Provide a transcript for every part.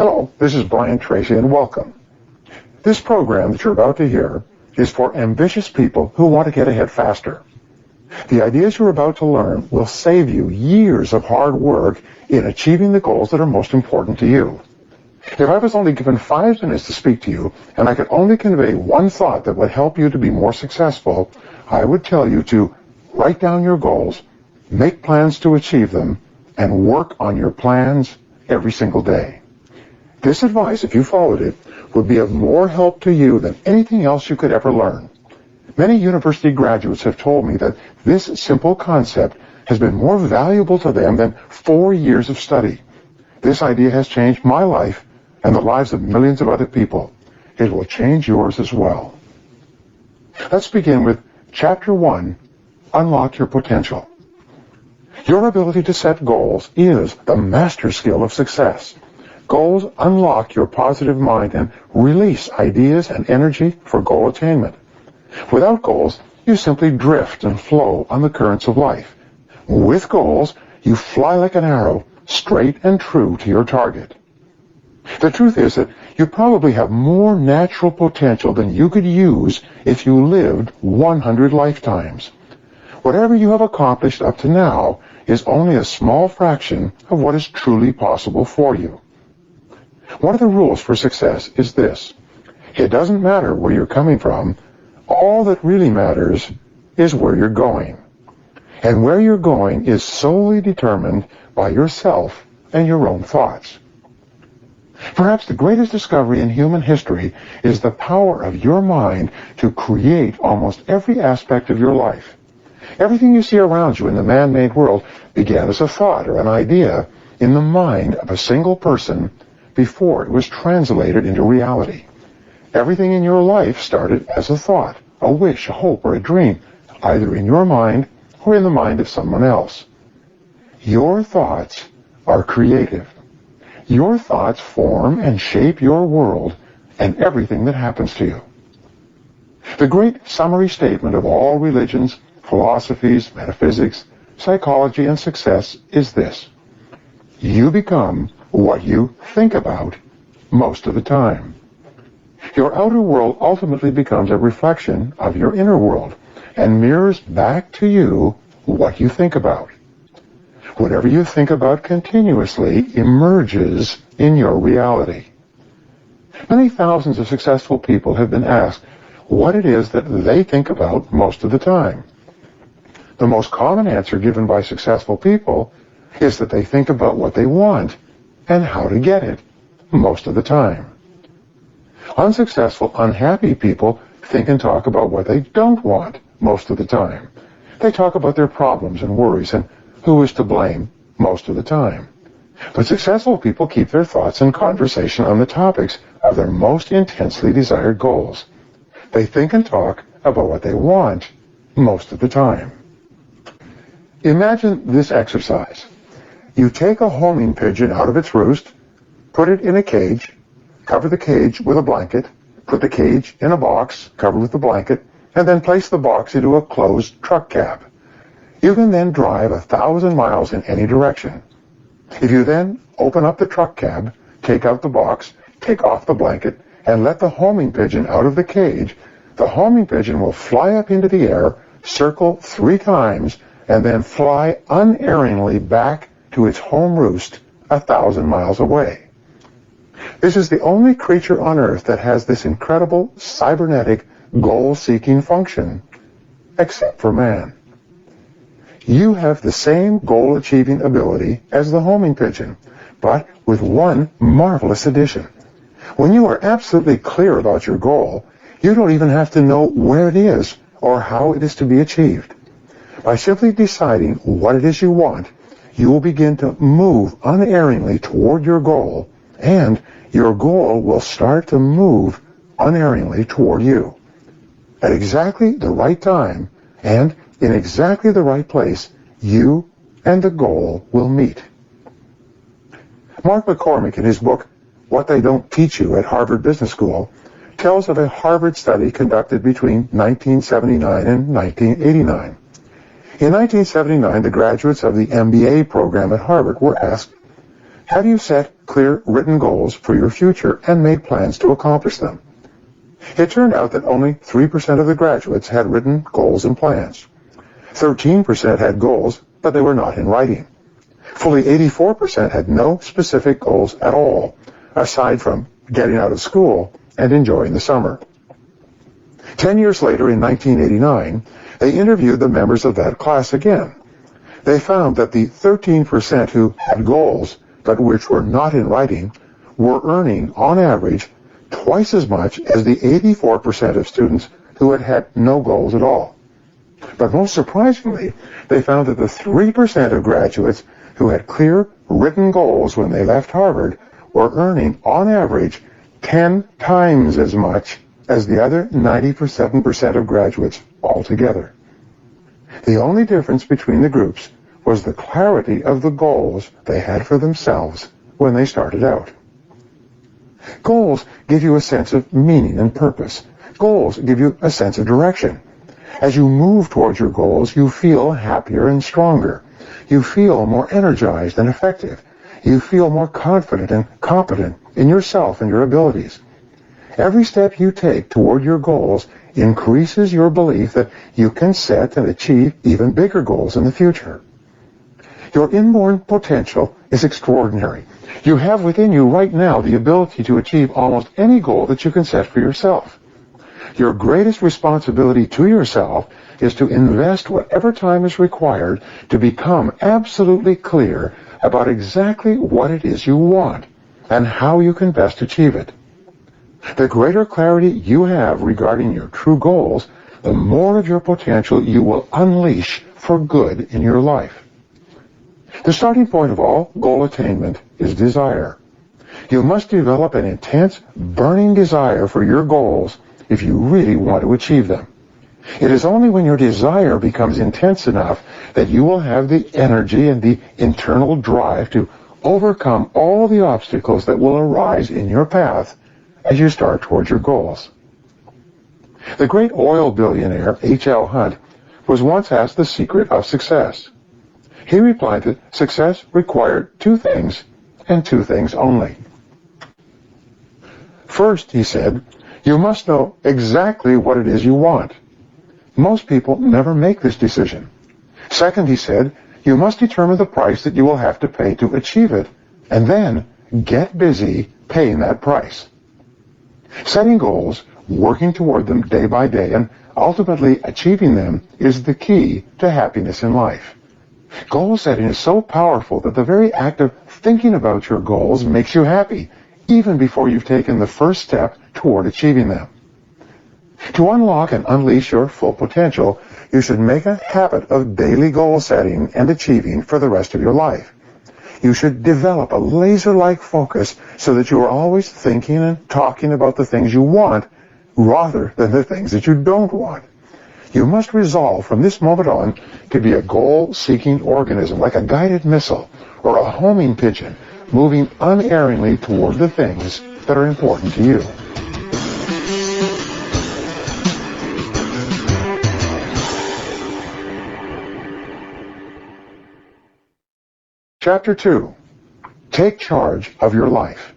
Hello, this is Brian Tracy, and welcome. This program that you're about to hear is for ambitious people who want to get ahead faster. The ideas you're about to learn will save you years of hard work in achieving the goals that are most important to you. If I was only given 5 minutes to speak to you, and I could only convey one thought that would help you to be more successful, I would tell you to write down your goals, make plans to achieve them, and work on your plans every single day. This advice, if you followed it, would be of more help to you than anything else you could ever learn. Many university graduates have told me that this simple concept has been more valuable to them than 4 years of study. This idea has changed my life and the lives of millions of other people. It will change yours as well. Let's begin with Chapter 1, Unlock Your Potential. Your ability to set goals is the master skill of success. Goals unlock your positive mind and release ideas and energy for goal attainment. Without goals, you simply drift and flow on the currents of life. With goals, you fly like an arrow, straight and true to your target. The truth is that you probably have more natural potential than you could use if you lived 100 lifetimes. Whatever you have accomplished up to now is only a small fraction of what is truly possible for you. One of the rules for success is this: it doesn't matter where you're coming from. All that really matters is where you're going. And where you're going is solely determined by yourself and your own thoughts. Perhaps the greatest discovery in human history is the power of your mind to create almost every aspect of your life. Everything you see around you in the man-made world began as a thought or an idea in the mind of a single person before it was translated into reality. Everything in your life started as a thought, a wish, a hope, or a dream, either in your mind or in the mind of someone else. Your thoughts are creative. Your thoughts form and shape your world and everything that happens to you. The great summary statement of all religions, philosophies, metaphysics, psychology, and success is this: you become what you think about most of the time. Your outer world ultimately becomes a reflection of your inner world and mirrors back to you what you think about. Whatever you think about continuously emerges in your reality. Many thousands of successful people have been asked what it is that they think about most of the time. The most common answer given by successful people is that they think about what they want and how to get it most of the time. Unsuccessful, unhappy people think and talk about what they don't want most of the time. They talk about their problems and worries and who is to blame most of the time. But successful people keep their thoughts and conversation on the topics of their most intensely desired goals. They think and talk about what they want most of the time. Imagine this exercise. You take a homing pigeon out of its roost, put it in a cage, cover the cage with a blanket, put the cage in a box covered with the blanket, and then place the box into a closed truck cab. You can then drive 1,000 miles in any direction. If you then open up the truck cab, take out the box, take off the blanket, and let the homing pigeon out of the cage, the homing pigeon will fly up into the air, circle 3 times, and then fly unerringly back to its home roost 1,000 miles away. This is the only creature on Earth that has this incredible cybernetic goal-seeking function, except for man. You have the same goal-achieving ability as the homing pigeon, but with one marvelous addition. When you are absolutely clear about your goal, you don't even have to know where it is or how it is to be achieved. By simply deciding what it is you want, you will begin to move unerringly toward your goal, and your goal will start to move unerringly toward you. At exactly the right time and in exactly the right place, you and the goal will meet. Mark McCormick, in his book, What They Don't Teach You at Harvard Business School, tells of a Harvard study conducted between 1979 and 1989. In 1979, the graduates of the MBA program at Harvard were asked, Have you set clear written goals for your future and made plans to accomplish them? It turned out that only 3% of the graduates had written goals and plans. 13% had goals, but they were not in writing. Fully 84% had no specific goals at all, aside from getting out of school and enjoying the summer. 10 years later, in 1989, they interviewed the members of that class again. They found that the 13% who had goals, but which were not in writing, were earning, on average, twice as much as the 84% of students who had had no goals at all. But most surprisingly, they found that the 3% of graduates who had clear written goals when they left Harvard were earning, on average, 10 times as much as the other 97% of graduates altogether. The only difference between the groups was the clarity of the goals they had for themselves when they started out. Goals give you a sense of meaning and purpose. Goals give you a sense of direction. As you move towards your goals, you feel happier and stronger. You feel more energized and effective. You feel more confident and competent in yourself and your abilities. Every step you take toward your goals increases your belief that you can set and achieve even bigger goals in the future. Your inborn potential is extraordinary. You have within you right now the ability to achieve almost any goal that you can set for yourself. Your greatest responsibility to yourself is to invest whatever time is required to become absolutely clear about exactly what it is you want and how you can best achieve it. The greater clarity you have regarding your true goals, the more of your potential you will unleash for good in your life. The starting point of all goal attainment is desire. You must develop an intense, burning desire for your goals if you really want to achieve them. It is only when your desire becomes intense enough that you will have the energy and the internal drive to overcome all the obstacles that will arise in your path as you start towards your goals. The great oil billionaire H.L. Hunt was once asked the secret of success. He replied that success required two things, and two things only. First, he said, you must know exactly what it is you want. Most people never make this decision. Second, he said, you must determine the price that you will have to pay to achieve it, and then get busy paying that price. Setting goals, working toward them day by day, and ultimately achieving them is the key to happiness in life. Goal setting is so powerful that the very act of thinking about your goals makes you happy, even before you've taken the first step toward achieving them. To unlock and unleash your full potential, you should make a habit of daily goal setting and achieving for the rest of your life. You should develop a laser-like focus so that you are always thinking and talking about the things you want rather than the things that you don't want. You must resolve from this moment on to be a goal-seeking organism, like a guided missile or a homing pigeon, moving unerringly toward the things that are important to you. Chapter 2. Take charge of your life.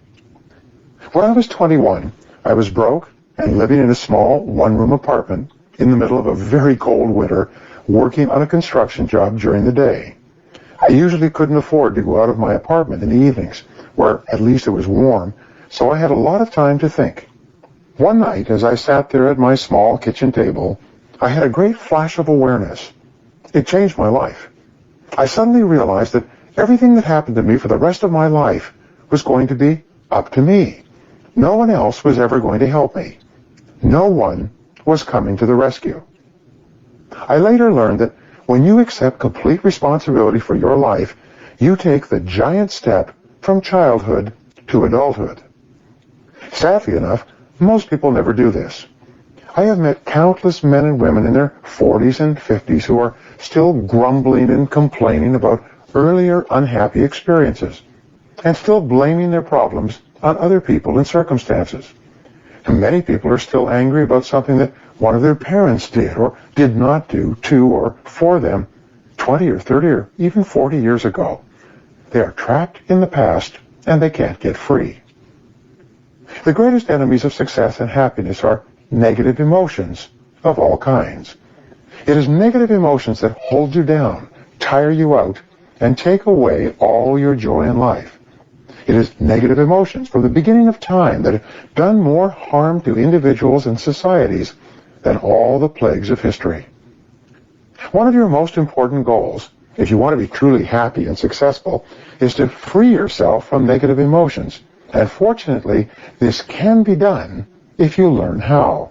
When I was 21, I was broke and living in a small one-room apartment in the middle of a very cold winter, working on a construction job during the day. I usually couldn't afford to go out of my apartment in the evenings, where at least it was warm, so I had a lot of time to think. One night, as I sat there at my small kitchen table, I had a great flash of awareness. It changed my life. I suddenly realized that everything that happened to me for the rest of my life was going to be up to me. No one else was ever going to help me. No one was coming to the rescue. I later learned that when you accept complete responsibility for your life, you take the giant step from childhood to adulthood. Sadly enough, most people never do this. I have met countless men and women in their 40s and 50s who are still grumbling and complaining about earlier unhappy experiences, and still blaming their problems on other people and circumstances. And many people are still angry about something that one of their parents did or did not do to or for them 20 or 30 or even 40 years ago. They are trapped in the past and they can't get free. The greatest enemies of success and happiness are negative emotions of all kinds. It is negative emotions that hold you down, tire you out, and take away all your joy in life. It is negative emotions from the beginning of time that have done more harm to individuals and societies than all the plagues of history. One of your most important goals, if you want to be truly happy and successful, is to free yourself from negative emotions. And fortunately, this can be done if you learn how.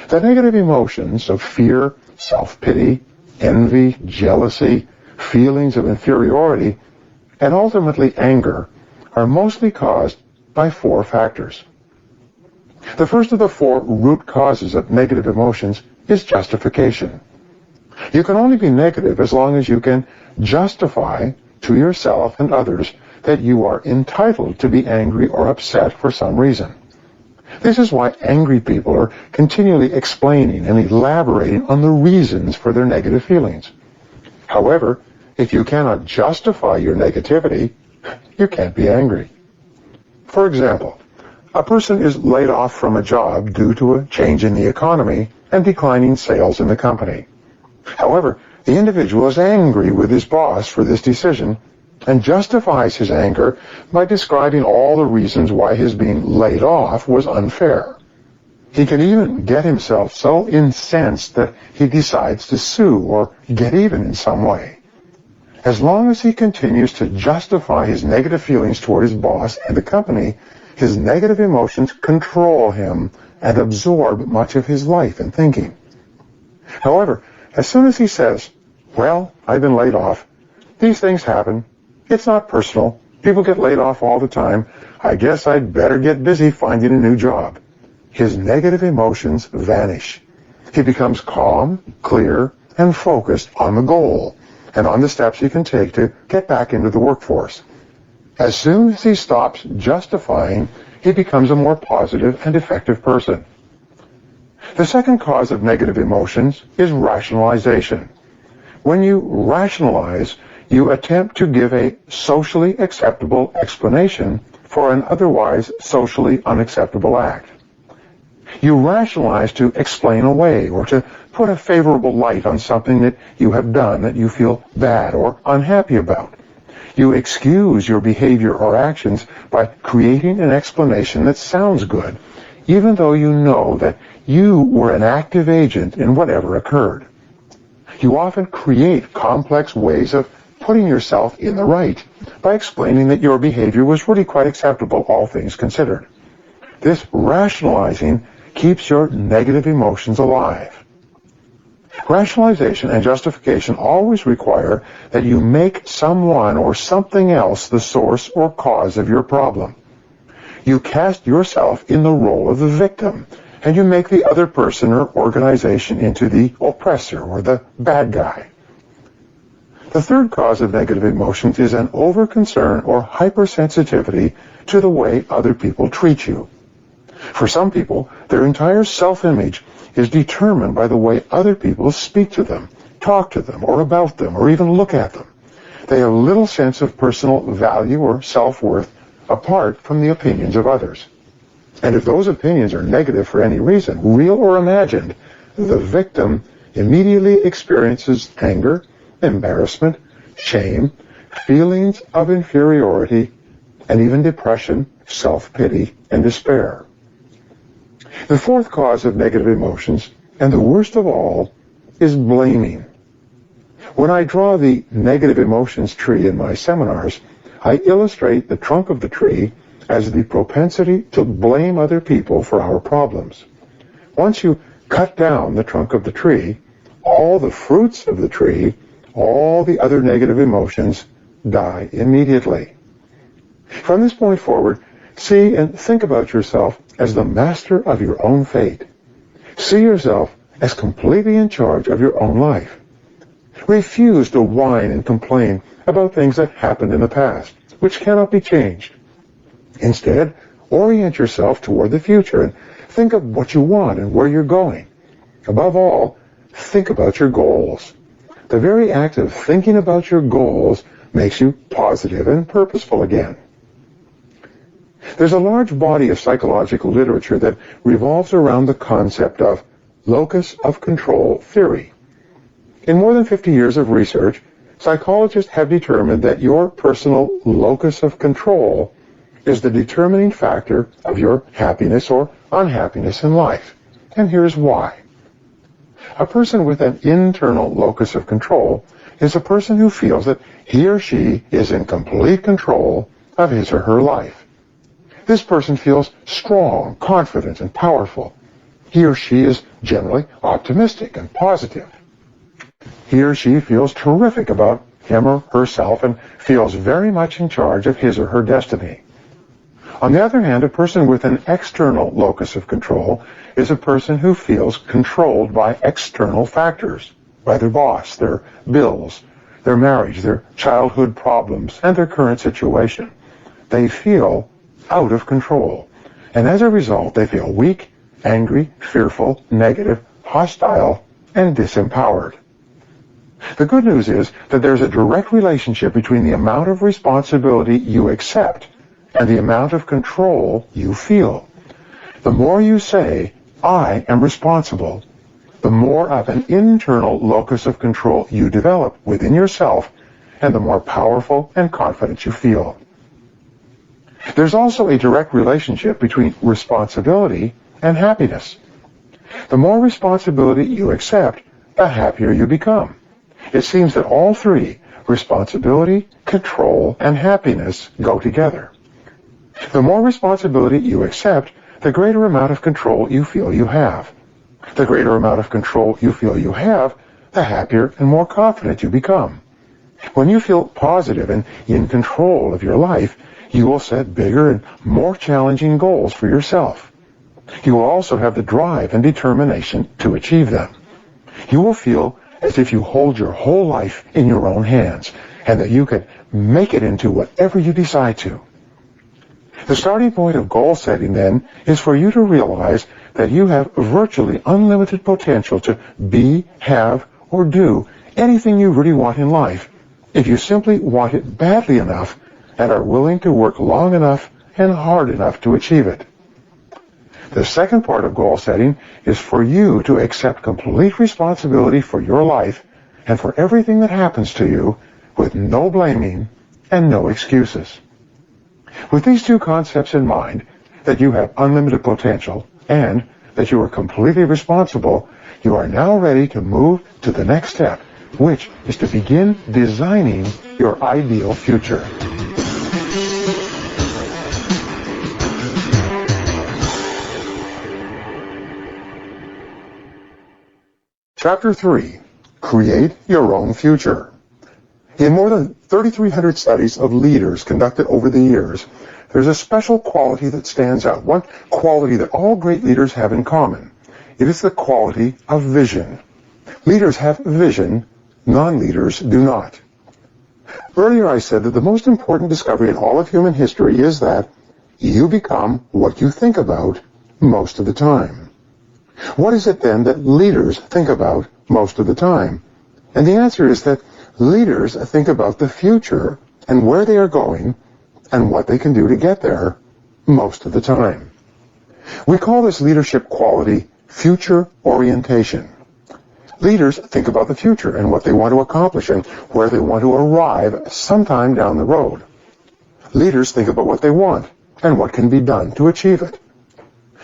The negative emotions of fear, self-pity, envy, jealousy, feelings of inferiority, and ultimately anger are mostly caused by 4 factors. The first of the 4 root causes of negative emotions is justification. You can only be negative as long as you can justify to yourself and others that you are entitled to be angry or upset for some reason. This is why angry people are continually explaining and elaborating on the reasons for their negative feelings. However, if you cannot justify your negativity, you can't be angry. For example, a person is laid off from a job due to a change in the economy and declining sales in the company. However, the individual is angry with his boss for this decision and justifies his anger by describing all the reasons why his being laid off was unfair. He can even get himself so incensed that he decides to sue or get even in some way. As long as he continues to justify his negative feelings toward his boss and the company, his negative emotions control him and absorb much of his life and thinking. However, as soon as he says, "Well, I've been laid off. These things happen. It's not personal. People get laid off all the time. I guess I'd better get busy finding a new job," his negative emotions vanish. He becomes calm, clear, and focused on the goal and on the steps he can take to get back into the workforce. As soon as he stops justifying, he becomes a more positive and effective person. The second cause of negative emotions is rationalization. When you rationalize, you attempt to give a socially acceptable explanation for an otherwise socially unacceptable act. You rationalize to explain away or to put a favorable light on something that you have done that you feel bad or unhappy about. You excuse your behavior or actions by creating an explanation that sounds good, even though you know that you were an active agent in whatever occurred. You often create complex ways of putting yourself in the right by explaining that your behavior was really quite acceptable, all things considered. This rationalizing keeps your negative emotions alive. Rationalization and justification always require that you make someone or something else the source or cause of your problem. You cast yourself in the role of the victim, and you make the other person or organization into the oppressor or the bad guy. The third cause of negative emotions is an overconcern or hypersensitivity to the way other people treat you. For some people, their entire self-image is determined by the way other people speak to them, talk to them, or about them, or even look at them. They have little sense of personal value or self-worth apart from the opinions of others. And if those opinions are negative for any reason, real or imagined, the victim immediately experiences anger, embarrassment, shame, feelings of inferiority, and even depression, self-pity, and despair. The fourth cause of negative emotions, and the worst of all, is blaming. When I draw the negative emotions tree in my seminars, I illustrate the trunk of the tree as the propensity to blame other people for our problems. Once you cut down the trunk of the tree, all the fruits of the tree, all the other negative emotions, die immediately. From this point forward, see and think about yourself as the master of your own fate. See yourself as completely in charge of your own life. Refuse to whine and complain about things that happened in the past, which cannot be changed. Instead, orient yourself toward the future and think of what you want and where you're going. Above all, think about your goals. The very act of thinking about your goals makes you positive and purposeful again. There's a large body of psychological literature that revolves around the concept of locus of control theory. In more than 50 years of research, psychologists have determined that your personal locus of control is the determining factor of your happiness or unhappiness in life. And here's why. A person with an internal locus of control is a person who feels that he or she is in complete control of his or her life. This person feels strong, confident, and powerful. He or she is generally optimistic and positive. He or she feels terrific about him or herself and feels very much in charge of his or her destiny. On the other hand, a person with an external locus of control is a person who feels controlled by external factors, by their boss, their bills, their marriage, their childhood problems, and their current situation. They feel out of control, and as a result, they feel weak, angry, fearful, negative, hostile, and disempowered. The good news is that there's a direct relationship between the amount of responsibility you accept and the amount of control you feel. The more you say, I am responsible, the more of an internal locus of control you develop within yourself, and the more powerful and confident you feel. There's also a direct relationship between responsibility and happiness. The more responsibility you accept, the happier you become. It seems that all three, responsibility, control, and happiness, go together. The more responsibility you accept, the greater amount of control you feel you have. The greater amount of control you feel you have, the happier and more confident you become. When you feel positive and in control of your life, you will set bigger and more challenging goals for yourself. You will also have the drive and determination to achieve them. You will feel as if you hold your whole life in your own hands, and that you can make it into whatever you decide to. The starting point of goal setting, then, is for you to realize that you have virtually unlimited potential to be, have, or do anything you really want in life, if you simply want it badly enough and are willing to work long enough and hard enough to achieve it. The second part of goal setting is for you to accept complete responsibility for your life and for everything that happens to you, with no blaming and no excuses. With these two concepts in mind, that you have unlimited potential and that you are completely responsible, you are now ready to move to the next step, which is to begin designing your ideal future. Chapter 3. Create your own future. In more than 3,300 studies of leaders conducted over the years, there's a special quality that stands out, one quality that all great leaders have in common. It is the quality of vision. Leaders have vision, non-leaders do not. Earlier I said that the most important discovery in all of human history is that you become what you think about most of the time. What is it then that leaders think about most of the time? And the answer is that leaders think about the future and where they are going and what they can do to get there most of the time. We call this leadership quality future orientation. Leaders think about the future and what they want to accomplish and where they want to arrive sometime down the road. Leaders think about what they want and what can be done to achieve it.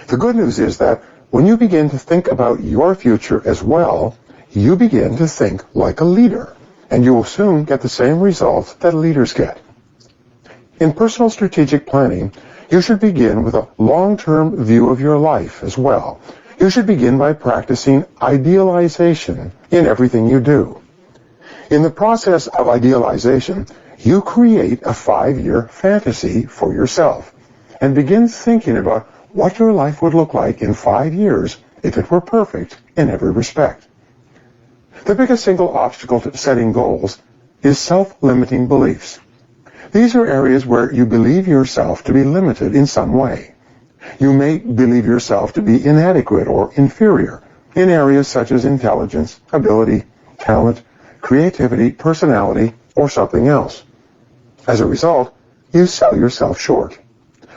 The good news is that when you begin to think about your future as well, you begin to think like a leader, and you will soon get the same results that leaders get. In personal strategic planning, you should begin with a long-term view of your life as well. You should begin by practicing idealization in everything you do. In the process of idealization, you create a 5-year fantasy for yourself and begin thinking about what your life would look like in 5 years if it were perfect in every respect. The biggest single obstacle to setting goals is self-limiting beliefs. These are areas where you believe yourself to be limited in some way. You may believe yourself to be inadequate or inferior in areas such as intelligence, ability, talent, creativity, personality, or something else. As a result, you sell yourself short.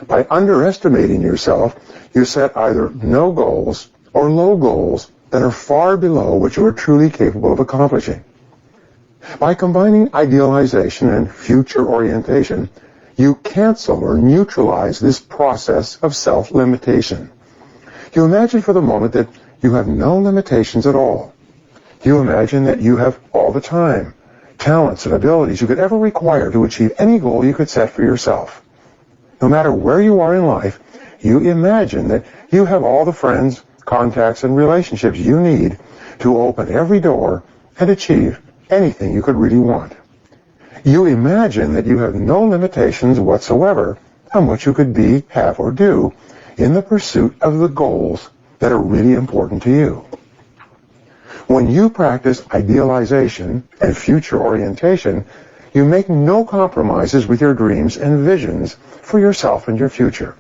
By underestimating yourself, you set either no goals or low goals that are far below what you are truly capable of accomplishing. By combining idealization and future orientation, you cancel or neutralize this process of self-limitation. You imagine for the moment that you have no limitations at all. You imagine that you have all the time, talents, and abilities you could ever require to achieve any goal you could set for yourself. No matter where you are in life, you imagine that you have all the friends, contacts, and relationships you need to open every door and achieve anything you could really want. You imagine that you have no limitations whatsoever on what you could be, have, or do in the pursuit of the goals that are really important to you. When you practice idealization and future orientation, you make no compromises with your dreams and visions for yourself and your future.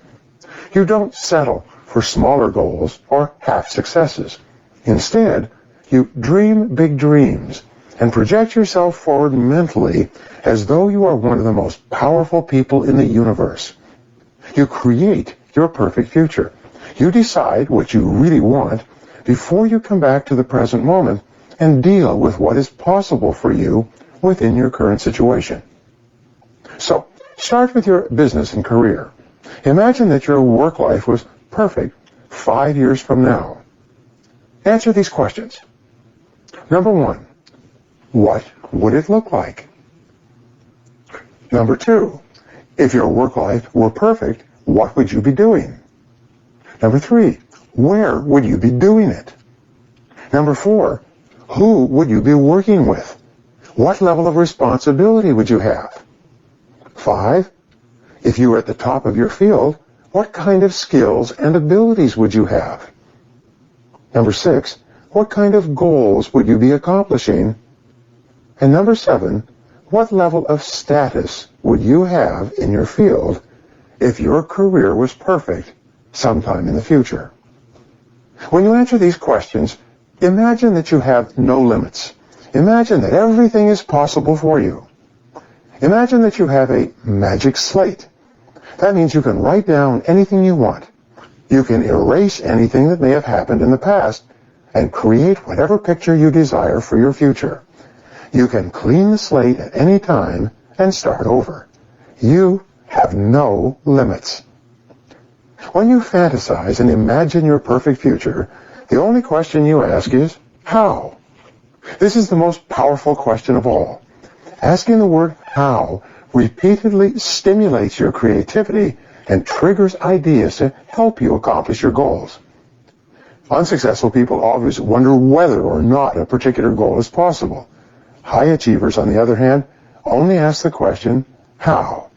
You don't settle for smaller goals or half successes. Instead, you dream big dreams and project yourself forward mentally as though you are one of the most powerful people in the universe. You create your perfect future. You decide what you really want before you come back to the present moment and deal with what is possible for you within your current situation. So, start with your business and career. Imagine that your work life was perfect 5 years from now. Answer these questions. Number 1, what would it look like? Number 2, if your work life were perfect, what would you be doing? Number 3, where would you be doing it? Number 4, who would you be working with? What level of responsibility would you have? 5, if you were at the top of your field, what kind of skills and abilities would you have? Number 6, what kind of goals would you be accomplishing? And number 7, what level of status would you have in your field if your career was perfect sometime in the future? When you answer these questions, imagine that you have no limits. Imagine that everything is possible for you. Imagine that you have a magic slate. That means you can write down anything you want. You can erase anything that may have happened in the past and create whatever picture you desire for your future. You can clean the slate at any time and start over. You have no limits. When you fantasize and imagine your perfect future, the only question you ask is, how? This is the most powerful question of all. Asking the word how repeatedly stimulates your creativity and triggers ideas to help you accomplish your goals. Unsuccessful people always wonder whether or not a particular goal is possible. High achievers, on the other hand, only ask the question, how?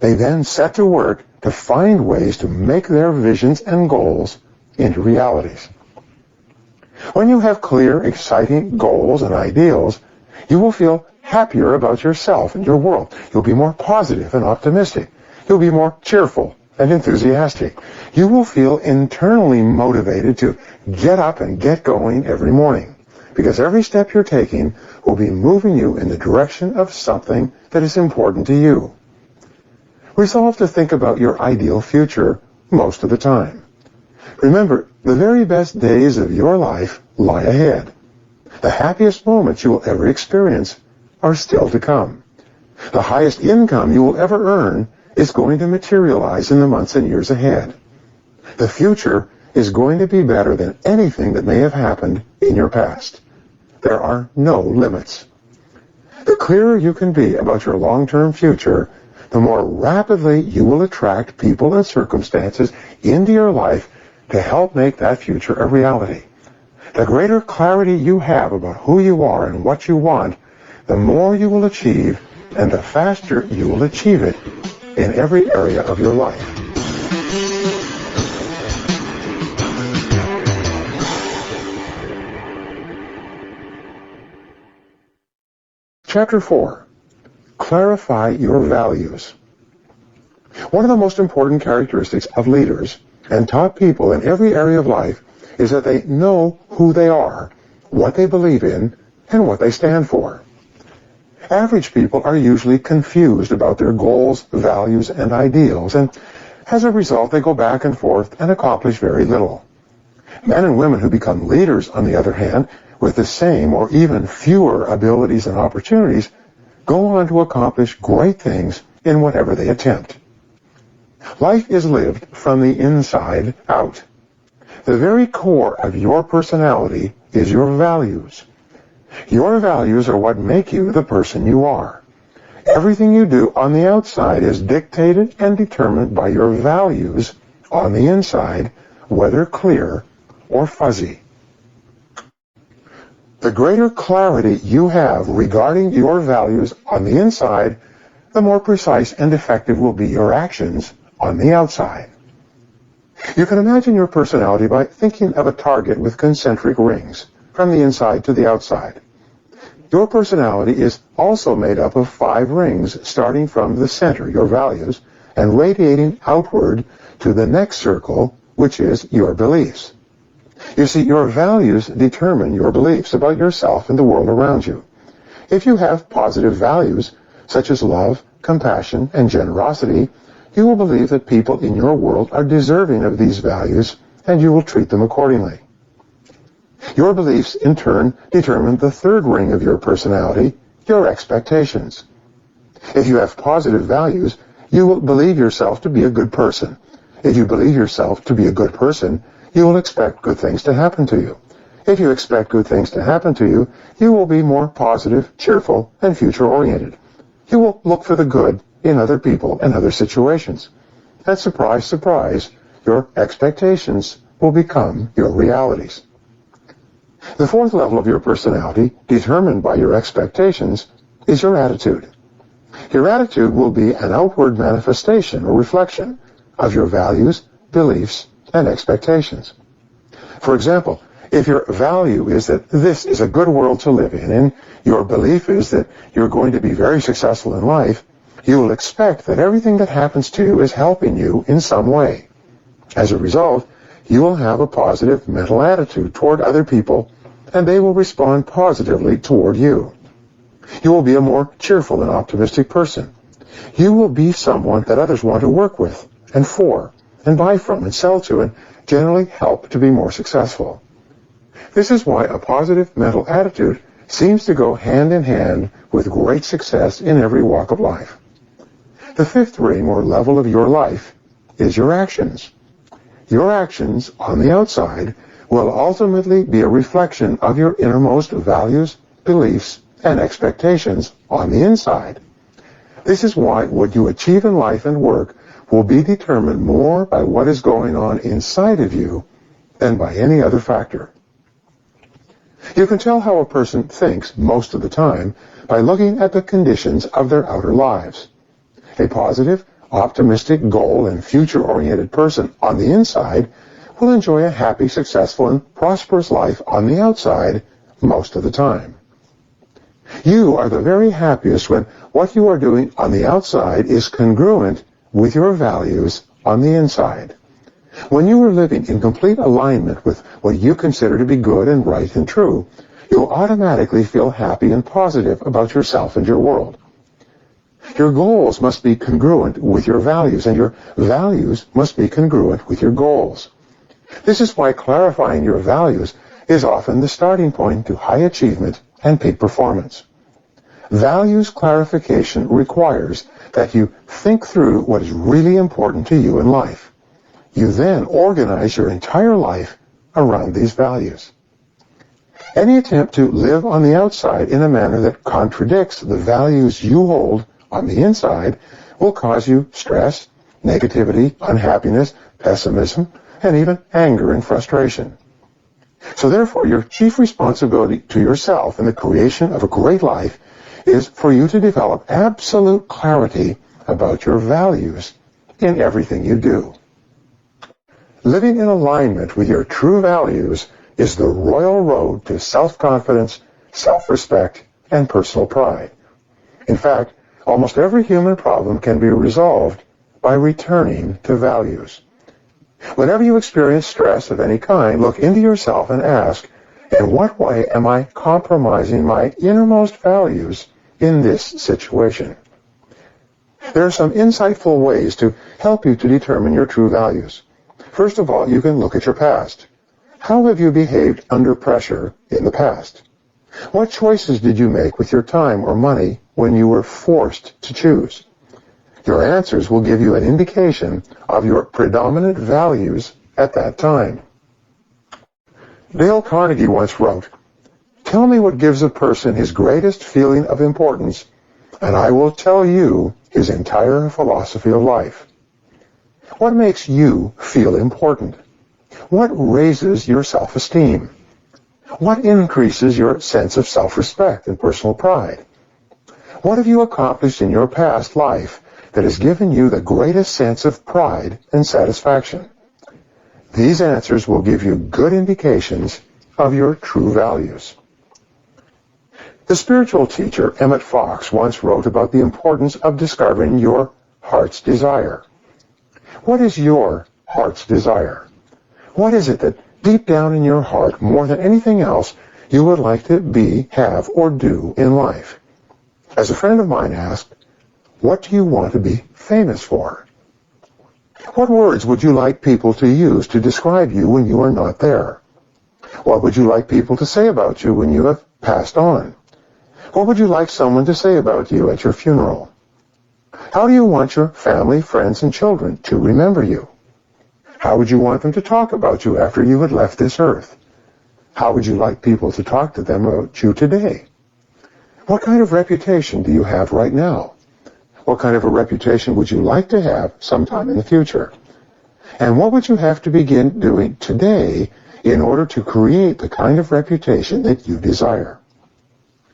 They then set to work to find ways to make their visions and goals into realities. When you have clear, exciting goals and ideals, you will feel happier about yourself and your world. You'll be more positive and optimistic. You'll be more cheerful and enthusiastic. You will feel internally motivated to get up and get going every morning, because every step you're taking will be moving you in the direction of something that is important to you. Resolve to think about your ideal future most of the time. Remember, the very best days of your life lie ahead. The happiest moments you will ever experience are still to come. The highest income you will ever earn is going to materialize in the months and years ahead. The future is going to be better than anything that may have happened in your past. There are no limits. The clearer you can be about your long-term future, the more rapidly you will attract people and circumstances into your life to help make that future a reality. The greater clarity you have about who you are and what you want, the more you will achieve, and the faster you will achieve it in every area of your life. Chapter 4. Clarify your values. One of the most important characteristics of leaders and top people in every area of life is that they know who they are, what they believe in, and what they stand for. Average people are usually confused about their goals, values, and ideals, and As a result, they go back and forth and accomplish very little. Men and women who become leaders, on the other hand, with the same or even fewer abilities and opportunities, go on to accomplish great things in whatever they attempt. Life is lived from the inside out. The very core of your personality is your values. Your values are what make you the person you are. Everything you do on the outside is dictated and determined by your values on the inside, whether clear or fuzzy. The greater clarity you have regarding your values on the inside, the more precise and effective will be your actions on the outside. You can imagine your personality by thinking of a target with concentric rings, from the inside to the outside. Your personality is also made up of 5 rings, starting from the center, your values, and radiating outward to the next circle, which is your beliefs. You see, your values determine your beliefs about yourself and the world around you. If you have positive values, such as love, compassion, and generosity, you will believe that people in your world are deserving of these values, and you will treat them accordingly. Your beliefs, in turn, determine the 3rd ring of your personality, your expectations. If you have positive values, you will believe yourself to be a good person. If you believe yourself to be a good person, you will expect good things to happen to you. If you expect good things to happen to you, you will be more positive, cheerful, and future-oriented. You will look for the good in other people and other situations. And surprise, surprise, your expectations will become your realities. The 4th level of your personality, determined by your expectations, is your attitude. Your attitude will be an outward manifestation or reflection of your values, beliefs, and expectations. For example, if your value is that this is a good world to live in, and your belief is that you're going to be very successful in life, you will expect that everything that happens to you is helping you in some way. As a result, you will have a positive mental attitude toward other people, and they will respond positively toward you. You will be a more cheerful and optimistic person. You will be someone that others want to work with and for, and buy from and sell to, and generally help to be more successful. This is why a positive mental attitude seems to go hand in hand with great success in every walk of life. The 5th ring or level of your life is your actions. Your actions on the outside will ultimately be a reflection of your innermost values, beliefs, and expectations on the inside. This is why what you achieve in life and work will be determined more by what is going on inside of you than by any other factor. You can tell how a person thinks most of the time by looking at the conditions of their outer lives. A positive, optimistic, goal and future-oriented person on the inside will enjoy a happy, successful, and prosperous life on the outside most of the time. You are the very happiest when what you are doing on the outside is congruent with your values on the inside. When you are living in complete alignment with what you consider to be good and right and true, you'll automatically feel happy and positive about yourself and your world. Your goals must be congruent with your values, and your values must be congruent with your goals. This is why clarifying your values is often the starting point to high achievement and peak performance. Values clarification requires that you think through what is really important to you in life. You then organize your entire life around these values. Any attempt to live on the outside in a manner that contradicts the values you hold on the inside will cause you stress, negativity, unhappiness, pessimism, and even anger and frustration. So therefore, your chief responsibility to yourself in the creation of a great life is for you to develop absolute clarity about your values in everything you do. Living in alignment with your true values is the royal road to self-confidence, self-respect, and personal pride. In fact, almost every human problem can be resolved by returning to values. Whenever you experience stress of any kind, look into yourself and ask, in what way am I compromising my innermost values in this situation? There are some insightful ways to help you to determine your true values. First of all, you can look at your past. How have you behaved under pressure in the past? What choices did you make with your time or money when you were forced to choose? Your answers will give you an indication of your predominant values at that time. Dale Carnegie once wrote, "Tell me what gives a person his greatest feeling of importance, and I will tell you his entire philosophy of life." What makes you feel important? What raises your self-esteem? What increases your sense of self-respect and personal pride? What have you accomplished in your past life that has given you the greatest sense of pride and satisfaction? These answers will give you good indications of your true values. The spiritual teacher Emmett Fox once wrote about the importance of discovering your heart's desire. What is your heart's desire? What is it that deep down in your heart, more than anything else, you would like to be, have, or do in life? As a friend of mine asked, what do you want to be famous for? What words would you like people to use to describe you when you are not there? What would you like people to say about you when you have passed on? What would you like someone to say about you at your funeral? How do you want your family, friends, and children to remember you? How would you want them to talk about you after you had left this earth? How would you like people to talk to them about you today? What kind of reputation do you have right now? What kind of a reputation would you like to have sometime in the future? And what would you have to begin doing today in order to create the kind of reputation that you desire?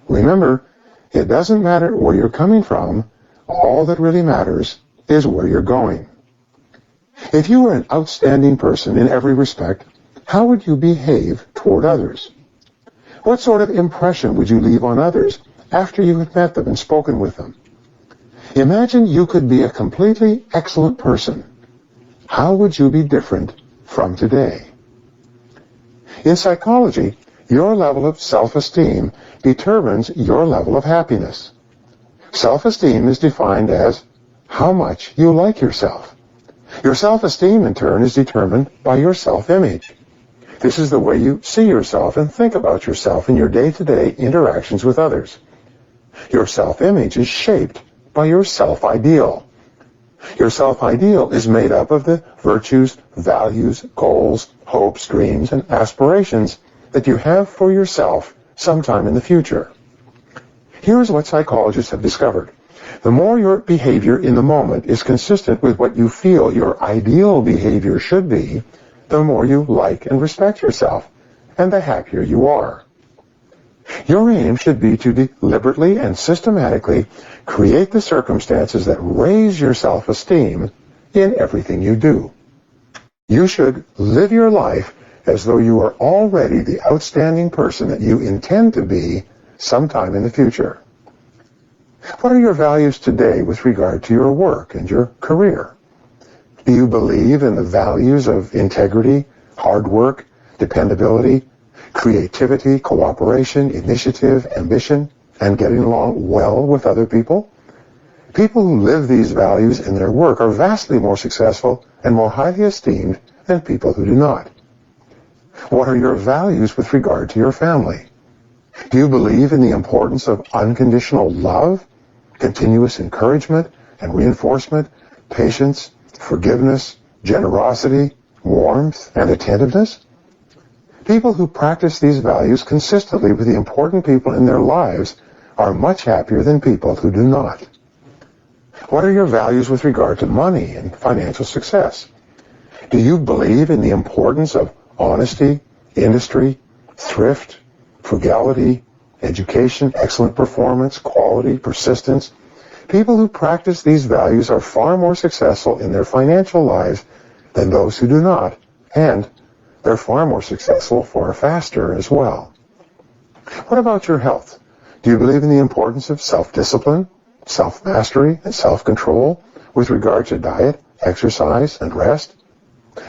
Remember, it doesn't matter where you're coming from. All that really matters is where you're going. If you were an outstanding person in every respect, how would you behave toward others? What sort of impression would you leave on others after you had met them and spoken with them? Imagine you could be a completely excellent person. How would you be different from today? In psychology, your level of self-esteem determines your level of happiness. Self-esteem is defined as how much you like yourself. Your self-esteem, in turn, is determined by your self-image. This is the way you see yourself and think about yourself in your day-to-day interactions with others. Your self-image is shaped by your self-ideal. Your self-ideal is made up of the virtues, values, goals, hopes, dreams, and aspirations that you have for yourself sometime in the future. Here's what psychologists have discovered. The more your behavior in the moment is consistent with what you feel your ideal behavior should be, the more you like and respect yourself, and the happier you are. Your aim should be to deliberately and systematically create the circumstances that raise your self-esteem in everything you do. You should live your life as though you are already the outstanding person that you intend to be sometime in the future. What are your values today with regard to your work and your career? Do you believe in the values of integrity, hard work, dependability, creativity, cooperation, initiative, ambition, and getting along well with other people? People who live these values in their work are vastly more successful and more highly esteemed than people who do not. What are your values with regard to your family? Do you believe in the importance of unconditional love, continuous encouragement and reinforcement, patience, forgiveness, generosity, warmth, and attentiveness? People who practice these values consistently with the important people in their lives are much happier than people who do not. What are your values with regard to money and financial success? Do you believe in the importance of honesty, industry, thrift, frugality, education, excellent performance, quality, persistence? People who practice these values are far more successful in their financial lives than those who do not, and they're far more successful far faster as well. What about your health? Do you believe in the importance of self-discipline, self-mastery, and self-control with regard to diet, exercise, and rest?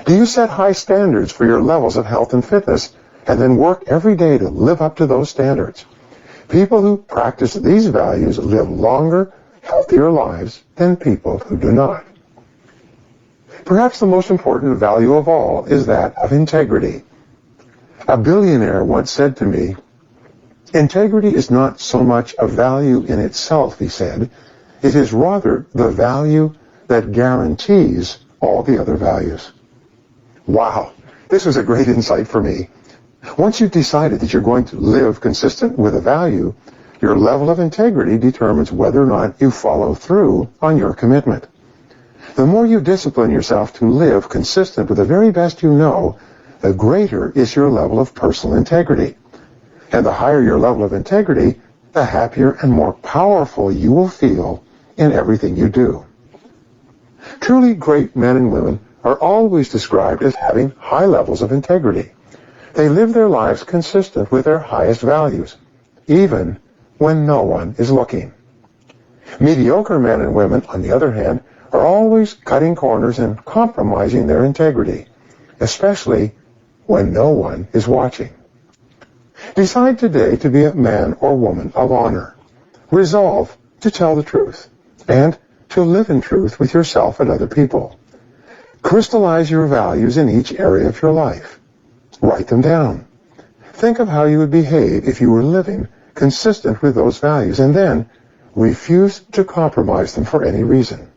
Do you set high standards for your levels of health and fitness and then work every day to live up to those standards? People who practice these values live longer, healthier lives than people who do not. Perhaps the most important value of all is that of integrity. A billionaire once said to me, "Integrity is not so much a value in itself," he said. "It is rather the value that guarantees all the other values." Wow, this was a great insight for me. Once you've decided that you're going to live consistent with a value, your level of integrity determines whether or not you follow through on your commitment. The more you discipline yourself to live consistent with the very best you know, the greater is your level of personal integrity. And the higher your level of integrity, the happier and more powerful you will feel in everything you do. Truly great men and women are always described as having high levels of integrity. They live their lives consistent with their highest values, even when no one is looking. Mediocre men and women, on the other hand, are always cutting corners and compromising their integrity, especially when no one is watching. Decide today to be a man or woman of honor. Resolve to tell the truth and to live in truth with yourself and other people. Crystallize your values in each area of your life. Write them down. Think of how you would behave if you were living consistent with those values, and then refuse to compromise them for any reason.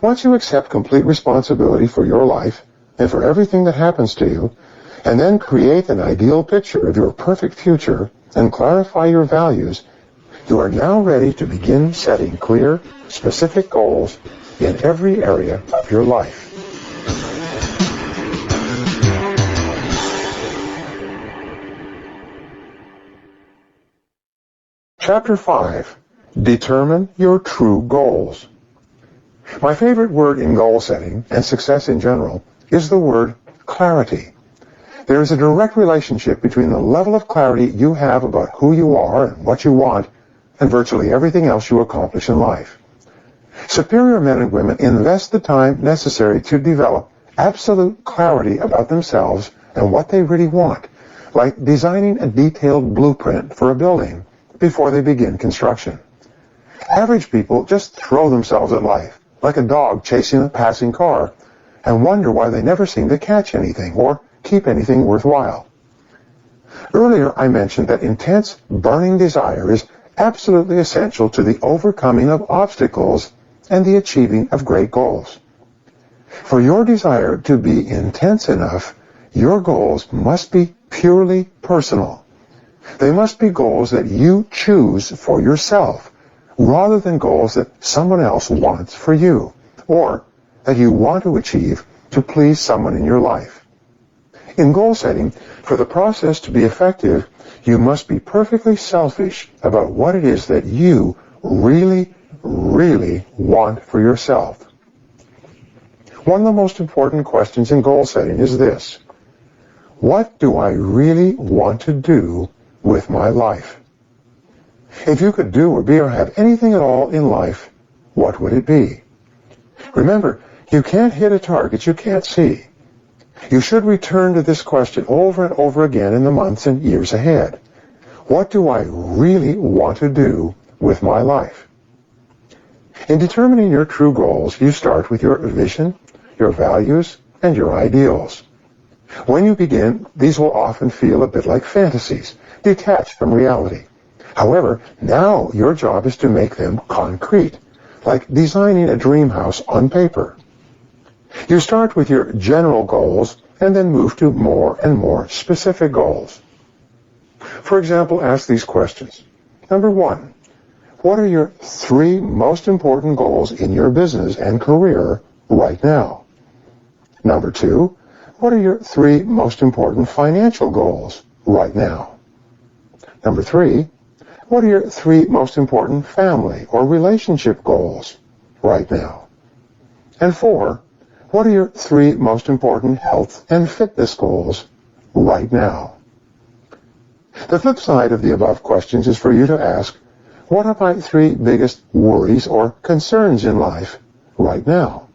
Once you accept complete responsibility for your life and for everything that happens to you, and then create an ideal picture of your perfect future and clarify your values, you are now ready to begin setting clear, specific goals in every area of your life. Chapter 5. Determine your true goals. My favorite word in goal setting and success in general is the word clarity. There is a direct relationship between the level of clarity you have about who you are and what you want and virtually everything else you accomplish in life. Superior men and women invest the time necessary to develop absolute clarity about themselves and what they really want, like designing a detailed blueprint for a building before they begin construction. Average people just throw themselves at life, like a dog chasing a passing car, and wonder why they never seem to catch anything or keep anything worthwhile. Earlier I mentioned that intense, burning desire is absolutely essential to the overcoming of obstacles and the achieving of great goals. For your desire to be intense enough, your goals must be purely personal. They must be goals that you choose for yourself, rather than goals that someone else wants for you, or that you want to achieve to please someone in your life. In goal setting, for the process to be effective, you must be perfectly selfish about what it is that you really, really want for yourself. One of the most important questions in goal setting is this: what do I really want to do with my life? If you could do or be or have anything at all in life, what would it be? Remember, you can't hit a target you can't see. You should return to this question over and over again in the months and years ahead. What do I really want to do with my life? In determining your true goals, you start with your vision, your values, and your ideals. When you begin, these will often feel a bit like fantasies, detached from reality. However, now your job is to make them concrete, like designing a dream house on paper. You start with your general goals and then move to more and more specific goals. For example, ask these questions. Number 1, what are your 3 most important goals in your business and career right now? Number 2, what are your 3 most important financial goals right now? Number 3, what are your 3 most important family or relationship goals right now? And 4, what are your 3 most important health and fitness goals right now? The flip side of the above questions is for you to ask, what are my 3 biggest worries or concerns in life right now?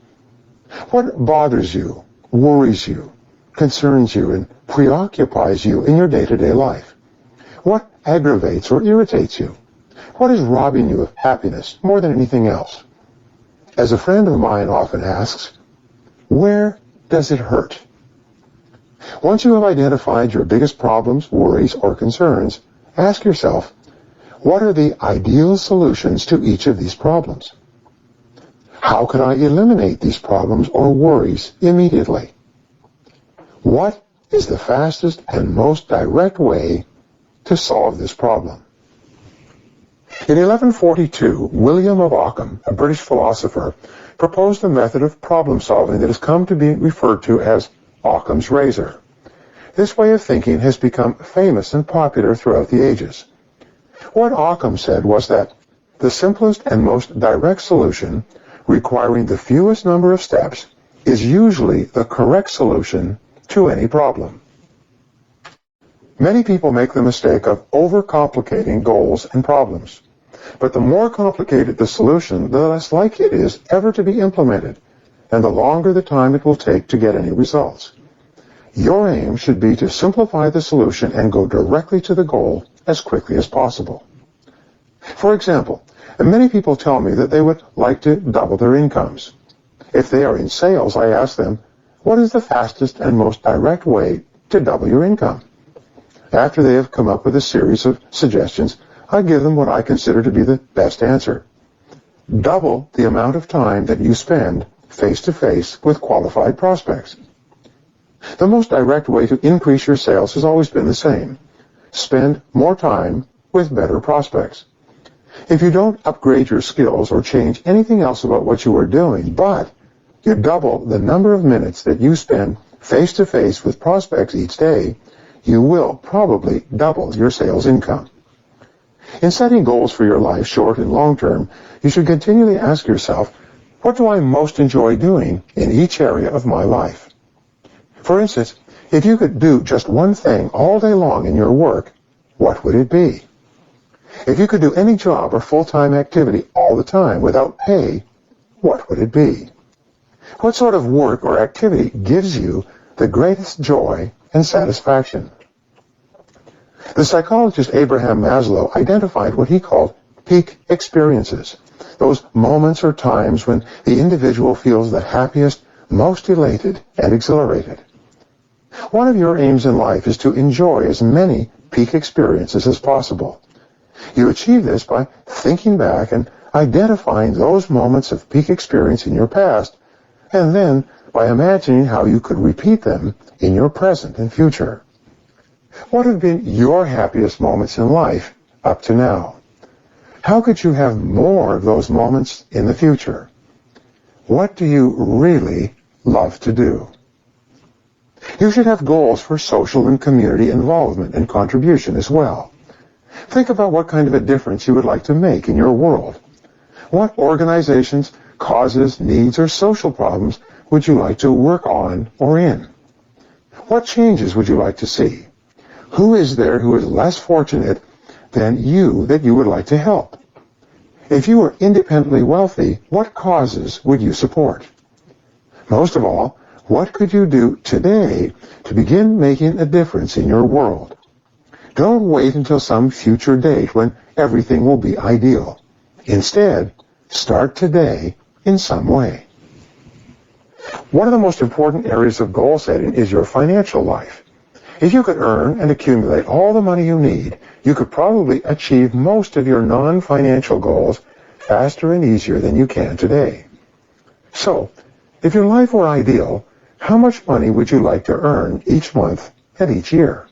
What bothers you, worries you, concerns you, and preoccupies you in your day-to-day life? What aggravates or irritates you? What is robbing you of happiness more than anything else? As a friend of mine often asks, where does it hurt? Once you have identified your biggest problems, worries, or concerns, ask yourself, what are the ideal solutions to each of these problems? How can I eliminate these problems or worries immediately? What is the fastest and most direct way to solve this problem? In 1142, William of Ockham, a British philosopher, proposed a method of problem solving that has come to be referred to as Occam's razor. This way of thinking has become famous and popular throughout the ages. What Occam said was that the simplest and most direct solution, requiring the fewest number of steps, is usually the correct solution to any problem. Many people make the mistake of overcomplicating goals and problems. But the more complicated the solution, the less likely it is ever to be implemented, and the longer the time it will take to get any results. Your aim should be to simplify the solution and go directly to the goal as quickly as possible. For example, many people tell me that they would like to double their incomes. If they are in sales, I ask them, what is the fastest and most direct way to double your income? After they have come up with a series of suggestions, I give them what I consider to be the best answer. Double the amount of time that you spend face-to-face with qualified prospects. The most direct way to increase your sales has always been the same. Spend more time with better prospects. If you don't upgrade your skills or change anything else about what you are doing, but you double the number of minutes that you spend face-to-face with prospects each day, you will probably double your sales income. In setting goals for your life, short and long term, you should continually ask yourself, what do I most enjoy doing in each area of my life? For instance, if you could do just one thing all day long in your work, what would it be? If you could do any job or full-time activity all the time without pay, what would it be? What sort of work or activity gives you the greatest joy and satisfaction? The psychologist Abraham Maslow identified what he called peak experiences, those moments or times when the individual feels the happiest, most elated, and exhilarated. One of your aims in life is to enjoy as many peak experiences as possible. You achieve this by thinking back and identifying those moments of peak experience in your past, and then by imagining how you could repeat them in your present and future. What have been your happiest moments in life up to now? How could you have more of those moments in the future? What do you really love to do? You should have goals for social and community involvement and contribution as well. Think about what kind of a difference you would like to make in your world. What organizations, causes, needs, or social problems would you like to work on or in? What changes would you like to see? Who is there who is less fortunate than you that you would like to help? If you were independently wealthy, what causes would you support? Most of all, what could you do today to begin making a difference in your world? Don't wait until some future date when everything will be ideal. Instead, start today in some way. One of the most important areas of goal setting is your financial life. If you could earn and accumulate all the money you need, you could probably achieve most of your non-financial goals faster and easier than you can today. So, if your life were ideal, how much money would you like to earn each month and each year?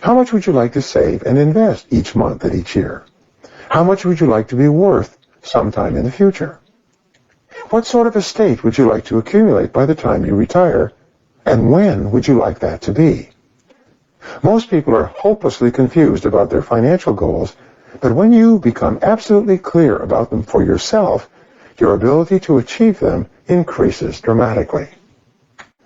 How much would you like to save and invest each month and each year? How much would you like to be worth sometime in the future? What sort of estate would you like to accumulate by the time you retire, and when would you like that to be? Most people are hopelessly confused about their financial goals, but when you become absolutely clear about them for yourself, your ability to achieve them increases dramatically.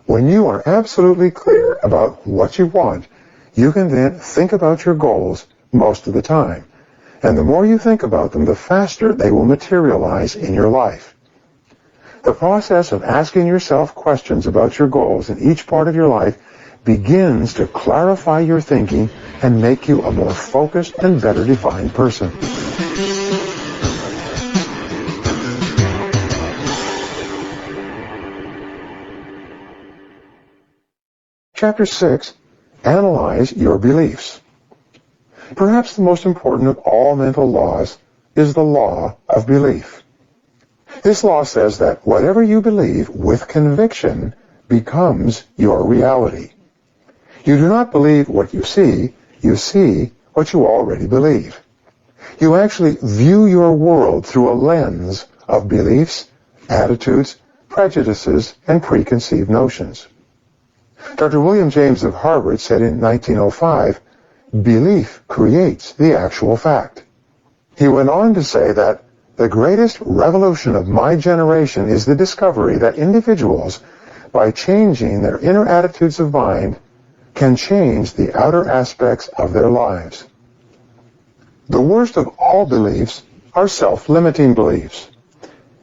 When you are absolutely clear about what you want, you can then think about your goals most of the time. And the more you think about them, the faster they will materialize in your life. The process of asking yourself questions about your goals in each part of your life begins to clarify your thinking and make you a more focused and better defined person. Chapter 6. Analyze your beliefs. Perhaps the most important of all mental laws is the law of belief. This law says that whatever you believe with conviction becomes your reality. You do not believe what you see what you already believe. You actually view your world through a lens of beliefs, attitudes, prejudices, and preconceived notions. Dr. William James of Harvard said in 1905, "Belief creates the actual fact." He went on to say that the greatest revolution of my generation is the discovery that individuals, by changing their inner attitudes of mind, can change the outer aspects of their lives. The worst of all beliefs are self-limiting beliefs.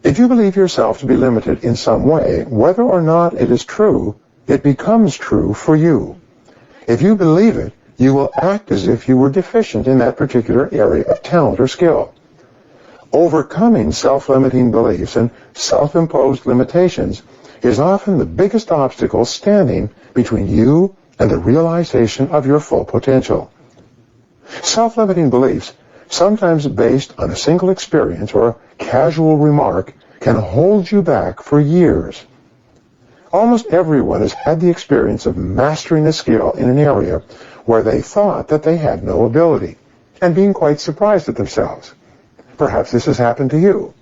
If you believe yourself to be limited in some way, whether or not it is true, it becomes true for you. If you believe it, you will act as if you were deficient in that particular area of talent or skill. Overcoming self-limiting beliefs and self-imposed limitations is often the biggest obstacle standing between you and the realization of your full potential. Self-limiting beliefs, sometimes based on a single experience or a casual remark, can hold you back for years. Almost everyone has had the experience of mastering a skill in an area where they thought that they had no ability, and being quite surprised at themselves. Perhaps this has happened to you.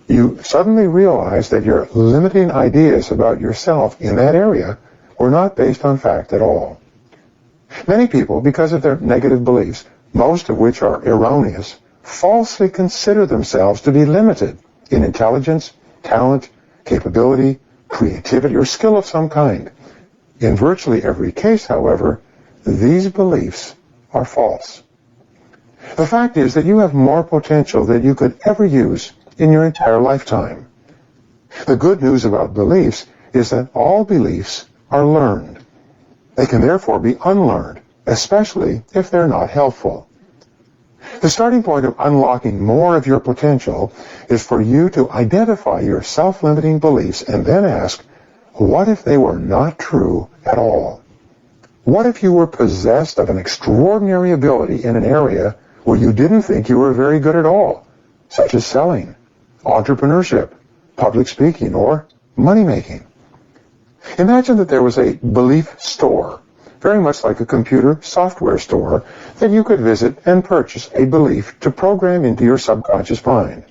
You suddenly realize that your limiting ideas about yourself in that area were not based on fact at all. Many people, because of their negative beliefs, most of which are erroneous, falsely consider themselves to be limited in intelligence, talent, capability, creativity, or skill of some kind. In virtually every case, however, these beliefs are false. The fact is that you have more potential than you could ever use in your entire lifetime. The good news about beliefs is that all beliefs are learned. They can therefore be unlearned, especially if they're not helpful. The starting point of unlocking more of your potential is for you to identify your self-limiting beliefs and then ask, what if they were not true at all? What if you were possessed of an extraordinary ability in an area where you didn't think you were very good at all, such as selling, entrepreneurship, public speaking, or money-making? Imagine that there was a belief store, very much like a computer software store, that you could visit and purchase a belief to program into your subconscious mind.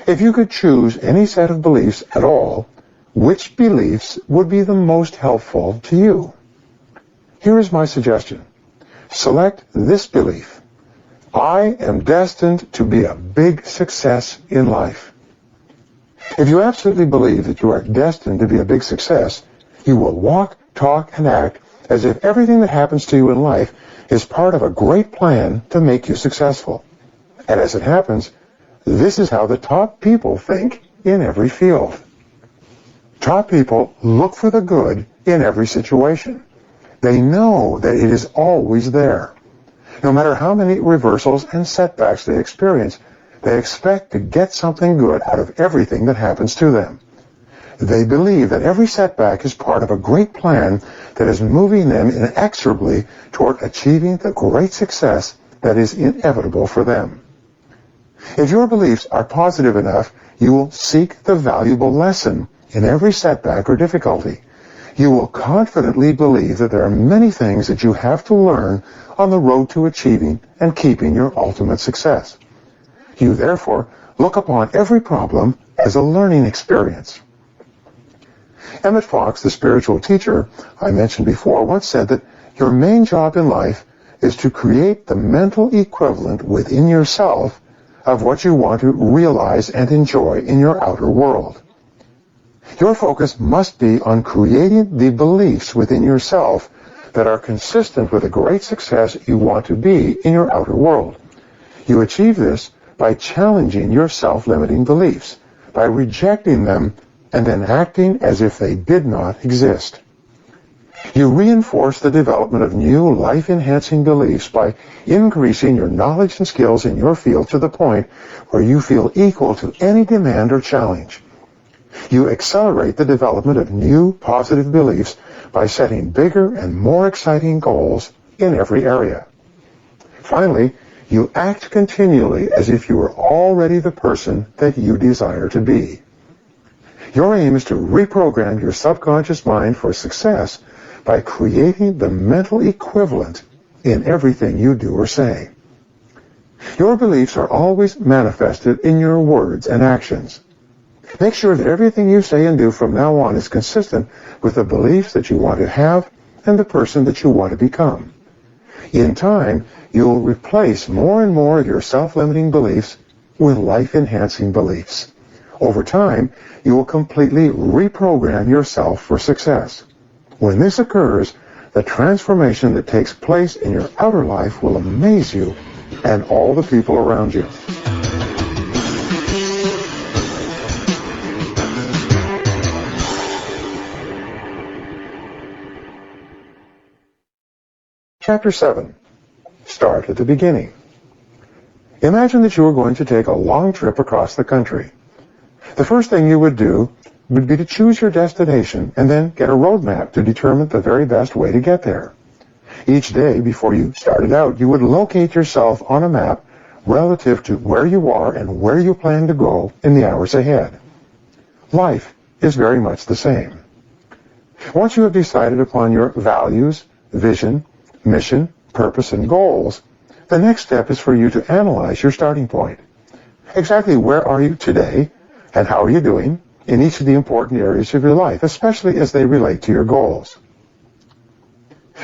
If you could choose any set of beliefs at all, which beliefs would be the most helpful to you? Here is my suggestion. Select this belief. I am destined to be a big success in life. If you absolutely believe that you are destined to be a big success, you will walk, talk, and act as if everything that happens to you in life is part of a great plan to make you successful. And as it happens, this is how the top people think in every field. Top people look for the good in every situation. They know that it is always there. No matter how many reversals and setbacks they experience, they expect to get something good out of everything that happens to them. They believe that every setback is part of a great plan that is moving them inexorably toward achieving the great success that is inevitable for them. If your beliefs are positive enough, you will seek the valuable lesson in every setback or difficulty. You will confidently believe that there are many things that you have to learn on the road to achieving and keeping your ultimate success. You therefore look upon every problem as a learning experience. Emmett Fox, the spiritual teacher I mentioned before, once said that your main job in life is to create the mental equivalent within yourself of what you want to realize and enjoy in your outer world. Your focus must be on creating the beliefs within yourself that are consistent with the great success you want to be in your outer world. You achieve this by challenging your self-limiting beliefs, by rejecting them and then acting as if they did not exist. You reinforce the development of new life-enhancing beliefs by increasing your knowledge and skills in your field to the point where you feel equal to any demand or challenge. You accelerate the development of new positive beliefs by setting bigger and more exciting goals in every area. Finally, you act continually as if you were already the person that you desire to be. Your aim is to reprogram your subconscious mind for success by creating the mental equivalent in everything you do or say. Your beliefs are always manifested in your words and actions. Make sure that everything you say and do from now on is consistent with the beliefs that you want to have and the person that you want to become. In time, you'll replace more and more of your self-limiting beliefs with life-enhancing beliefs. Over time, you will completely reprogram yourself for success. When this occurs, the transformation that takes place in your outer life will amaze you and all the people around you. Chapter 7. Start at the beginning. Imagine that you were going to take a long trip across the country. The first thing you would do would be to choose your destination and then get a road map to determine the very best way to get there. Each day before you started out, you would locate yourself on a map relative to where you are and where you plan to go in the hours ahead. Life is very much the same. Once you have decided upon your values, vision, mission, purpose, and goals, the next step is for you to analyze your starting point. Exactly where are you today, and how are you doing in each of the important areas of your life, especially as they relate to your goals.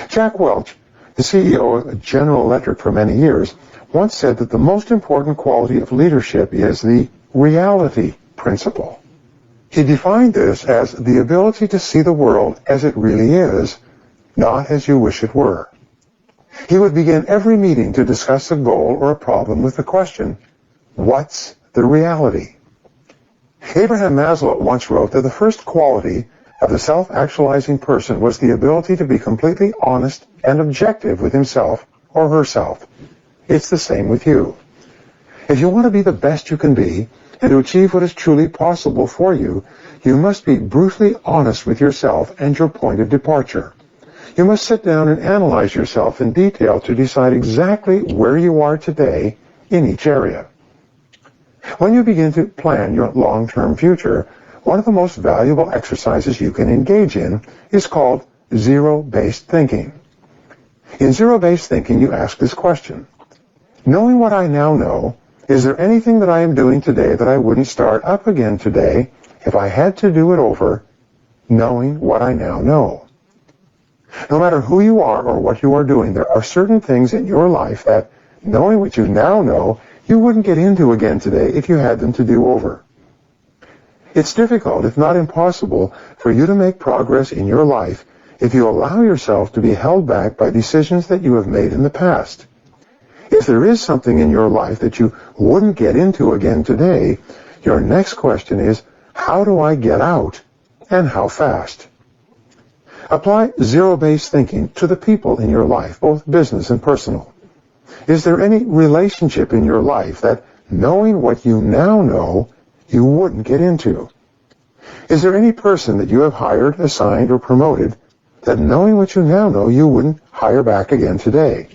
Jack Welch, the CEO of General Electric for many years, once said that the most important quality of leadership is the reality principle. He defined this as the ability to see the world as it really is, not as you wish it were. He would begin every meeting to discuss a goal or a problem with the question, what's the reality? Abraham Maslow once wrote that the first quality of the self-actualizing person was the ability to be completely honest and objective with himself or herself. It's the same with you. If you want to be the best you can be and to achieve what is truly possible for you, you must be brutally honest with yourself and your point of departure. You must sit down and analyze yourself in detail to decide exactly where you are today in each area. When you begin to plan your long-term future, one of the most valuable exercises you can engage in is called zero-based thinking. In zero-based thinking, you ask this question: knowing what I now know, is there anything that I am doing today that I wouldn't start up again today if I had to do it over, knowing what I now know? No matter who you are or what you are doing, there are certain things in your life that, knowing what you now know, you wouldn't get into again today if you had them to do over. It's difficult, if not impossible, for you to make progress in your life if you allow yourself to be held back by decisions that you have made in the past. If there is something in your life that you wouldn't get into again today, your next question is, how do I get out, and how fast? Apply zero-based thinking to the people in your life, both business and personal. Is there any relationship in your life that, knowing what you now know, you wouldn't get into? Is there any person that you have hired, assigned, or promoted that, knowing what you now know, you wouldn't hire back again today?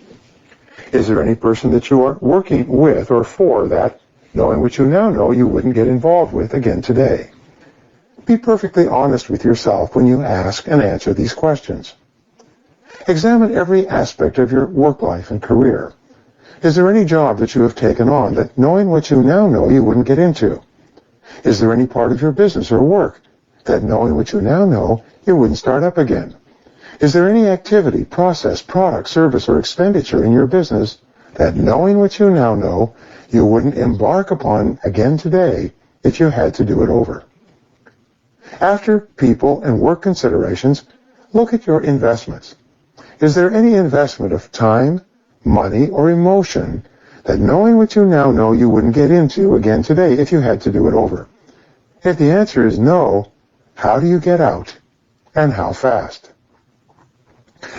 Is there any person that you are working with or for that, knowing what you now know, you wouldn't get involved with again today? Be perfectly honest with yourself when you ask and answer these questions. Examine every aspect of your work life and career. Is there any job that you have taken on that, knowing what you now know, you wouldn't get into? Is there any part of your business or work that, knowing what you now know, you wouldn't start up again? Is there any activity, process, product, service, or expenditure in your business that, knowing what you now know, you wouldn't embark upon again today if you had to do it over? After people and work considerations, look at your investments. Is there any investment of time, money, or emotion that, knowing what you now know, you wouldn't get into again today if you had to do it over? If the answer is no, how do you get out, and how fast?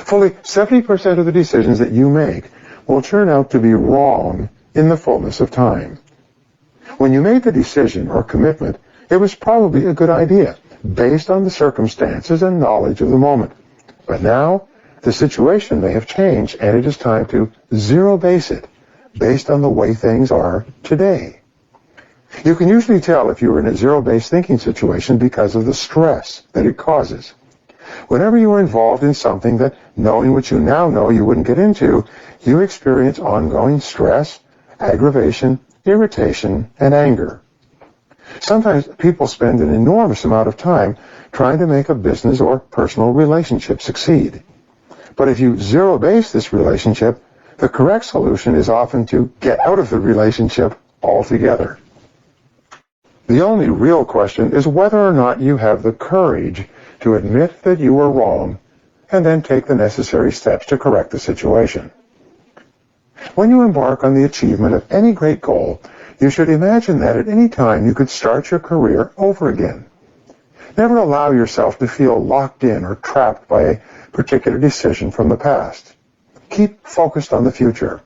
Fully 70% of the decisions that you make will turn out to be wrong in the fullness of time. When you made the decision or commitment, it was probably a good idea, based on the circumstances and knowledge of the moment. But now, the situation may have changed, and it is time to zero-base it, based on the way things are today. You can usually tell if you are in a zero-based thinking situation because of the stress that it causes. Whenever you are involved in something that, knowing what you now know you wouldn't get into, you experience ongoing stress, aggravation, irritation, and anger. Sometimes people spend an enormous amount of time trying to make a business or personal relationship succeed. But if you zero-base this relationship, the correct solution is often to get out of the relationship altogether. The only real question is whether or not you have the courage to admit that you were wrong and then take the necessary steps to correct the situation. When you embark on the achievement of any great goal, you should imagine that at any time you could start your career over again. Never allow yourself to feel locked in or trapped by a particular decision from the past. Keep focused on the future.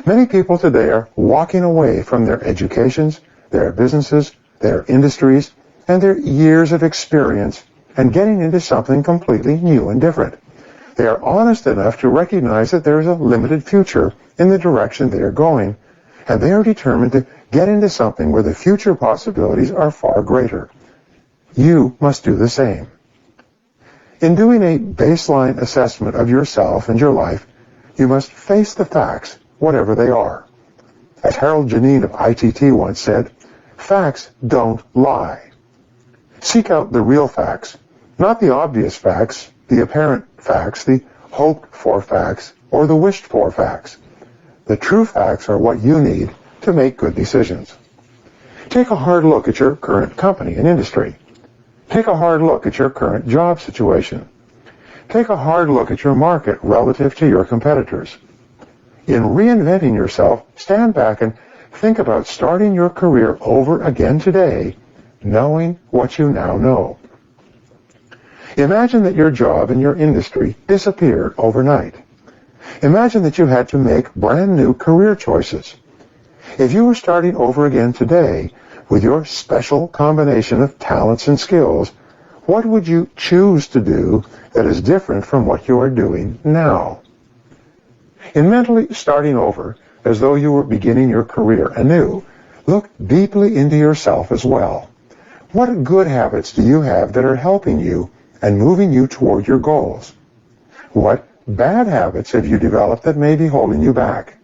Many people today are walking away from their educations, their businesses, their industries, and their years of experience and getting into something completely new and different. They are honest enough to recognize that there is a limited future in the direction they are going, and they are determined to get into something where the future possibilities are far greater. You must do the same. In doing a baseline assessment of yourself and your life, you must face the facts, whatever they are. As Harold Janine of ITT once said, facts don't lie. Seek out the real facts, not the obvious facts, the apparent facts, the hoped-for facts, or the wished-for facts. The true facts are what you need to make good decisions. Take a hard look at your current company and industry. Take a hard look at your current job situation. Take a hard look at your market relative to your competitors. In reinventing yourself, stand back and think about starting your career over again today, knowing what you now know. Imagine that your job and your industry disappeared overnight. Imagine that you had to make brand new career choices. If you were starting over again today with your special combination of talents and skills, what would you choose to do that is different from what you are doing now? In mentally starting over, as though you were beginning your career anew, look deeply into yourself as well. What good habits do you have that are helping you and moving you toward your goals? What bad habits have you developed that may be holding you back?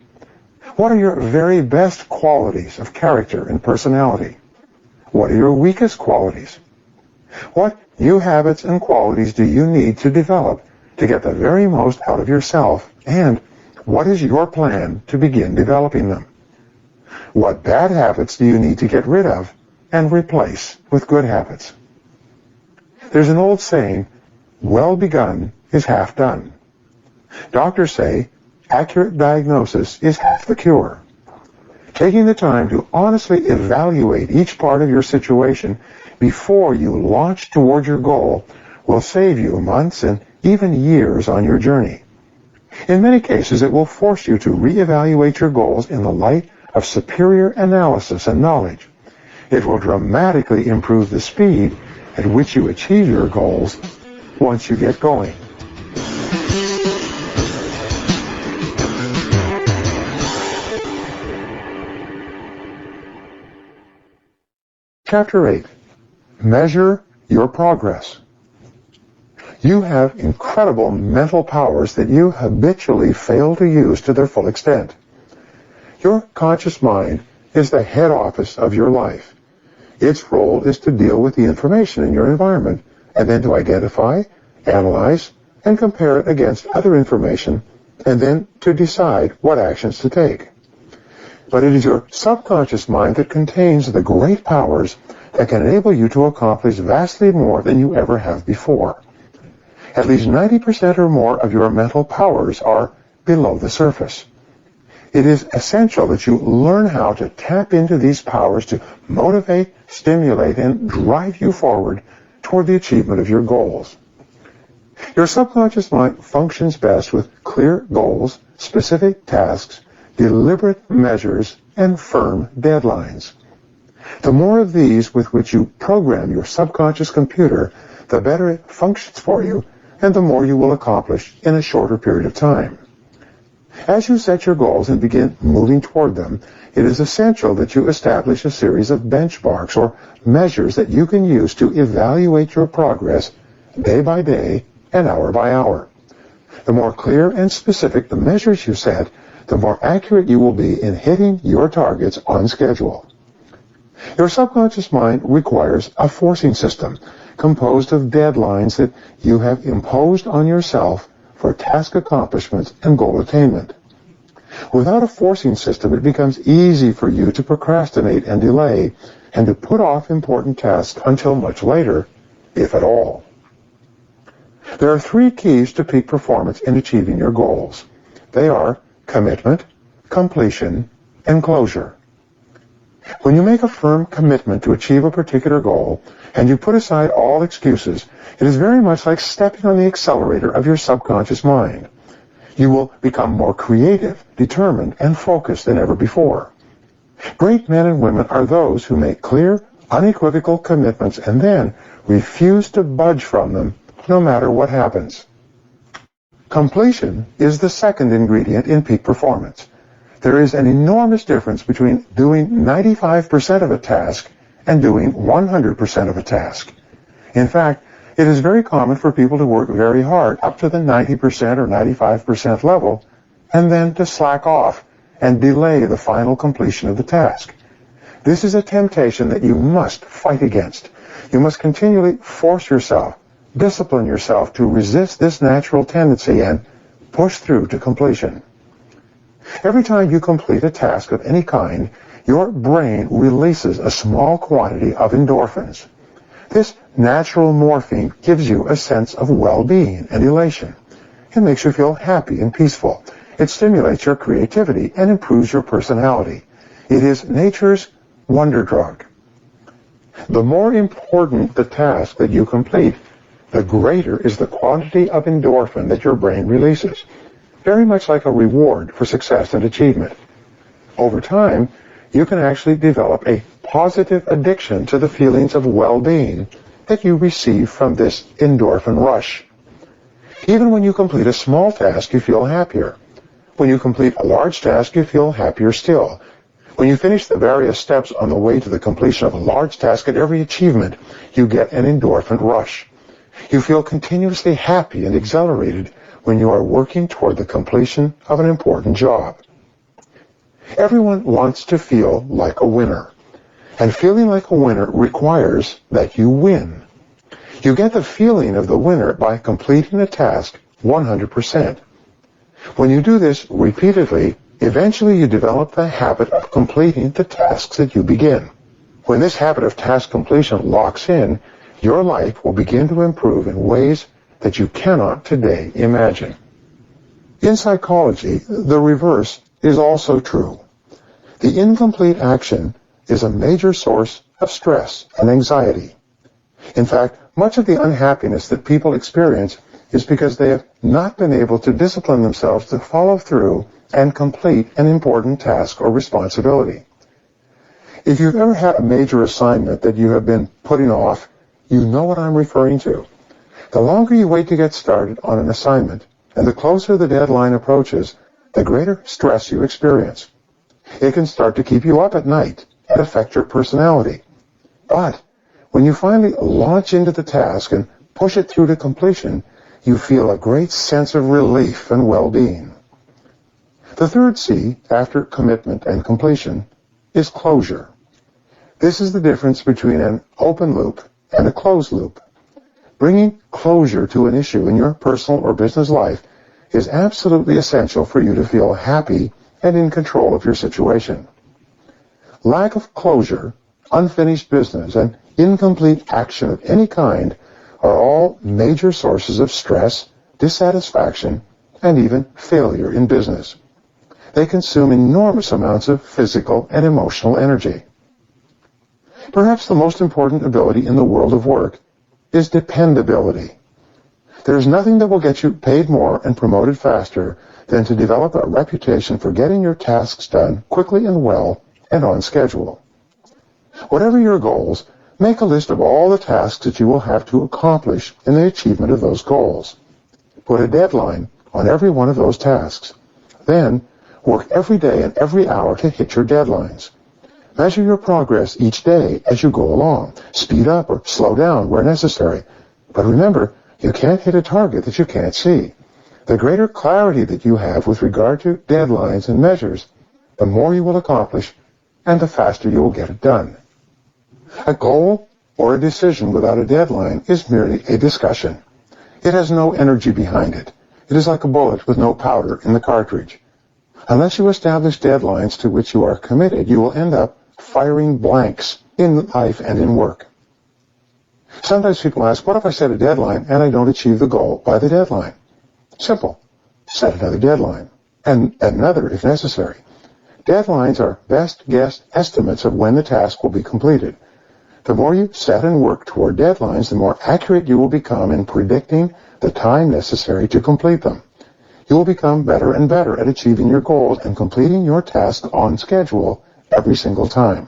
What are your very best qualities of character and personality? What are your weakest qualities? What new habits and qualities do you need to develop to get the very most out of yourself? And what is your plan to begin developing them? What bad habits do you need to get rid of and replace with good habits? There's an old saying, well begun is half done. Doctors say accurate diagnosis is half the cure. Taking the time to honestly evaluate each part of your situation before you launch toward your goal will save you months and even years on your journey. In many cases, it will force you to reevaluate your goals in the light of superior analysis and knowledge. It will dramatically improve the speed at which you achieve your goals once you get going. Chapter 8. Measure your progress. You have incredible mental powers that you habitually fail to use to their full extent. Your conscious mind is the head office of your life. Its role is to deal with the information in your environment and then to identify, analyze, and compare it against other information, and then to decide what actions to take. But it is your subconscious mind that contains the great powers that can enable you to accomplish vastly more than you ever have before. At least 90% or more of your mental powers are below the surface. It is essential that you learn how to tap into these powers to motivate, stimulate, and drive you forward toward the achievement of your goals. Your subconscious mind functions best with clear goals, specific tasks, deliberate measures, and firm deadlines. The more of these with which you program your subconscious computer, the better it functions for you, and the more you will accomplish in a shorter period of time. As you set your goals and begin moving toward them, it is essential that you establish a series of benchmarks or measures that you can use to evaluate your progress day by day and hour by hour. The more clear and specific the measures you set, the more accurate you will be in hitting your targets on schedule. Your subconscious mind requires a forcing system composed of deadlines that you have imposed on yourself for task accomplishments and goal attainment. Without a forcing system, it becomes easy for you to procrastinate and delay, and to put off important tasks until much later, if at all. There are 3 keys to peak performance in achieving your goals. They are commitment, completion, and closure. When you make a firm commitment to achieve a particular goal, and you put aside all excuses, it is very much like stepping on the accelerator of your subconscious mind. You will become more creative, determined, and focused than ever before. Great men and women are those who make clear, unequivocal commitments and then refuse to budge from them no matter what happens. Completion is the second ingredient in peak performance. There is an enormous difference between doing 95% of a task and doing 100% of a task. In fact, it is very common for people to work very hard up to the 90% or 95% level and then to slack off and delay the final completion of the task. This is a temptation that you must fight against. You must continually force yourself, discipline yourself to resist this natural tendency and push through to completion. Every time you complete a task of any kind, your brain releases a small quantity of endorphins. This natural morphine gives you a sense of well-being and elation. It makes you feel happy and peaceful. It stimulates your creativity and improves your personality. It is nature's wonder drug. The more important the task that you complete, the greater is the quantity of endorphin that your brain releases, very much like a reward for success and achievement. Over time, you can actually develop a positive addiction to the feelings of well-being that you receive from this endorphin rush. Even when you complete a small task, you feel happier. When you complete a large task, you feel happier still. When you finish the various steps on the way to the completion of a large task, at every achievement, you get an endorphin rush. You feel continuously happy and exhilarated when you are working toward the completion of an important job. Everyone wants to feel like a winner, and feeling like a winner requires that you win. You get the feeling of the winner by completing a task 100%. When you do this repeatedly, eventually you develop the habit of completing the tasks that you begin. When this habit of task completion locks in, your life will begin to improve in ways that you cannot today imagine. In psychology, the reverse is also true. The incomplete action is a major source of stress and anxiety. In fact, much of the unhappiness that people experience is because they have not been able to discipline themselves to follow through and complete an important task or responsibility. If you've ever had a major assignment that you have been putting off, you know what I'm referring to. The longer you wait to get started on an assignment, and the closer the deadline approaches, the greater stress you experience. It can start to keep you up at night and affect your personality. But when you finally launch into the task and push it through to completion, you feel a great sense of relief and well-being. The third C, after commitment and completion, is closure. This is the difference between an open loop and a closed loop. Bringing closure to an issue in your personal or business life is absolutely essential for you to feel happy and in control of your situation. Lack of closure, unfinished business, and incomplete action of any kind are all major sources of stress, dissatisfaction, and even failure in business. They consume enormous amounts of physical and emotional energy. Perhaps the most important ability in the world of work is dependability. There is nothing that will get you paid more and promoted faster than to develop a reputation for getting your tasks done quickly and well and on schedule. Whatever your goals, make a list of all the tasks that you will have to accomplish in the achievement of those goals. Put a deadline on every one of those tasks. Then, work every day and every hour to hit your deadlines. Measure your progress each day as you go along. Speed up or slow down where necessary. But remember, you can't hit a target that you can't see. The greater clarity that you have with regard to deadlines and measures, the more you will accomplish and the faster you will get it done. A goal or a decision without a deadline is merely a discussion. It has no energy behind it. It is like a bullet with no powder in the cartridge. Unless you establish deadlines to which you are committed, you will end up firing blanks in life and in work. Sometimes people ask, what if I set a deadline and I don't achieve the goal by the deadline? Simple. Set another deadline, and another if necessary. Deadlines are best guess estimates of when the task will be completed. The more you set and work toward deadlines, the more accurate you will become in predicting the time necessary to complete them. You will become better and better at achieving your goals and completing your task on schedule every single time.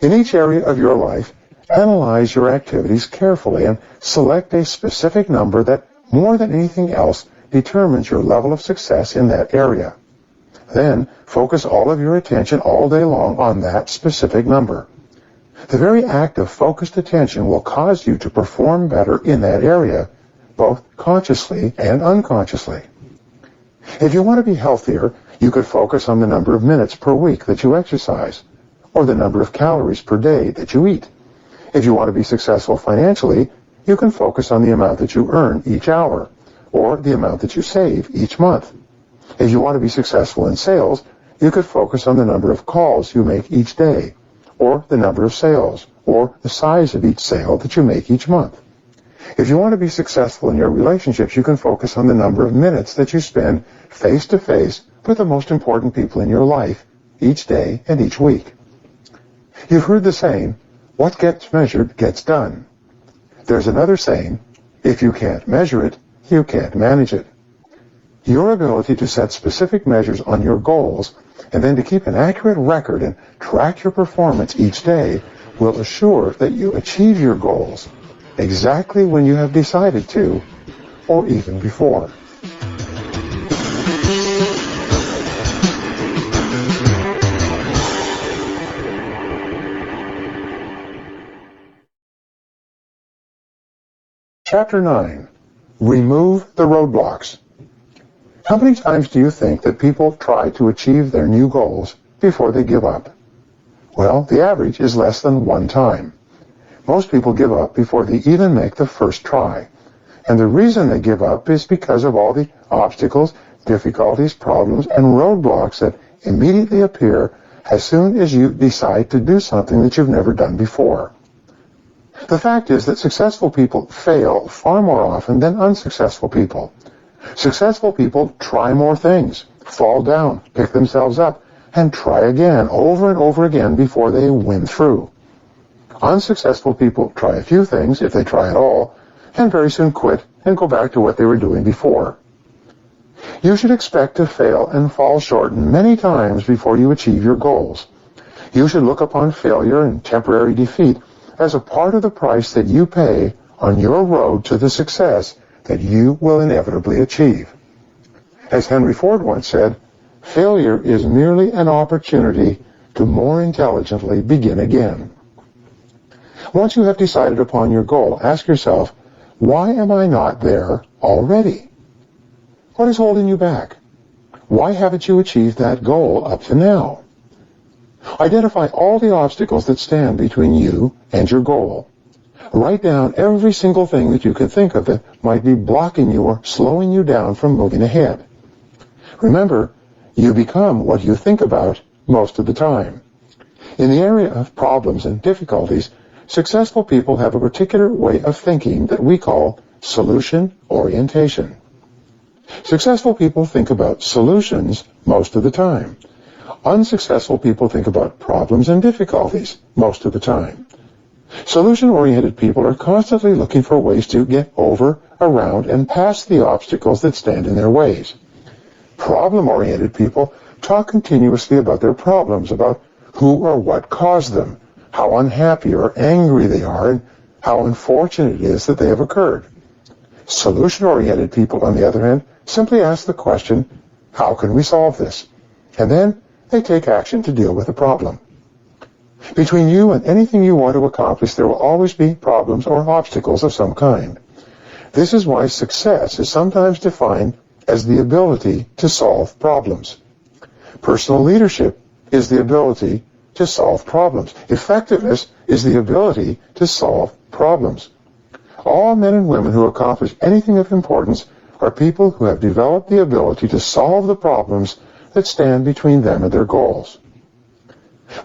In each area of your life, analyze your activities carefully and select a specific number that, more than anything else, determines your level of success in that area. Then, focus all of your attention all day long on that specific number. The very act of focused attention will cause you to perform better in that area, both consciously and unconsciously. If you want to be healthier, you could focus on the number of minutes per week that you exercise, or the number of calories per day that you eat. If you want to be successful financially, you can focus on the amount that you earn each hour, or the amount that you save each month. If you want to be successful in sales, you could focus on the number of calls you make each day, or the number of sales, or the size of each sale that you make each month. If you want to be successful in your relationships, you can focus on the number of minutes that you spend face-to-face with the most important people in your life each day and each week. You've heard the saying, what gets measured gets done. There's another saying, if you can't measure it, you can't manage it. Your ability to set specific measures on your goals and then to keep an accurate record and track your performance each day will assure that you achieve your goals exactly when you have decided to, or even before. Chapter 9. Remove the roadblocks. How many times do you think that people try to achieve their new goals before they give up? Well, the average is less than one time. Most people give up before they even make the first try. And the reason they give up is because of all the obstacles, difficulties, problems, and roadblocks that immediately appear as soon as you decide to do something that you've never done before. The fact is that successful people fail far more often than unsuccessful people. Successful people try more things, fall down, pick themselves up, and try again over and over again before they win through. Unsuccessful people try a few things, if they try at all, and very soon quit and go back to what they were doing before. You should expect to fail and fall short many times before you achieve your goals. You should look upon failure and temporary defeat as a part of the price that you pay on your road to the success that you will inevitably achieve. As Henry Ford once said, failure is merely an opportunity to more intelligently begin again. Once you have decided upon your goal, ask yourself, why am I not there already? What is holding you back? Why haven't you achieved that goal up to now? Identify all the obstacles that stand between you and your goal. Write down every single thing that you can think of that might be blocking you or slowing you down from moving ahead. Remember, you become what you think about most of the time. In the area of problems and difficulties, successful people have a particular way of thinking that we call solution orientation. Successful people think about solutions most of the time. Unsuccessful people think about problems and difficulties most of the time. Solution-oriented people are constantly looking for ways to get over, around, and past the obstacles that stand in their ways. Problem-oriented people talk continuously about their problems, about who or what caused them, how unhappy or angry they are, and how unfortunate it is that they have occurred. Solution-oriented people, on the other hand, simply ask the question, how can we solve this? And then they take action to deal with the problem. Between you and anything you want to accomplish, there will always be problems or obstacles of some kind. This is why success is sometimes defined as the ability to solve problems. Personal leadership is the ability to solve problems. Effectiveness is the ability to solve problems. All men and women who accomplish anything of importance are people who have developed the ability to solve the problems that stand between them and their goals.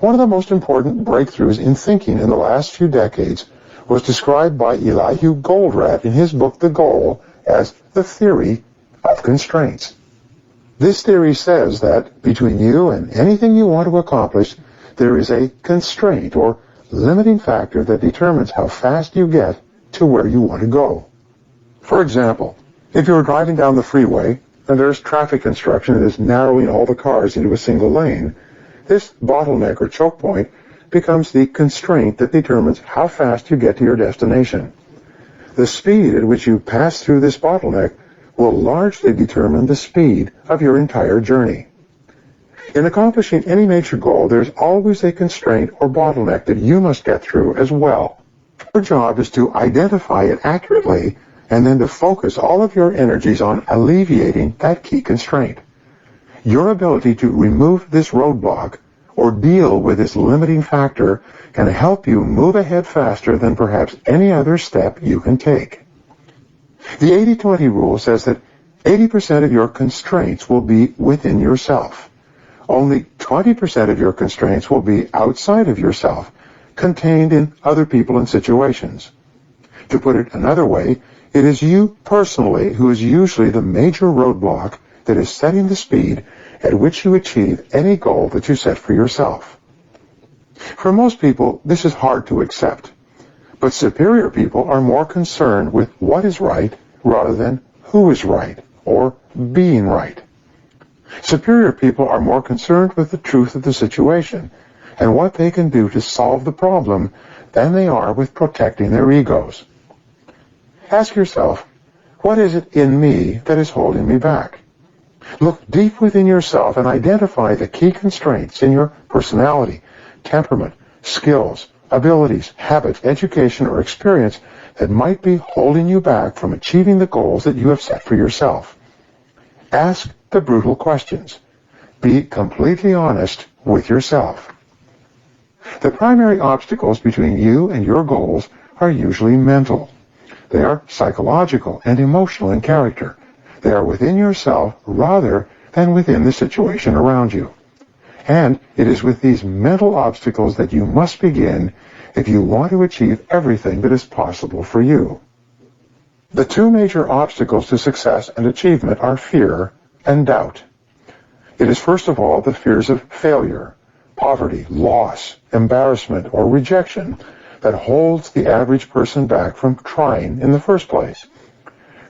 One of the most important breakthroughs in thinking in the last few decades was described by Elihu Goldratt in his book The Goal as the theory of constraints. This theory says that between you and anything you want to accomplish, there is a constraint or limiting factor that determines how fast you get to where you want to go. For example, if you're driving down the freeway and there's traffic construction that is narrowing all the cars into a single lane, this bottleneck or choke point becomes the constraint that determines how fast you get to your destination. The speed at which you pass through this bottleneck will largely determine the speed of your entire journey. In accomplishing any major goal, there's always a constraint or bottleneck that you must get through as well. Your job is to identify it accurately and then to focus all of your energies on alleviating that key constraint. Your ability to remove this roadblock or deal with this limiting factor can help you move ahead faster than perhaps any other step you can take. The 80-20 rule says that 80% of your constraints will be within yourself. Only 20% of your constraints will be outside of yourself, contained in other people and situations. To put it another way, it is you personally who is usually the major roadblock that is setting the speed at which you achieve any goal that you set for yourself. For most people, this is hard to accept, but superior people are more concerned with what is right rather than who is right or being right. Superior people are more concerned with the truth of the situation and what they can do to solve the problem than they are with protecting their egos. Ask yourself, what is it in me that is holding me back? Look deep within yourself and identify the key constraints in your personality, temperament, skills, abilities, habits, education, or experience that might be holding you back from achieving the goals that you have set for yourself. Ask the brutal questions. Be completely honest with yourself. The primary obstacles between you and your goals are usually mental. They are psychological and emotional in character. They are within yourself rather than within the situation around you. And it is with these mental obstacles that you must begin if you want to achieve everything that is possible for you. The two major obstacles to success and achievement are fear and doubt. It is first of all the fears of failure, poverty, loss, embarrassment, or rejection that holds the average person back from trying in the first place.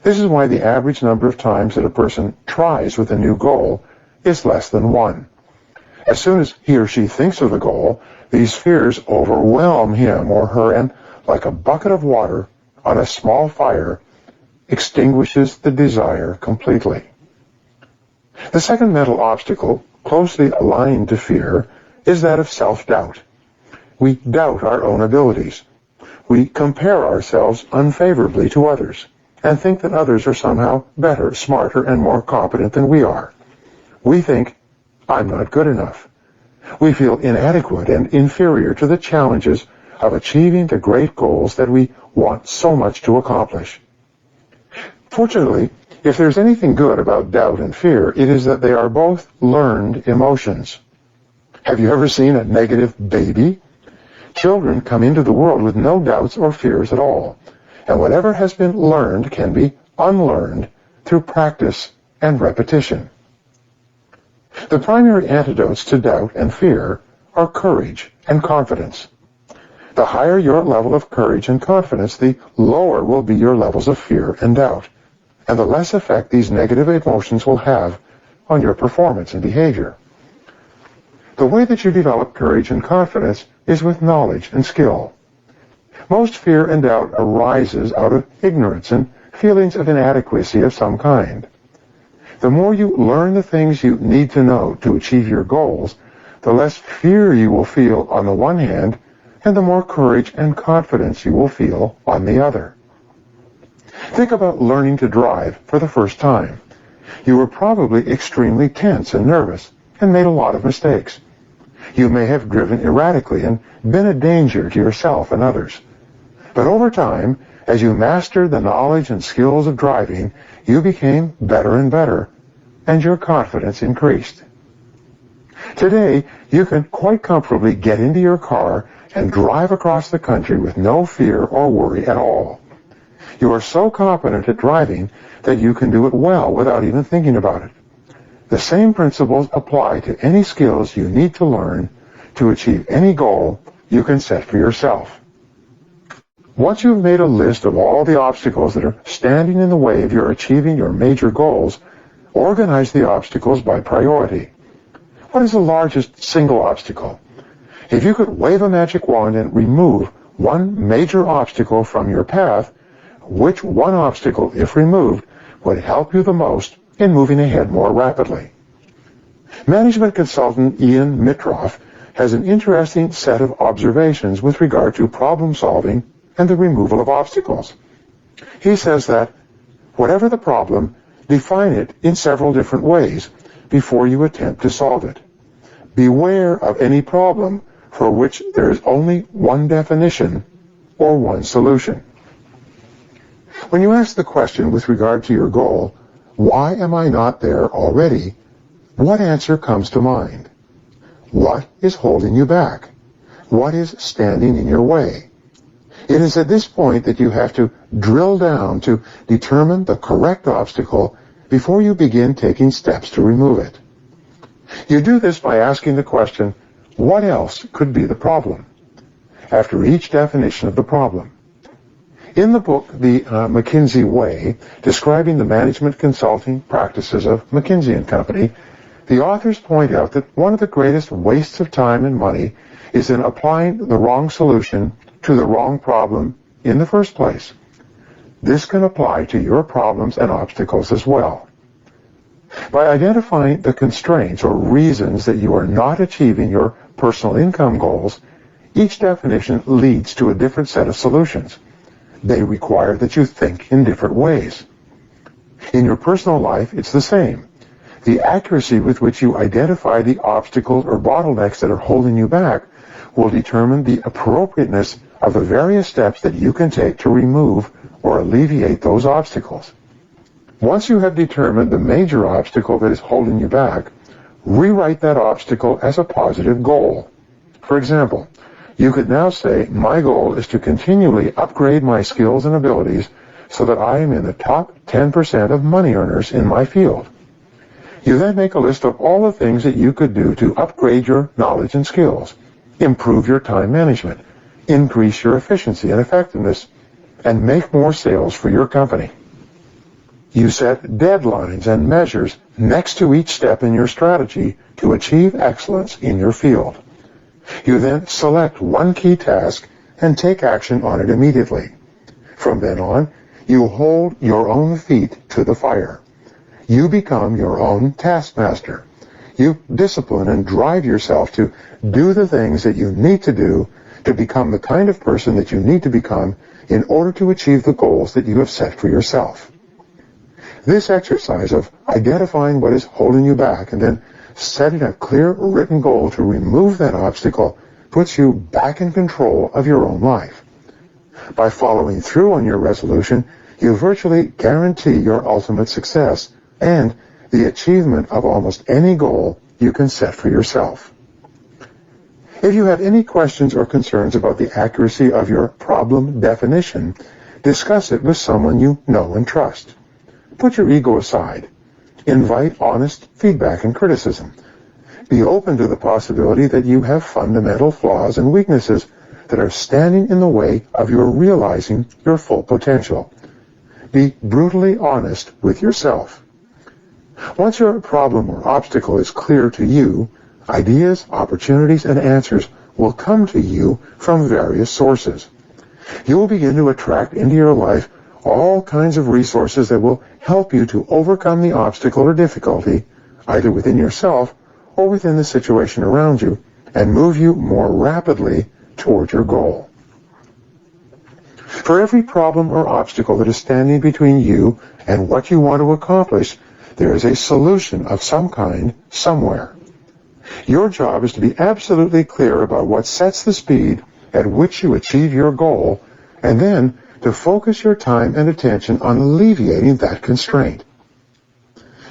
This is why the average number of times that a person tries with a new goal is less than 1. As soon as he or she thinks of the goal, these fears overwhelm him or her and, like a bucket of water on a small fire, extinguishes the desire completely. The second mental obstacle, closely aligned to fear, is that of self-doubt. We doubt our own abilities. We compare ourselves unfavorably to others and think that others are somehow better, smarter, and more competent than we are. We think, I'm not good enough. We feel inadequate and inferior to the challenges of achieving the great goals that we want so much to accomplish. Fortunately, if there's anything good about doubt and fear, it is that they are both learned emotions. Have you ever seen a negative baby? Children come into the world with no doubts or fears at all, and whatever has been learned can be unlearned through practice and repetition. The primary antidotes to doubt and fear are courage and confidence. The higher your level of courage and confidence, the lower will be your levels of fear and doubt, and the less effect these negative emotions will have on your performance and behavior. The way that you develop courage and confidence is with knowledge and skill. Most fear and doubt arises out of ignorance and feelings of inadequacy of some kind. The more you learn the things you need to know to achieve your goals, the less fear you will feel on the one hand, and the more courage and confidence you will feel on the other. Think about learning to drive for the first time. You were probably extremely tense and nervous and made a lot of mistakes. You may have driven erratically and been a danger to yourself and others. But over time, as you mastered the knowledge and skills of driving, you became better and better, and your confidence increased. Today, you can quite comfortably get into your car and drive across the country with no fear or worry at all. You are so competent at driving that you can do it well without even thinking about it. The same principles apply to any skills you need to learn to achieve any goal you can set for yourself. Once you've made a list of all the obstacles that are standing in the way of your achieving your major goals, organize the obstacles by priority. What is the largest single obstacle? If you could wave a magic wand and remove one major obstacle from your path, which one obstacle, if removed, would help you the most in moving ahead more rapidly? Management consultant Ian Mitroff has an interesting set of observations with regard to problem solving and the removal of obstacles. He says that, whatever the problem, define it in several different ways before you attempt to solve it. Beware of any problem for which there is only one definition or one solution. When you ask the question with regard to your goal, why am I not there already? What answer comes to mind? What is holding you back? What is standing in your way? It is at this point that you have to drill down to determine the correct obstacle before you begin taking steps to remove it. You do this by asking the question, what else could be the problem? After each definition of the problem. In the book, The McKinsey Way, describing the management consulting practices of McKinsey & Company, the authors point out that one of the greatest wastes of time and money is in applying the wrong solution to the wrong problem in the first place. This can apply to your problems and obstacles as well. By identifying the constraints or reasons that you are not achieving your personal income goals, each definition leads to a different set of solutions. They require that you think in different ways. In your personal life, it's the same. The accuracy with which you identify the obstacles or bottlenecks that are holding you back will determine the appropriateness of the various steps that you can take to remove or alleviate those obstacles. Once you have determined the major obstacle that is holding you back, rewrite that obstacle as a positive goal. For example, you could now say, my goal is to continually upgrade my skills and abilities so that I am in the top 10% of money earners in my field. You then make a list of all the things that you could do to upgrade your knowledge and skills, improve your time management, increase your efficiency and effectiveness, and make more sales for your company. You set deadlines and measures next to each step in your strategy to achieve excellence in your field. You then select one key task and take action on it immediately. From then on, you hold your own feet to the fire. You become your own taskmaster. You discipline and drive yourself to do the things that you need to do to become the kind of person that you need to become in order to achieve the goals that you have set for yourself. This exercise of identifying what is holding you back and then setting a clear written goal to remove that obstacle puts you back in control of your own life. By following through on your resolution, you virtually guarantee your ultimate success and the achievement of almost any goal you can set for yourself. If you have any questions or concerns about the accuracy of your problem definition, discuss it with someone you know and trust. Put your ego aside. Invite honest feedback and criticism. Be open to the possibility that you have fundamental flaws and weaknesses that are standing in the way of your realizing your full potential. Be brutally honest with yourself. Once your problem or obstacle is clear to you, ideas, opportunities, and answers will come to you from various sources. You will begin to attract into your life all kinds of resources that will help you to overcome the obstacle or difficulty, either within yourself or within the situation around you, and move you more rapidly toward your goal. For every problem or obstacle that is standing between you and what you want to accomplish, there is a solution of some kind somewhere. Your job is to be absolutely clear about what sets the speed at which you achieve your goal, and then to focus your time and attention on alleviating that constraint.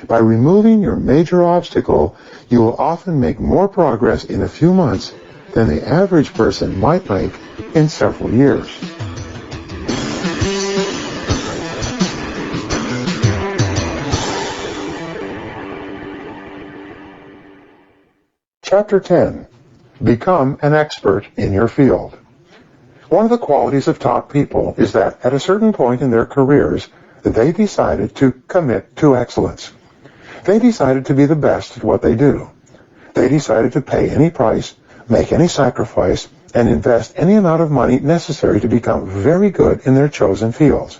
By removing your major obstacle, you will often make more progress in a few months than the average person might make in several years. Chapter 10. Become an expert in your field. One of the qualities of top people is that at a certain point in their careers, they decided to commit to excellence. They decided to be the best at what they do. They decided to pay any price, make any sacrifice, and invest any amount of money necessary to become very good in their chosen fields.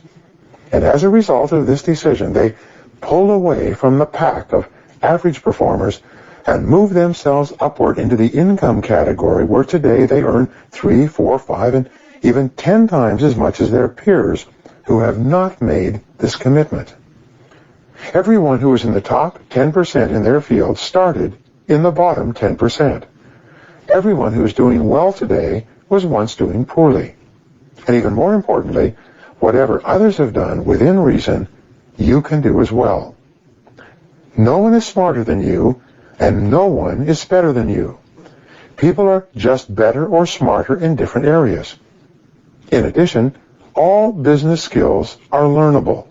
And as a result of this decision, they pulled away from the pack of average performers and moved themselves upward into the income category where today they earn 3, 4, 5, and even 10 times as much as their peers who have not made this commitment. Everyone who was in the top 10% in their field started in the bottom 10%. Everyone who is doing well today was once doing poorly. And even more importantly, whatever others have done within reason, you can do as well. No one is smarter than you, and no one is better than you. People are just better or smarter in different areas. In addition, all business skills are learnable.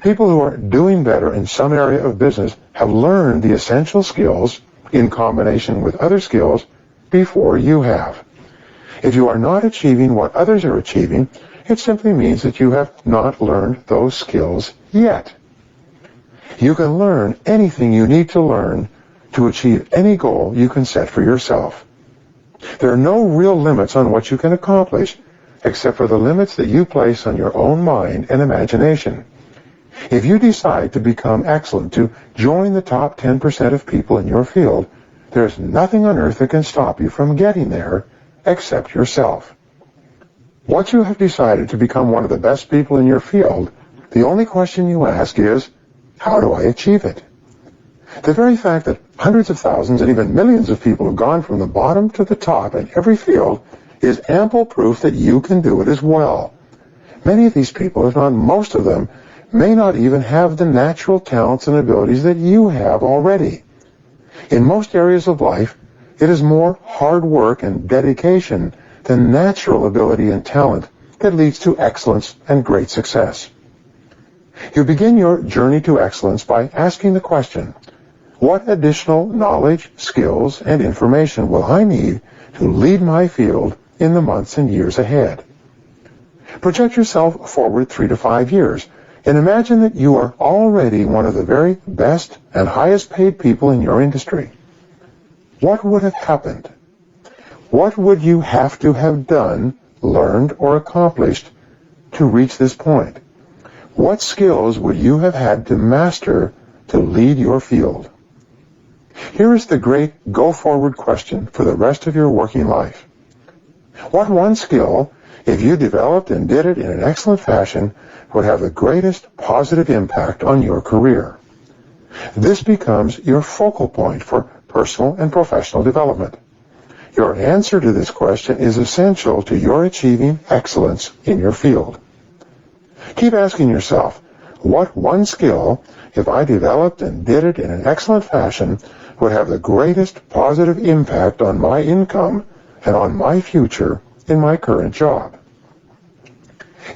People who are doing better in some area of business have learned the essential skills in combination with other skills before you have. If you are not achieving what others are achieving, it simply means that you have not learned those skills yet. You can learn anything you need to learn to achieve any goal you can set for yourself. There are no real limits on what you can accomplish, except for the limits that you place on your own mind and imagination. If you decide to become excellent, to join the top 10% of people in your field, there's nothing on earth that can stop you from getting there except yourself. Once you have decided to become one of the best people in your field, the only question you ask is, how do I achieve it? The very fact that hundreds of thousands and even millions of people have gone from the bottom to the top in every field is ample proof that you can do it as well. Many of these people, if not most of them, may not even have the natural talents and abilities that you have already. In most areas of life, it is more hard work and dedication than natural ability and talent that leads to excellence and great success. You begin your journey to excellence by asking the question, what additional knowledge, skills, and information will I need to lead my field in the months and years ahead? Project yourself forward 3 to 5 years and imagine that you are already one of the very best and highest paid people in your industry. What would have happened? What would you have to have done, learned, or accomplished to reach this point? What skills would you have had to master to lead your field? Here is the great go-forward question for the rest of your working life. What one skill, if you developed and did it in an excellent fashion, would have the greatest positive impact on your career? This becomes your focal point for personal and professional development. Your answer to this question is essential to your achieving excellence in your field. Keep asking yourself, what one skill, if I developed and did it in an excellent fashion, would have the greatest positive impact on my income and on my future in my current job?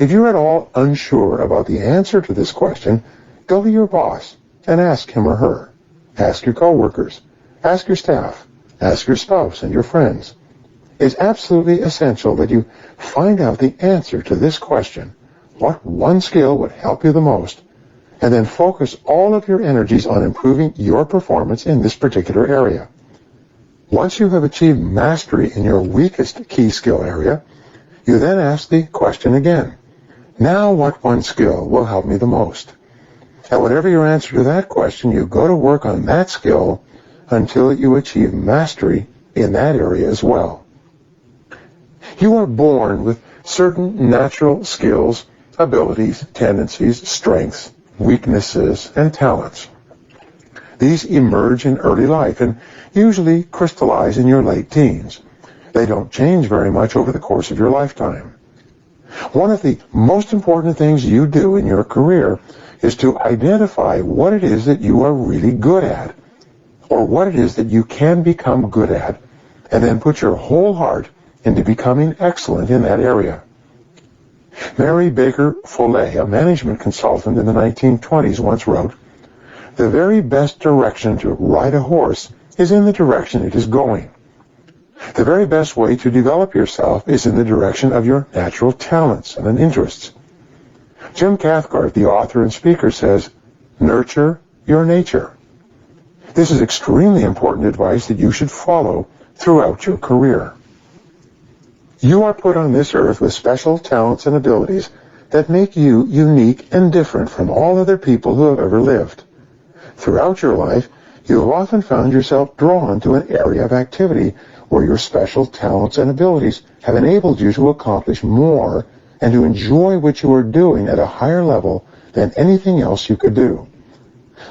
If you're at all unsure about the answer to this question, go to your boss and ask him or her. Ask your coworkers. Ask your staff. Ask your spouse and your friends. It's absolutely essential that you find out the answer to this question: what one skill would help you the most? And then focus all of your energies on improving your performance in this particular area. Once you have achieved mastery in your weakest key skill area, you then ask the question again: now what one skill will help me the most? And whatever your answer to that question, you go to work on that skill until you achieve mastery in that area as well. You are born with certain natural skills, abilities, tendencies, strengths, weaknesses, and talents. These emerge in early life and usually crystallize in your late teens. They don't change very much over the course of your lifetime. One of the most important things you do in your career is to identify what it is that you are really good at, or what it is that you can become good at, and then put your whole heart into becoming excellent in that area. Mary Baker Foley, a management consultant in the 1920s, once wrote, "The very best direction to ride a horse is in the direction it is going. The very best way to develop yourself is in the direction of your natural talents and interests." Jim Cathcart, the author and speaker, says, "Nurture your nature." This is extremely important advice that you should follow throughout your career. You are put on this earth with special talents and abilities that make you unique and different from all other people who have ever lived. Throughout your life, you have often found yourself drawn to an area of activity where your special talents and abilities have enabled you to accomplish more and to enjoy what you are doing at a higher level than anything else you could do.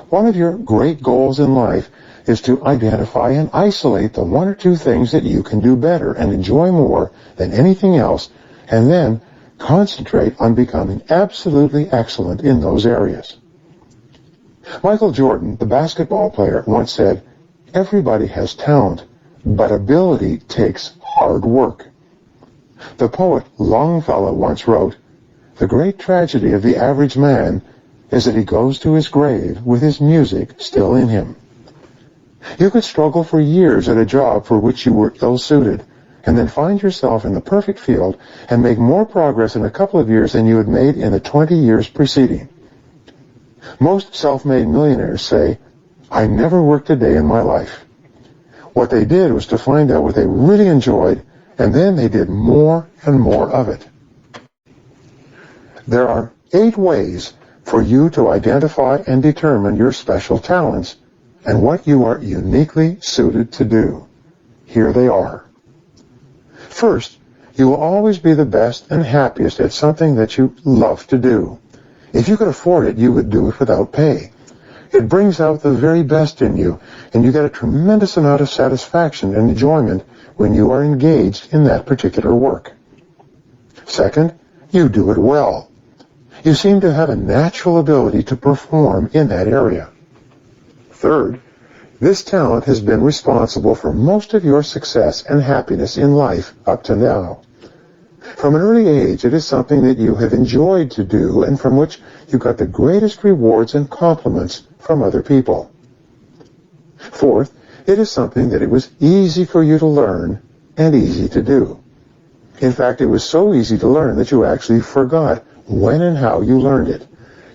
One of your great goals in life is to identify and isolate the one or two things that you can do better and enjoy more than anything else, and then concentrate on becoming absolutely excellent in those areas. Michael Jordan, the basketball player, once said, "Everybody has talent, but ability takes hard work." The poet Longfellow once wrote, "The great tragedy of the average man is that he goes to his grave with his music still in him." You could struggle for years at a job for which you were ill-suited, and then find yourself in the perfect field and make more progress in a couple of years than you had made in the 20 years preceding. Most self-made millionaires say, "I never worked a day in my life." What they did was to find out what they really enjoyed, and then they did more and more of it. There are 8 ways for you to identify and determine your special talents and what you are uniquely suited to do. Here they are. First, you will always be the best and happiest at something that you love to do. If you could afford it, you would do it without pay. It brings out the very best in you, and you get a tremendous amount of satisfaction and enjoyment when you are engaged in that particular work. Second, you do it well. You seem to have a natural ability to perform in that area. Third, this talent has been responsible for most of your success and happiness in life up to now. From an early age, it is something that you have enjoyed to do and from which you got the greatest rewards and compliments from other people. Fourth, it is something that it was easy for you to learn and easy to do. In fact, it was so easy to learn that you actually forgot when and how you learned it.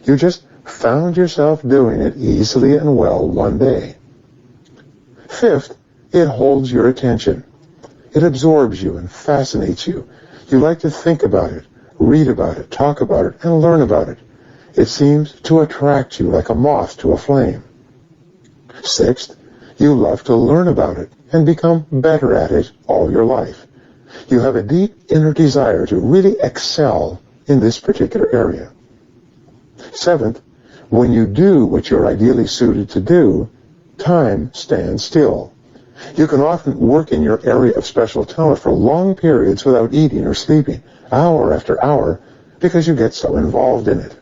You just found yourself doing it easily and well one day. Fifth, it holds your attention. It absorbs you and fascinates you. You like to think about it, read about it, talk about it, and learn about it. It seems to attract you like a moth to a flame. Sixth, you love to learn about it and become better at it all your life. You have a deep inner desire to really excel in this particular area. Seventh, when you do what you're ideally suited to do, time stands still. You can often work in your area of special talent for long periods without eating or sleeping, hour after hour, because you get so involved in it.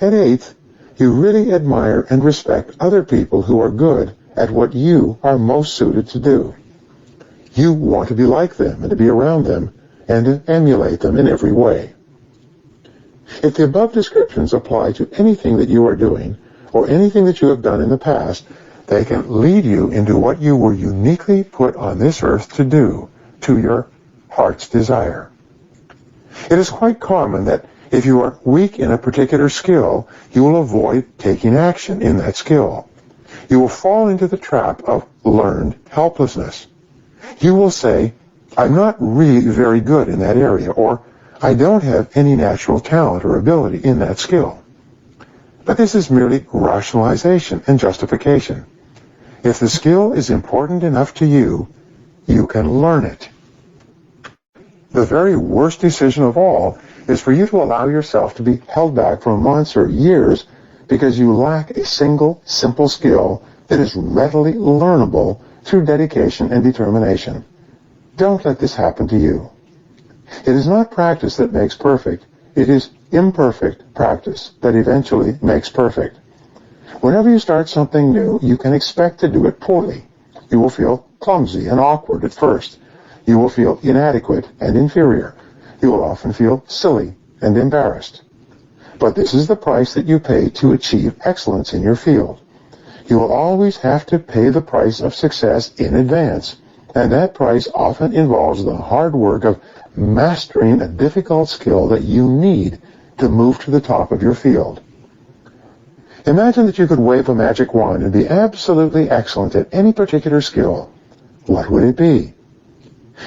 And eighth, you really admire and respect other people who are good at what you are most suited to do. You want to be like them and to be around them and to emulate them in every way. If the above descriptions apply to anything that you are doing or anything that you have done in the past, they can lead you into what you were uniquely put on this earth to do, to your heart's desire. It is quite common that if you are weak in a particular skill, you will avoid taking action in that skill. You will fall into the trap of learned helplessness. You will say, I'm not really very good in that area, or I don't have any natural talent or ability in that skill. But this is merely rationalization and justification. If the skill is important enough to you, you can learn it. The very worst decision of all is for you to allow yourself to be held back for months or years because you lack a single, simple skill that is readily learnable through dedication and determination. Don't let this happen to you. It is not practice that makes perfect. It is imperfect practice that eventually makes perfect. Whenever you start something new, you can expect to do it poorly. You will feel clumsy and awkward at first. You will feel inadequate and inferior. You will often feel silly and embarrassed. But this is the price that you pay to achieve excellence in your field. You will always have to pay the price of success in advance, and that price often involves the hard work of mastering a difficult skill that you need to move to the top of your field. Imagine that you could wave a magic wand and be absolutely excellent at any particular skill. What would it be?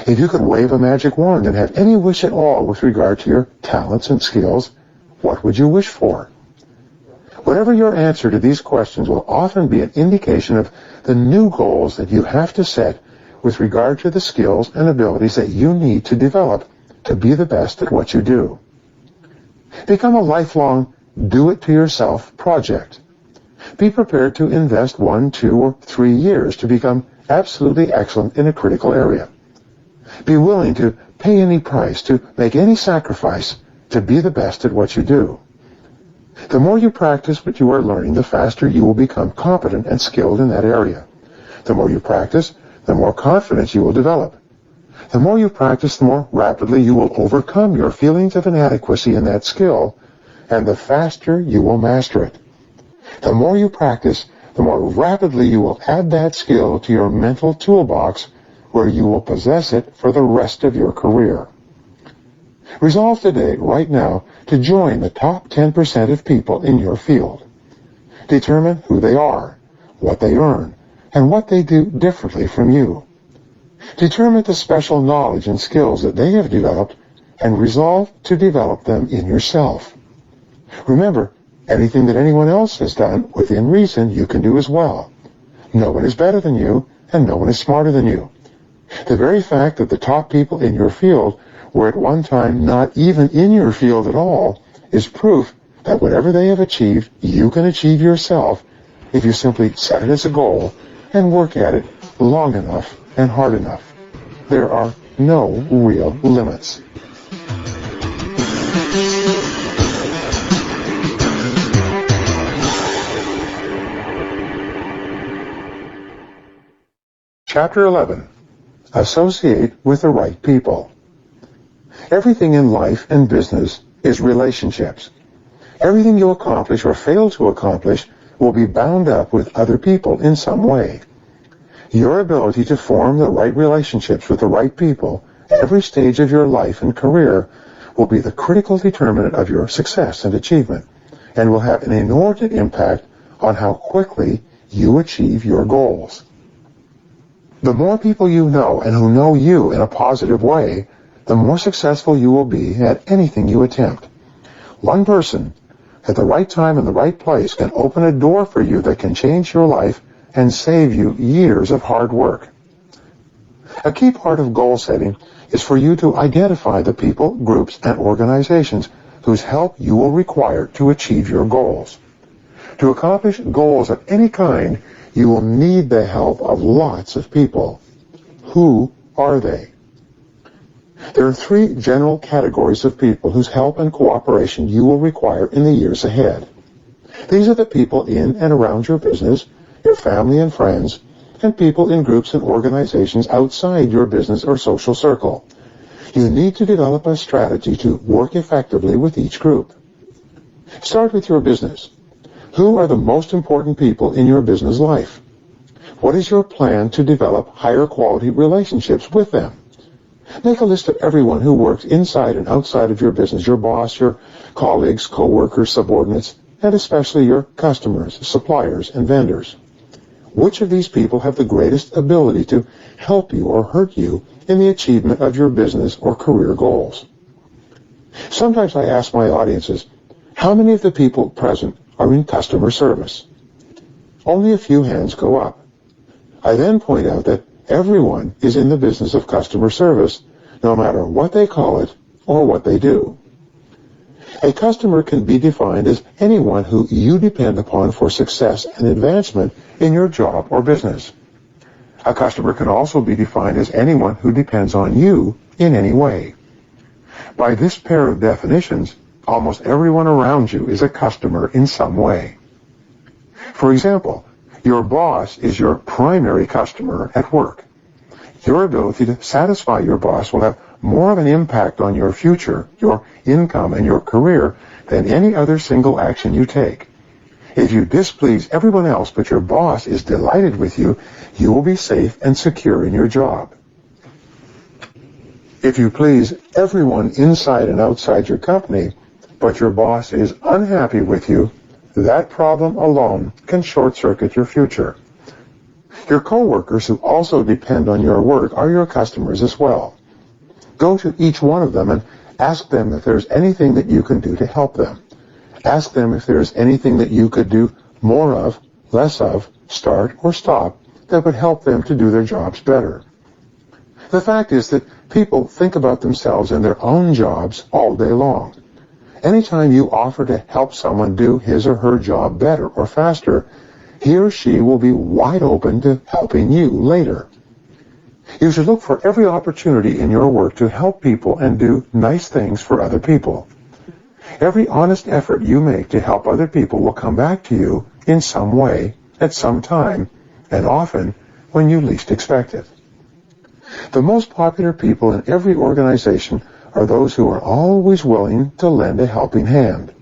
If you could wave a magic wand and have any wish at all with regard to your talents and skills, what would you wish for? Whatever your answer to these questions will often be an indication of the new goals that you have to set with regard to the skills and abilities that you need to develop to be the best at what you do. Become a lifelong do-it-to-yourself project. Be prepared to invest 1, 2, or 3 years to become absolutely excellent in a critical area. Be willing to pay any price, to make any sacrifice to be the best at what you do. The more you practice what you are learning, the faster you will become competent and skilled in that area. The more you practice, the more confidence you will develop. The more you practice, the more rapidly you will overcome your feelings of inadequacy in that skill, and the faster you will master it. The more you practice, the more rapidly you will add that skill to your mental toolbox, where you will possess it for the rest of your career. Resolve today, right now, to join the top 10% of people in your field. Determine who they are, what they earn, and what they do differently from you. Determine the special knowledge and skills that they have developed, and resolve to develop them in yourself. Remember, anything that anyone else has done within reason, you can do as well. No one is better than you, and no one is smarter than you. The very fact that the top people in your field were at one time not even in your field at all is proof that whatever they have achieved, you can achieve yourself if you simply set it as a goal and work at it long enough and hard enough. There are no real limits. Chapter 11. Associate with the right people. Everything in life and business is relationships. Everything you accomplish or fail to accomplish will be bound up with other people in some way. Your ability to form the right relationships with the right people at every stage of your life and career will be the critical determinant of your success and achievement, and will have an inordinate impact on how quickly you achieve your goals. The more people you know and who know you in a positive way, the more successful you will be at anything you attempt. One person at the right time in the right place can open a door for you that can change your life and save you years of hard work. A key part of goal setting is for you to identify the people, groups, and organizations whose help you will require to achieve your goals. To accomplish goals of any kind, you will need the help of lots of people. Who are they? There are 3 general categories of people whose help and cooperation you will require in the years ahead. These are the people in and around your business, your family and friends, and people in groups and organizations outside your business or social circle. You need to develop a strategy to work effectively with each group. Start with your business. Who are the most important people in your business life? What is your plan to develop higher quality relationships with them? Make a list of everyone who works inside and outside of your business, your boss, your colleagues, co-workers, subordinates, and especially your customers, suppliers, and vendors. Which of these people have the greatest ability to help you or hurt you in the achievement of your business or career goals? Sometimes I ask my audiences, how many of the people present are in customer service? Only a few hands go up. I then point out that everyone is in the business of customer service, no matter what they call it or what they do. A customer can be defined as anyone who you depend upon for success and advancement in your job or business. A customer can also be defined as anyone who depends on you in any way. By this pair of definitions, almost everyone around you is a customer in some way. For example, your boss is your primary customer at work. Your ability to satisfy your boss will have more of an impact on your future, your income, and your career than any other single action you take. If you displease everyone else but your boss is delighted with you, you will be safe and secure in your job. If you please everyone inside and outside your company, but your boss is unhappy with you, that problem alone can short-circuit your future. Your co-workers who also depend on your work are your customers as well. Go to each one of them and ask them if there's anything that you can do to help them. Ask them if there's anything that you could do more of, less of, start or stop that would help them to do their jobs better. The fact is that people think about themselves and their own jobs all day long. Anytime you offer to help someone do his or her job better or faster, he or she will be wide open to helping you later. You should look for every opportunity in your work to help people and do nice things for other people. Every honest effort you make to help other people will come back to you in some way, at some time, and often when you least expect it. The most popular people in every organization are those who are always willing to lend a helping hand.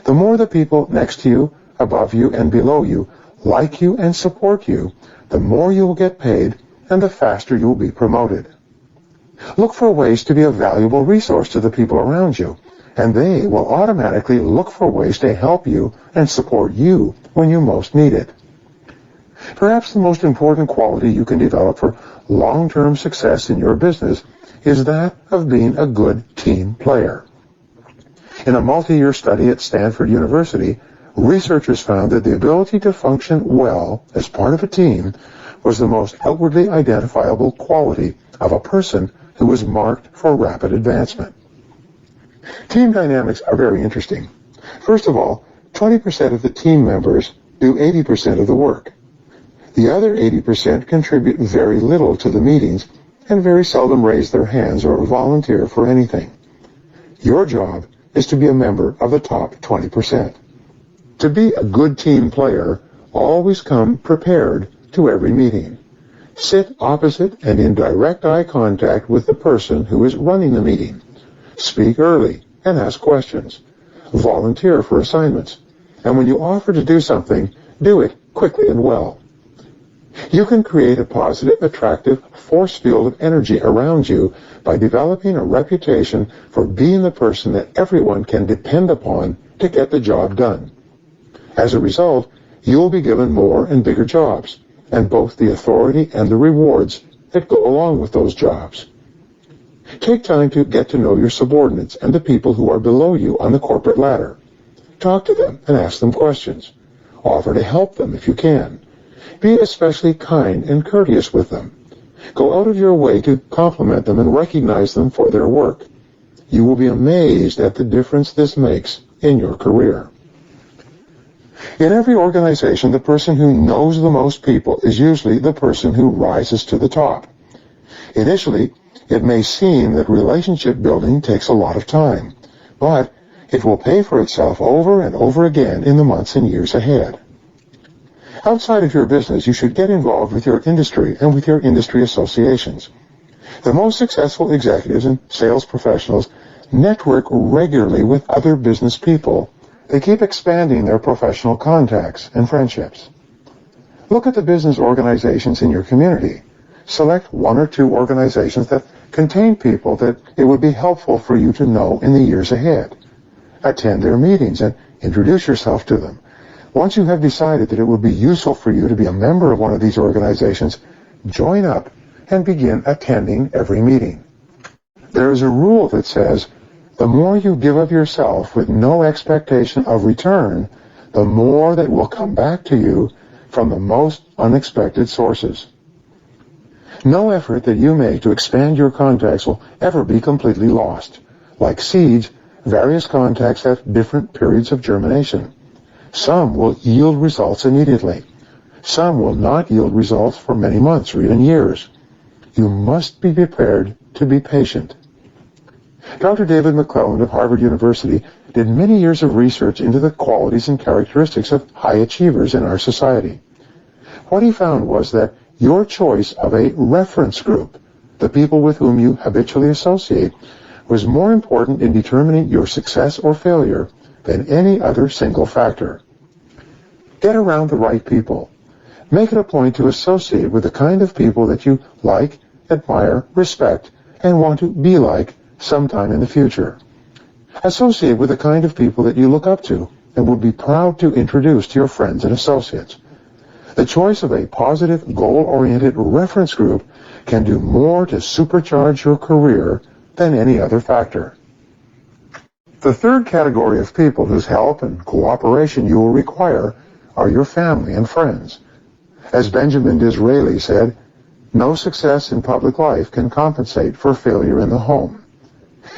The more the people next to you, above you, and below you like you and support you, the more you will get paid and the faster you will be promoted. Look for ways to be a valuable resource to the people around you, and they will automatically look for ways to help you and support you when you most need it. Perhaps the most important quality you can develop for long-term success in your business is that of being a good team player. In a multi-year study at Stanford University, researchers found that the ability to function well as part of a team was the most outwardly identifiable quality of a person who was marked for rapid advancement. Team dynamics are very interesting. First of all, 20% of the team members do 80% of the work. The other 80% contribute very little to the meetings and very seldom raise their hands or volunteer for anything. Your job is to be a member of the top 20%. To be a good team player, always come prepared to every meeting. Sit opposite and in direct eye contact with the person who is running the meeting. Speak early and ask questions. Volunteer for assignments. And when you offer to do something, do it quickly and well. You can create a positive, attractive force field of energy around you by developing a reputation for being the person that everyone can depend upon to get the job done. As a result, you will be given more and bigger jobs, and both the authority and the rewards that go along with those jobs. Take time to get to know your subordinates and the people who are below you on the corporate ladder. Talk to them and ask them questions. Offer to help them if you can. Be especially kind and courteous with them. Go out of your way to compliment them and recognize them for their work. You will be amazed at the difference this makes in your career. In every organization, the person who knows the most people is usually the person who rises to the top. Initially, it may seem that relationship building takes a lot of time, but it will pay for itself over and over again in the months and years ahead. Outside of your business, you should get involved with your industry and with your industry associations. The most successful executives and sales professionals network regularly with other business people. They keep expanding their professional contacts and friendships. Look at the business organizations in your community. Select one or two organizations that contained people that it would be helpful for you to know in the years ahead. Attend their meetings and introduce yourself to them. Once you have decided that it would be useful for you to be a member of one of these organizations, join up and begin attending every meeting. There is a rule that says, the more you give of yourself with no expectation of return, the more that will come back to you from the most unexpected sources. No effort that you make to expand your contacts will ever be completely lost. Like seeds, various contacts have different periods of germination. Some will yield results immediately. Some will not yield results for many months or even years. You must be prepared to be patient. Dr. David McClelland of Harvard University did many years of research into the qualities and characteristics of high achievers in our society. What he found was that your choice of a reference group, the people with whom you habitually associate, was more important in determining your success or failure than any other single factor. Get around the right people. Make it a point to associate with the kind of people that you like, admire, respect, and want to be like sometime in the future. Associate with the kind of people that you look up to and would be proud to introduce to your friends and associates. The choice of a positive, goal-oriented reference group can do more to supercharge your career than any other factor. The third category of people whose help and cooperation you will require are your family and friends. As Benjamin Disraeli said, no success in public life can compensate for failure in the home.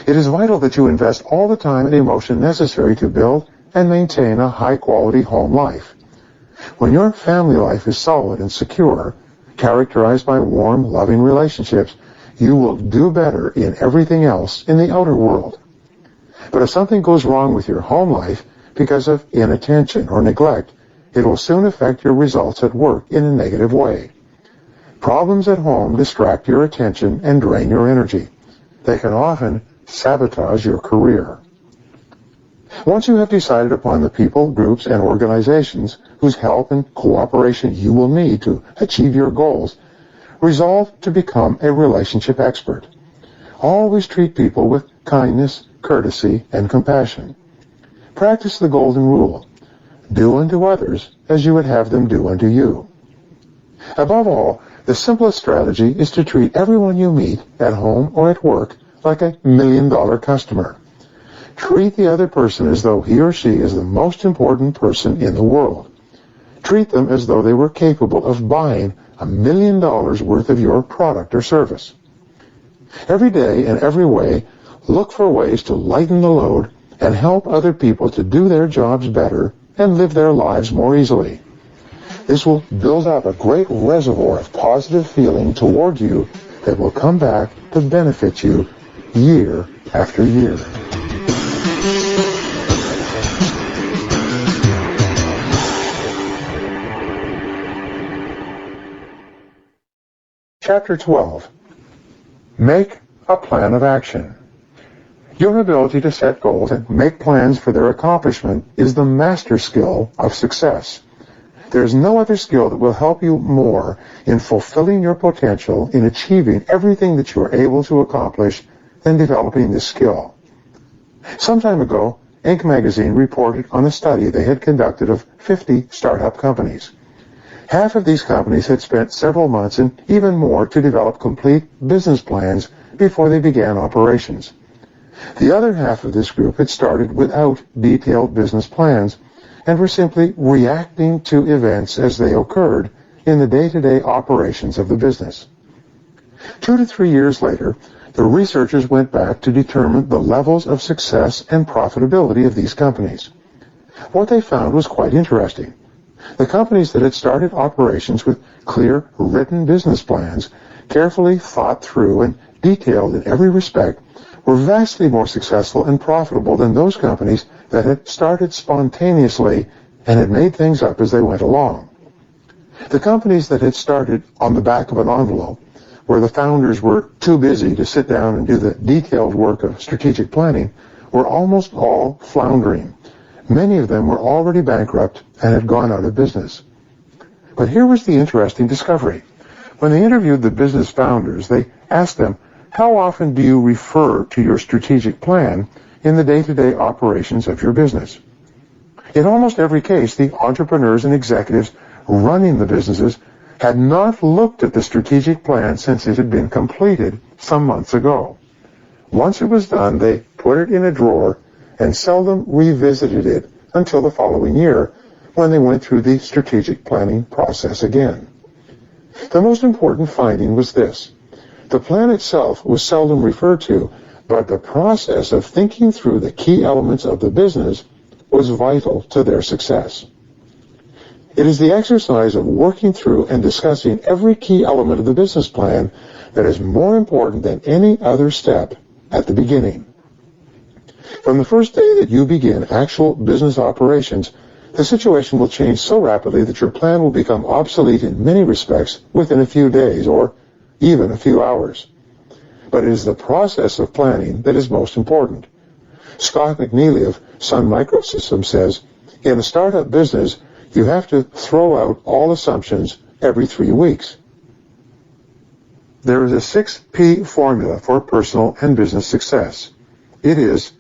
It is vital that you invest all the time and emotion necessary to build and maintain a high-quality home life. When your family life is solid and secure, characterized by warm, loving relationships, you will do better in everything else in the outer world. But if something goes wrong with your home life because of inattention or neglect, it will soon affect your results at work in a negative way. Problems at home distract your attention and drain your energy. They can often sabotage your career. Once you have decided upon the people, groups, and organizations whose help and cooperation you will need to achieve your goals, resolve to become a relationship expert. Always treat people with kindness, courtesy, and compassion. Practice the golden rule. Do unto others as you would have them do unto you. Above all, the simplest strategy is to treat everyone you meet at home or at work like a $1 million customer. Treat the other person as though he or she is the most important person in the world. Treat them as though they were capable of buying $1 million worth of your product or service. Every day in every way, look for ways to lighten the load and help other people to do their jobs better and live their lives more easily. This will build up a great reservoir of positive feeling toward you that will come back to benefit you year after year. Chapter 12. Make a plan of action. Your ability to set goals and make plans for their accomplishment is the master skill of success. There is no other skill that will help you more in fulfilling your potential in achieving everything that you are able to accomplish than developing this skill. Some time ago, Inc. magazine reported on a study they had conducted of 50 startup companies. Half of these companies had spent several months and even more to develop complete business plans before they began operations. The other half of this group had started without detailed business plans and were simply reacting to events as they occurred in the day-to-day operations of the business. 2 to 3 years later, the researchers went back to determine the levels of success and profitability of these companies. What they found was quite interesting. The companies that had started operations with clear, written business plans, carefully thought through and detailed in every respect, were vastly more successful and profitable than those companies that had started spontaneously and had made things up as they went along. The companies that had started on the back of an envelope, where the founders were too busy to sit down and do the detailed work of strategic planning, were almost all floundering. Many of them were already bankrupt and had gone out of business. But here was the interesting discovery. When they interviewed the business founders, they asked them, How often do you refer to your strategic plan in the day-to-day operations of your business? In almost every case, the entrepreneurs and executives running the businesses had not looked at the strategic plan since it had been completed some months ago. Once it was done, they put it in a drawer and seldom revisited it until the following year, when they went through the strategic planning process again. The most important finding was this: the plan itself was seldom referred to, but the process of thinking through the key elements of the business was vital to their success. It is the exercise of working through and discussing every key element of the business plan that is more important than any other step at the beginning. From the first day that you begin actual business operations, the situation will change so rapidly that your plan will become obsolete in many respects within a few days or even a few hours. But it is the process of planning that is most important. Scott McNeely of Sun Microsystems says, in a startup business, you have to throw out all assumptions every 3 weeks. There is a 6P formula for personal and business success. It is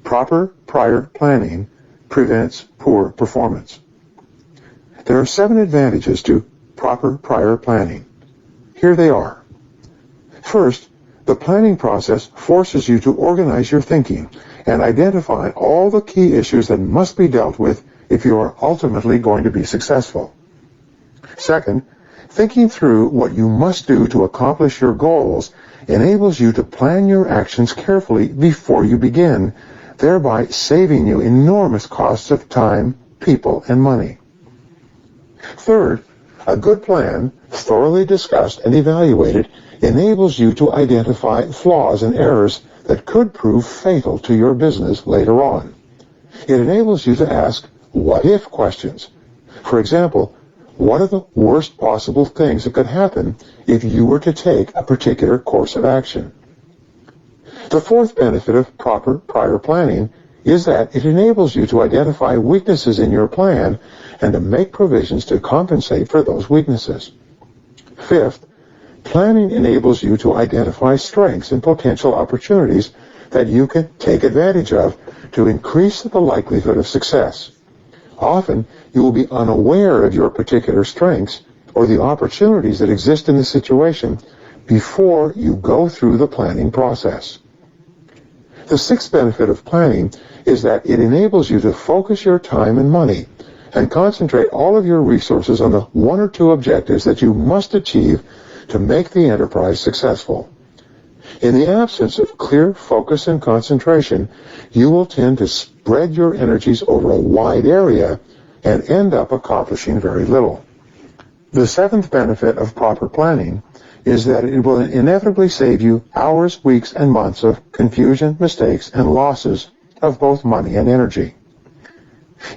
proper prior planning prevents poor performance. There are 7 advantages to proper prior planning. Here they are. First, the planning process forces you to organize your thinking and identify all the key issues that must be dealt with if you are ultimately going to be successful. Second, thinking through what you must do to accomplish your goals enables you to plan your actions carefully before you begin, thereby saving you enormous costs of time, people, and money. Third, a good plan, thoroughly discussed and evaluated, enables you to identify flaws and errors that could prove fatal to your business later on. It enables you to ask what-if questions. For example, what are the worst possible things that could happen if you were to take a particular course of action? The fourth benefit of proper prior planning is that it enables you to identify weaknesses in your plan and to make provisions to compensate for those weaknesses. Fifth, planning enables you to identify strengths and potential opportunities that you can take advantage of to increase the likelihood of success. Often, you will be unaware of your particular strengths or the opportunities that exist in the situation before you go through the planning process. The sixth benefit of planning is that it enables you to focus your time and money and concentrate all of your resources on the 1 or 2 objectives that you must achieve to make the enterprise successful. In the absence of clear focus and concentration, you will tend to spread your energies over a wide area and end up accomplishing very little. The seventh benefit of proper planning is that it will inevitably save you hours, weeks, and months of confusion, mistakes, and losses of both money and energy.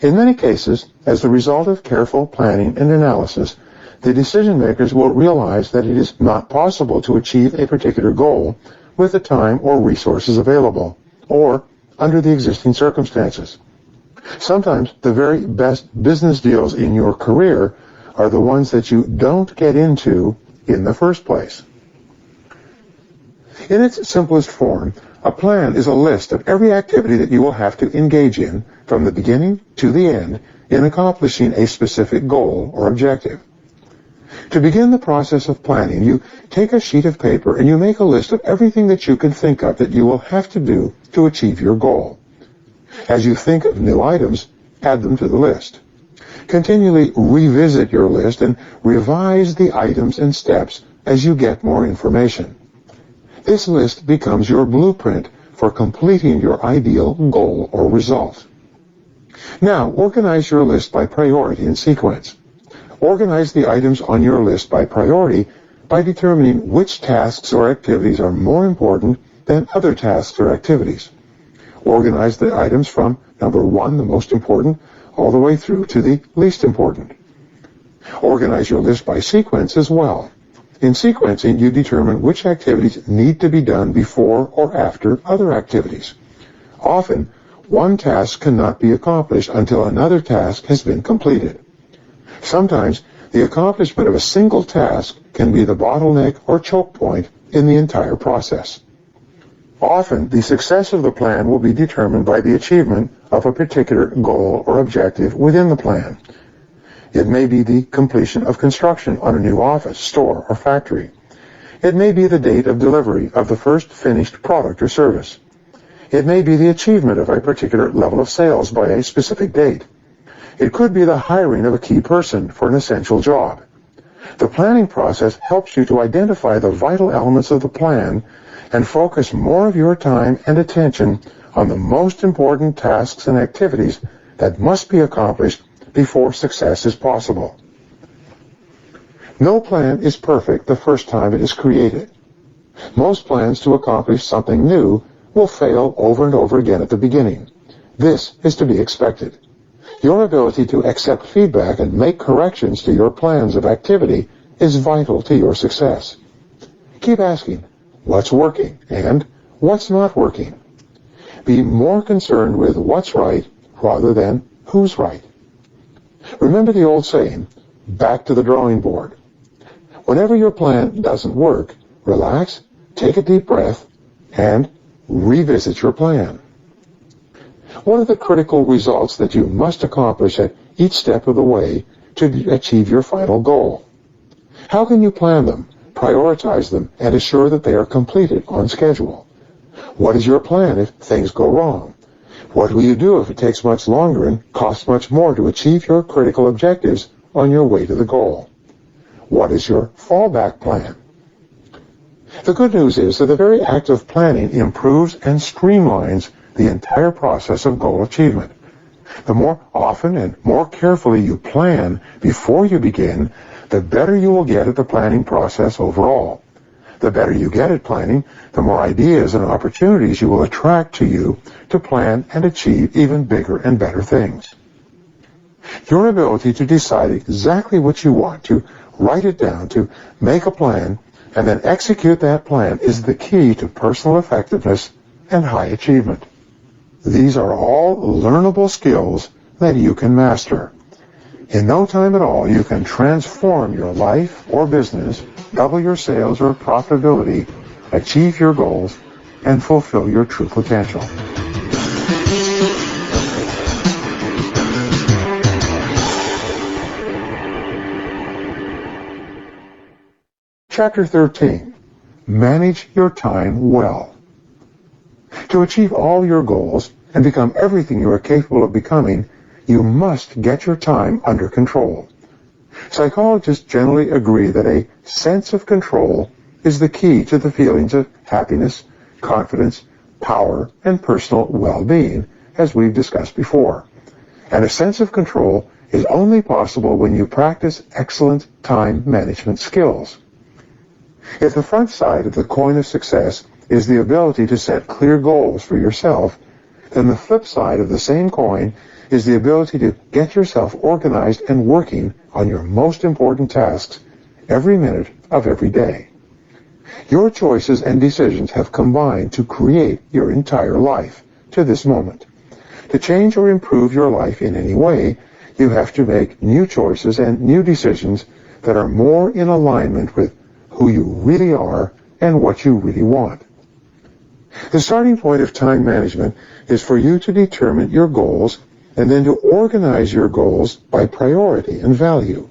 In many cases, as the result of careful planning and analysis, the decision makers will realize that it is not possible to achieve a particular goal with the time or resources available, or under the existing circumstances. Sometimes the very best business deals in your career are the ones that you don't get into in the first place. In its simplest form, a plan is a list of every activity that you will have to engage in from the beginning to the end in accomplishing a specific goal or objective. To begin the process of planning, you take a sheet of paper and you make a list of everything that you can think of that you will have to do to achieve your goal. As you think of new items, add them to the list. Continually revisit your list and revise the items and steps as you get more information. This list becomes your blueprint for completing your ideal goal or result. Now, organize your list by priority and sequence. Organize the items on your list by priority by determining which tasks or activities are more important than other tasks or activities. Organize the items from number 1, the most important, all the way through to the least important. Organize your list by sequence as well. In sequencing, you determine which activities need to be done before or after other activities. Often, one task cannot be accomplished until another task has been completed. Sometimes, The accomplishment of a single task can be the bottleneck or choke point in the entire process. Often, the success of the plan will be determined by the achievement of a particular goal or objective within the plan. It may be the completion of construction on a new office, store, or factory. It may be the date of delivery of the first finished product or service. It may be the achievement of a particular level of sales by a specific date. It could be the hiring of a key person for an essential job. The planning process helps you to identify the vital elements of the plan and focus more of your time and attention on the most important tasks and activities that must be accomplished before success is possible. No plan is perfect the first time it is created. Most plans to accomplish something new will fail over and over again at the beginning. This is to be expected. Your ability to accept feedback and make corrections to your plans of activity is vital to your success. Keep asking, what's working and what's not working? Be more concerned with what's right rather than who's right. Remember the old saying, back to the drawing board. Whenever your plan doesn't work, relax, take a deep breath, and revisit your plan. What are the critical results that you must accomplish at each step of the way to achieve your final goal? How can you plan them, prioritize them, and assure that they are completed on schedule? What is your plan if things go wrong? What will you do if it takes much longer and costs much more to achieve your critical objectives on your way to the goal? What is your fallback plan? The good news is that the very act of planning improves and streamlines the entire process of goal achievement. The more often and more carefully you plan before you begin, the better you will get at the planning process overall. The better you get at planning, the more ideas and opportunities you will attract to you to plan and achieve even bigger and better things. Your ability to decide exactly what you want, to write it down, to make a plan, and then execute that plan is the key to personal effectiveness and high achievement. These are all learnable skills that you can master. In no time at all, you can transform your life or business, double your sales or profitability, achieve your goals, and fulfill your true potential. Chapter 13. Manage your time well. To achieve all your goals and become everything you are capable of becoming, you must get your time under control. Psychologists generally agree that a sense of control is the key to the feelings of happiness, confidence, power, and personal well-being, as we've discussed before. And a sense of control is only possible when you practice excellent time management skills. If the front side of the coin of success is the ability to set clear goals for yourself, then the flip side of the same coin is the ability to get yourself organized and working on your most important tasks every minute of every day. Your choices and decisions have combined to create your entire life to this moment. To change or improve your life in any way, you have to make new choices and new decisions that are more in alignment with who you really are and what you really want. The starting point of time management is for you to determine your goals and then to organize your goals by priority and value.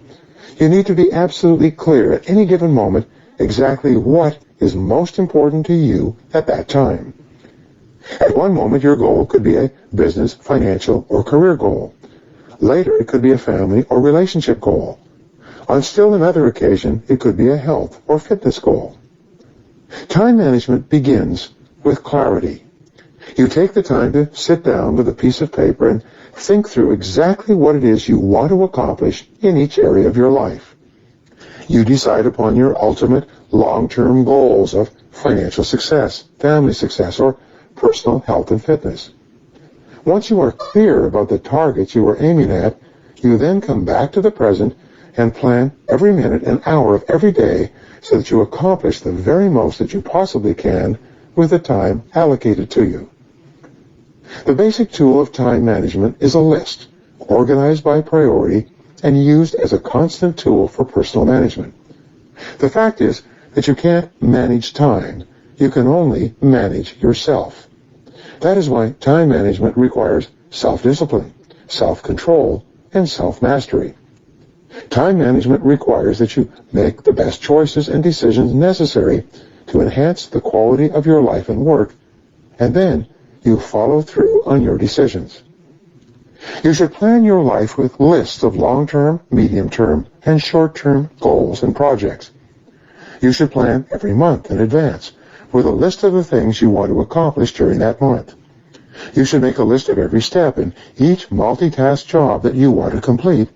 You need to be absolutely clear at any given moment exactly what is most important to you at that time. At one moment, your goal could be a business, financial, or career goal. Later, it could be a family or relationship goal. On still another occasion, it could be a health or fitness goal. Time management begins with clarity. You take the time to sit down with a piece of paper and think through exactly what it is you want to accomplish in each area of your life. You decide upon your ultimate long-term goals of financial success, family success, or personal health and fitness. Once you are clear about the targets you are aiming at, you then come back to the present and plan every minute and hour of every day so that you accomplish the very most that you possibly can with the time allocated to you. The basic tool of time management is a list, organized by priority, and used as a constant tool for personal management. The fact is that you can't manage time. You can only manage yourself. That is why time management requires self-discipline, self-control, and self-mastery. Time management requires that you make the best choices and decisions necessary to enhance the quality of your life and work, and then you follow through on your decisions. You should plan your life with lists of long-term, medium-term, and short-term goals and projects. You should plan every month in advance with a list of the things you want to accomplish during that month. You should make a list of every step in each multitask job that you want to complete,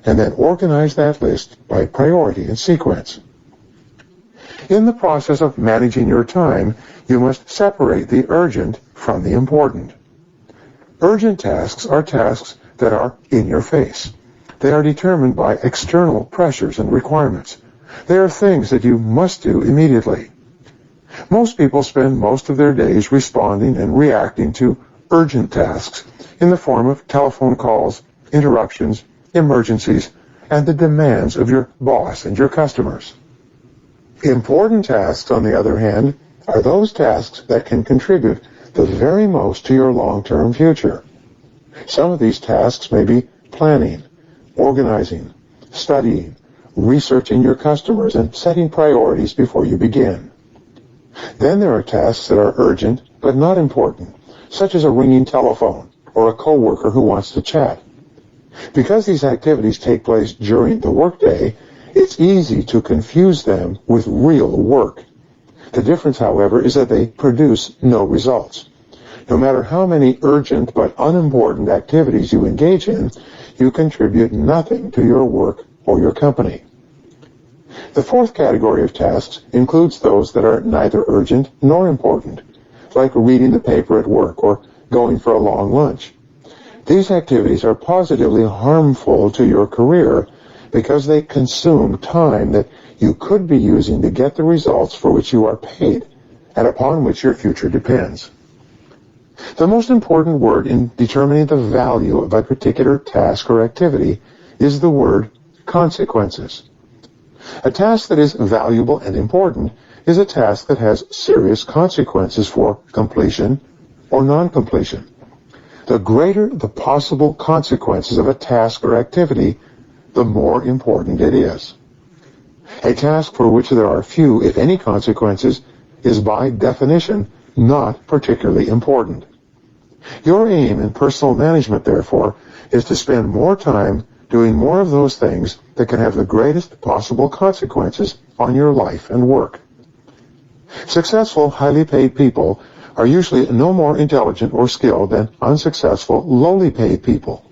and then organize that list by priority and sequence. In the process of managing your time, you must separate the urgent from the important. Urgent tasks are tasks that are in your face. They are determined by external pressures and requirements. They are things that you must do immediately. Most people spend most of their days responding and reacting to urgent tasks in the form of telephone calls, interruptions, emergencies, and the demands of your boss and your customers. Important tasks, on the other hand, are those tasks that can contribute the very most to your long-term future. Some of these tasks may be planning, organizing, studying, researching your customers, and setting priorities before you begin. Then there are tasks that are urgent but not important, such as a ringing telephone or a coworker who wants to chat. Because these activities take place during the workday, it's easy to confuse them with real work. The difference, however, is that they produce no results. No matter how many urgent but unimportant activities you engage in, you contribute nothing to your work or your company. The fourth category of tasks includes those that are neither urgent nor important, like reading the paper at work or going for a long lunch. These activities are positively harmful to your career because they consume time that you could be using to get the results for which you are paid and upon which your future depends. The most important word in determining the value of a particular task or activity is the word consequences. A task that is valuable and important is a task that has serious consequences for completion or non-completion. The greater the possible consequences of a task or activity, the more important it is. A task for which there are few, if any, consequences is by definition not particularly important. Your aim in personal management, therefore, is to spend more time doing more of those things that can have the greatest possible consequences on your life and work. Successful, highly paid people are usually no more intelligent or skilled than unsuccessful, lowly paid people.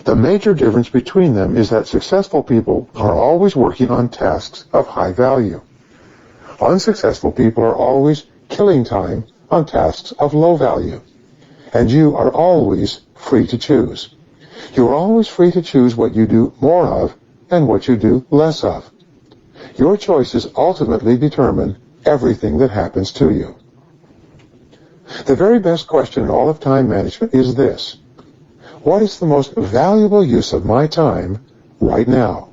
The major difference between them is that successful people are always working on tasks of high value. Unsuccessful people are always killing time on tasks of low value. And you are always free to choose. You are always free to choose what you do more of and what you do less of. Your choices ultimately determine everything that happens to you. The very best question in all of time management is this: what is the most valuable use of my time right now?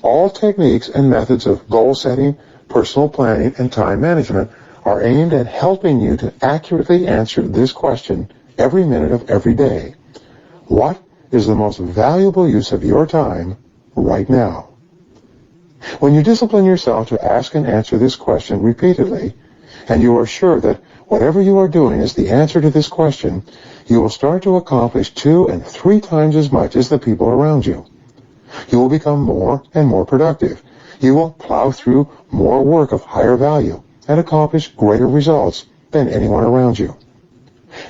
All techniques and methods of goal setting, personal planning, and time management are aimed at helping you to accurately answer this question every minute of every day. What is the most valuable use of your time right now? When you discipline yourself to ask and answer this question repeatedly, and you are sure that whatever you are doing is the answer to this question, you will start to accomplish 2 and 3 times as much as the people around you. You will become more and more productive. You will plow through more work of higher value and accomplish greater results than anyone around you.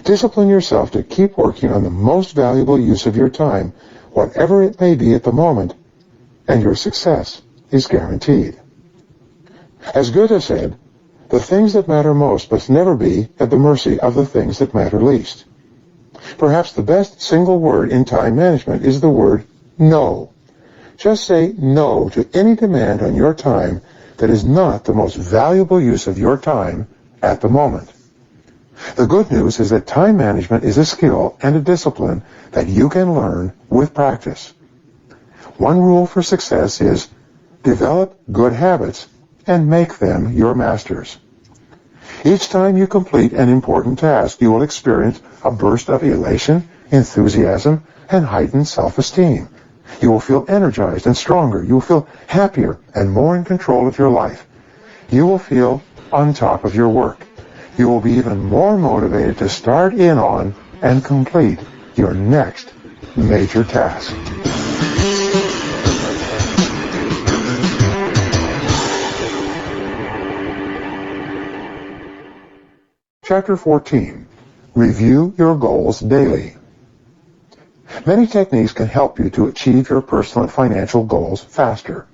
Discipline yourself to keep working on the most valuable use of your time, whatever it may be at the moment, and your success is guaranteed. As Goethe said, the things that matter most must never be at the mercy of the things that matter least. Perhaps the best single word in time management is the word no. Just say no to any demand on your time that is not the most valuable use of your time at the moment. The good news is that time management is a skill and a discipline that you can learn with practice. One rule for success is develop good habits and make them your masters. Each time you complete an important task, you will experience a burst of elation, enthusiasm, and heightened self-esteem. You will feel energized and stronger. You will feel happier and more in control of your life. You will feel on top of your work. You will be even more motivated to start in on and complete your next major task. Chapter 14. Review your goals daily. Many techniques can help you to achieve your personal and financial goals faster.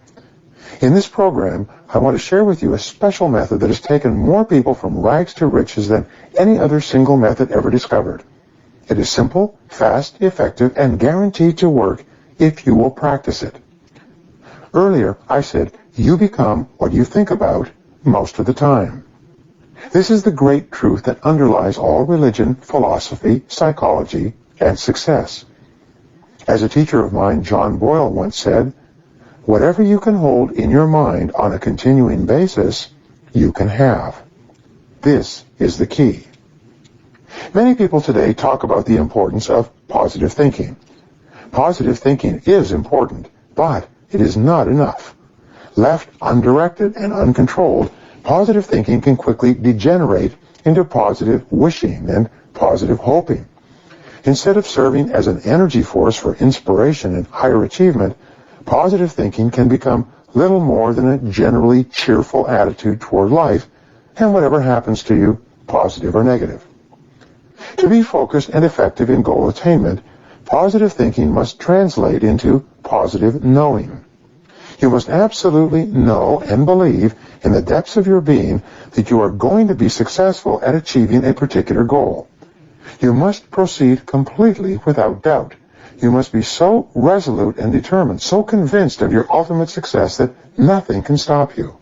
In this program, I want to share with you a special method that has taken more people from rags to riches than any other single method ever discovered. It is simple, fast, effective, and guaranteed to work if you will practice it. Earlier, I said you become what you think about most of the time. This is the great truth that underlies all religion, philosophy, psychology, and success. As a teacher of mine, John Boyle, once said, whatever you can hold in your mind on a continuing basis, you can have. This is the key. Many people today talk about the importance of positive thinking. Positive thinking is important, but it is not enough. Left undirected and uncontrolled, positive thinking can quickly degenerate into positive wishing and positive hoping. Instead of serving as an energy force for inspiration and higher achievement, positive thinking can become little more than a generally cheerful attitude toward life and whatever happens to you, positive or negative. To be focused and effective in goal attainment, positive thinking must translate into positive knowing. You must absolutely know and believe in the depths of your being that you are going to be successful at achieving a particular goal. You must proceed completely without doubt. You must be so resolute and determined, so convinced of your ultimate success that nothing can stop you.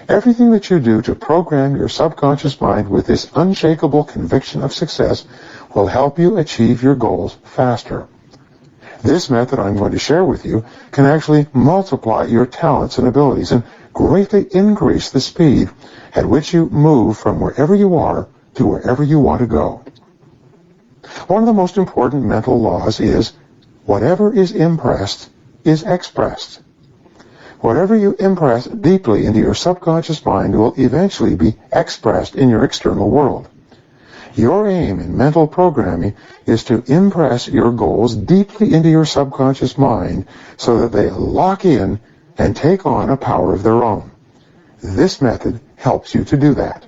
Everything that you do to program your subconscious mind with this unshakable conviction of success will help you achieve your goals faster. This method I'm going to share with you can actually multiply your talents and abilities and greatly increase the speed at which you move from wherever you are to wherever you want to go. One of the most important mental laws is whatever is impressed is expressed. Whatever you impress deeply into your subconscious mind will eventually be expressed in your external world. Your aim in mental programming is to impress your goals deeply into your subconscious mind so that they lock in and take on a power of their own. This method helps you to do that.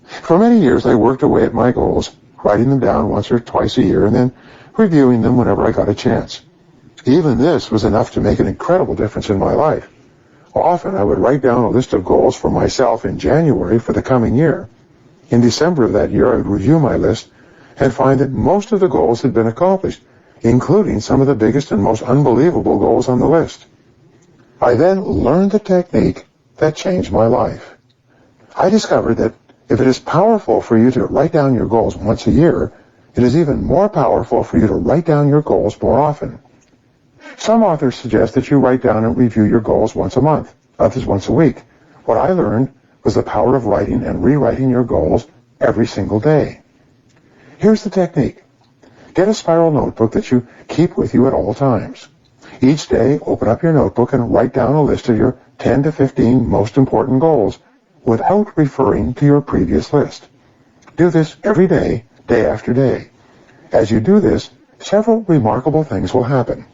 For many years, I worked away at my goals, writing them down once or twice a year and then reviewing them whenever I got a chance. Even this was enough to make an incredible difference in my life. Often I would write down a list of goals for myself in January for the coming year. In December of that year, I would review my list and find that most of the goals had been accomplished, including some of the biggest and most unbelievable goals on the list. I then learned the technique that changed my life. I discovered that if it is powerful for you to write down your goals once a year, it is even more powerful for you to write down your goals more often. Some authors suggest that you write down and review your goals once a month, others once a week. What I learned was the power of writing and rewriting your goals every single day. Here's the technique. Get a spiral notebook that you keep with you at all times. Each day, open up your notebook and write down a list of your 10 to 15 most important goals without referring to your previous list. Do this every day, day after day. As you do this, several remarkable things will happen.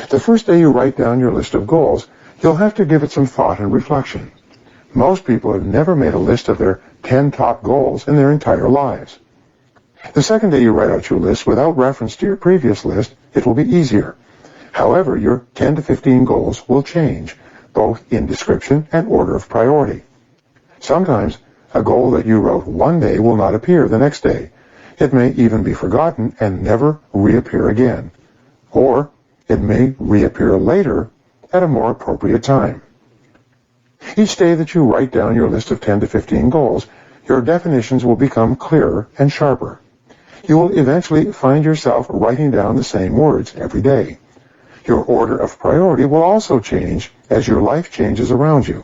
The first day you write down your list of goals, you'll have to give it some thought and reflection. Most people have never made a list of their 10 top goals in their entire lives. The second day you write out your list without reference to your previous list, it will be easier. However, your 10 to 15 goals will change, both in description and order of priority. Sometimes a goal that you wrote one day will not appear the next day. It may even be forgotten and never reappear again. Or it may reappear later at a more appropriate time. Each day that you write down your list of 10 to 15 goals, your definitions will become clearer and sharper. You will eventually find yourself writing down the same words every day. Your order of priority will also change as your life changes around you.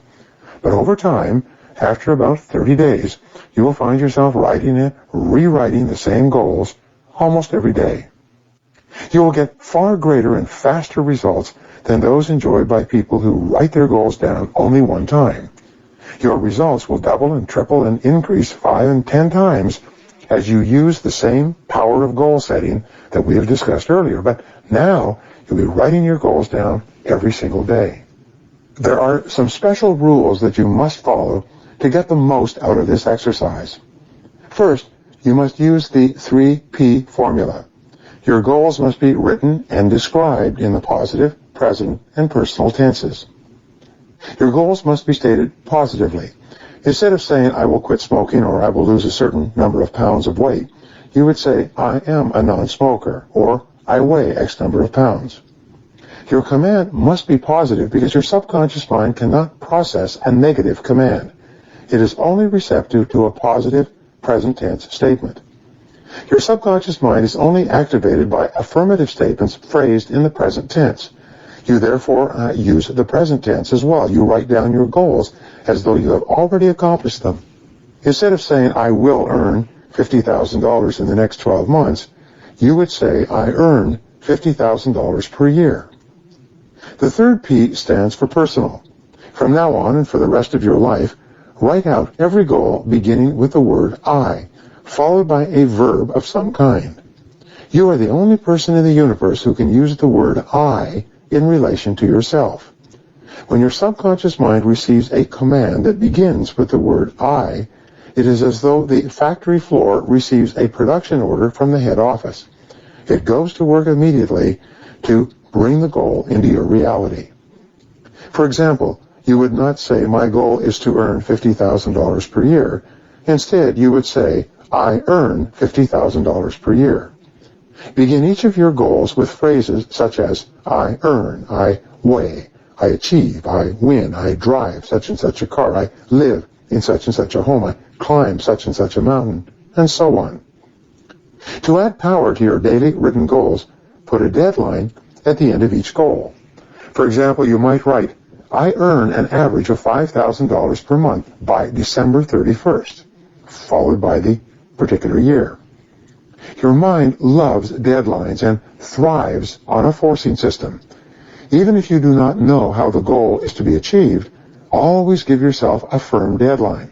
But over time, after about 30 days, you will find yourself writing and rewriting the same goals almost every day. You will get far greater and faster results than those enjoyed by people who write their goals down only one time. Your results will double and triple and increase 5 and 10 times as you use the same power of goal setting that we have discussed earlier. But now you'll be writing your goals down every single day. There are some special rules that you must follow to get the most out of this exercise. First, you must use the 3P formula. Your goals must be written and described in the positive, present, and personal tenses. Your goals must be stated positively. Instead of saying, I will quit smoking or I will lose a certain number of pounds of weight, you would say, I am a non-smoker, or I weigh X number of pounds. Your command must be positive because your subconscious mind cannot process a negative command. It is only receptive to a positive, present tense statement. Your subconscious mind is only activated by affirmative statements phrased in the present tense. You therefore use the present tense as well. You write down your goals as though you have already accomplished them. Instead of saying, I will earn $50,000 in the next 12 months, you would say, I earn $50,000 per year. The third P stands for personal. From now on and for the rest of your life, write out every goal beginning with the word I, followed by a verb of some kind. You are the only person in the universe who can use the word I in relation to yourself. When your subconscious mind receives a command that begins with the word I, it is as though the factory floor receives a production order from the head office. It goes to work immediately to bring the goal into your reality. For example, you would not say, my goal is to earn $50,000 per year. Instead, you would say, I earn $50,000 per year. Begin each of your goals with phrases such as, I earn, I weigh, I achieve, I win, I drive such and such a car, I live in such and such a home, I climb such and such a mountain, and so on. To add power to your daily written goals, put a deadline at the end of each goal. For example, you might write, I earn an average of $5,000 per month by December 31st, followed by the particular year. Your mind loves deadlines and thrives on a forcing system. Even if you do not know how the goal is to be achieved, always give yourself a firm deadline.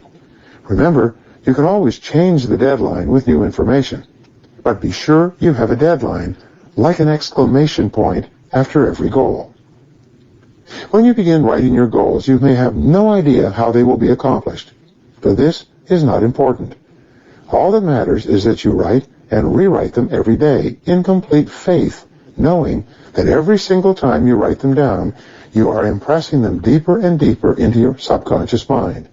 Remember, you can always change the deadline with new information, but be sure you have a deadline, like an exclamation point after every goal. When you begin writing your goals, you may have no idea how they will be accomplished, but this is not important. All that matters is that you write and rewrite them every day in complete faith, knowing that every single time you write them down, you are impressing them deeper and deeper into your subconscious mind.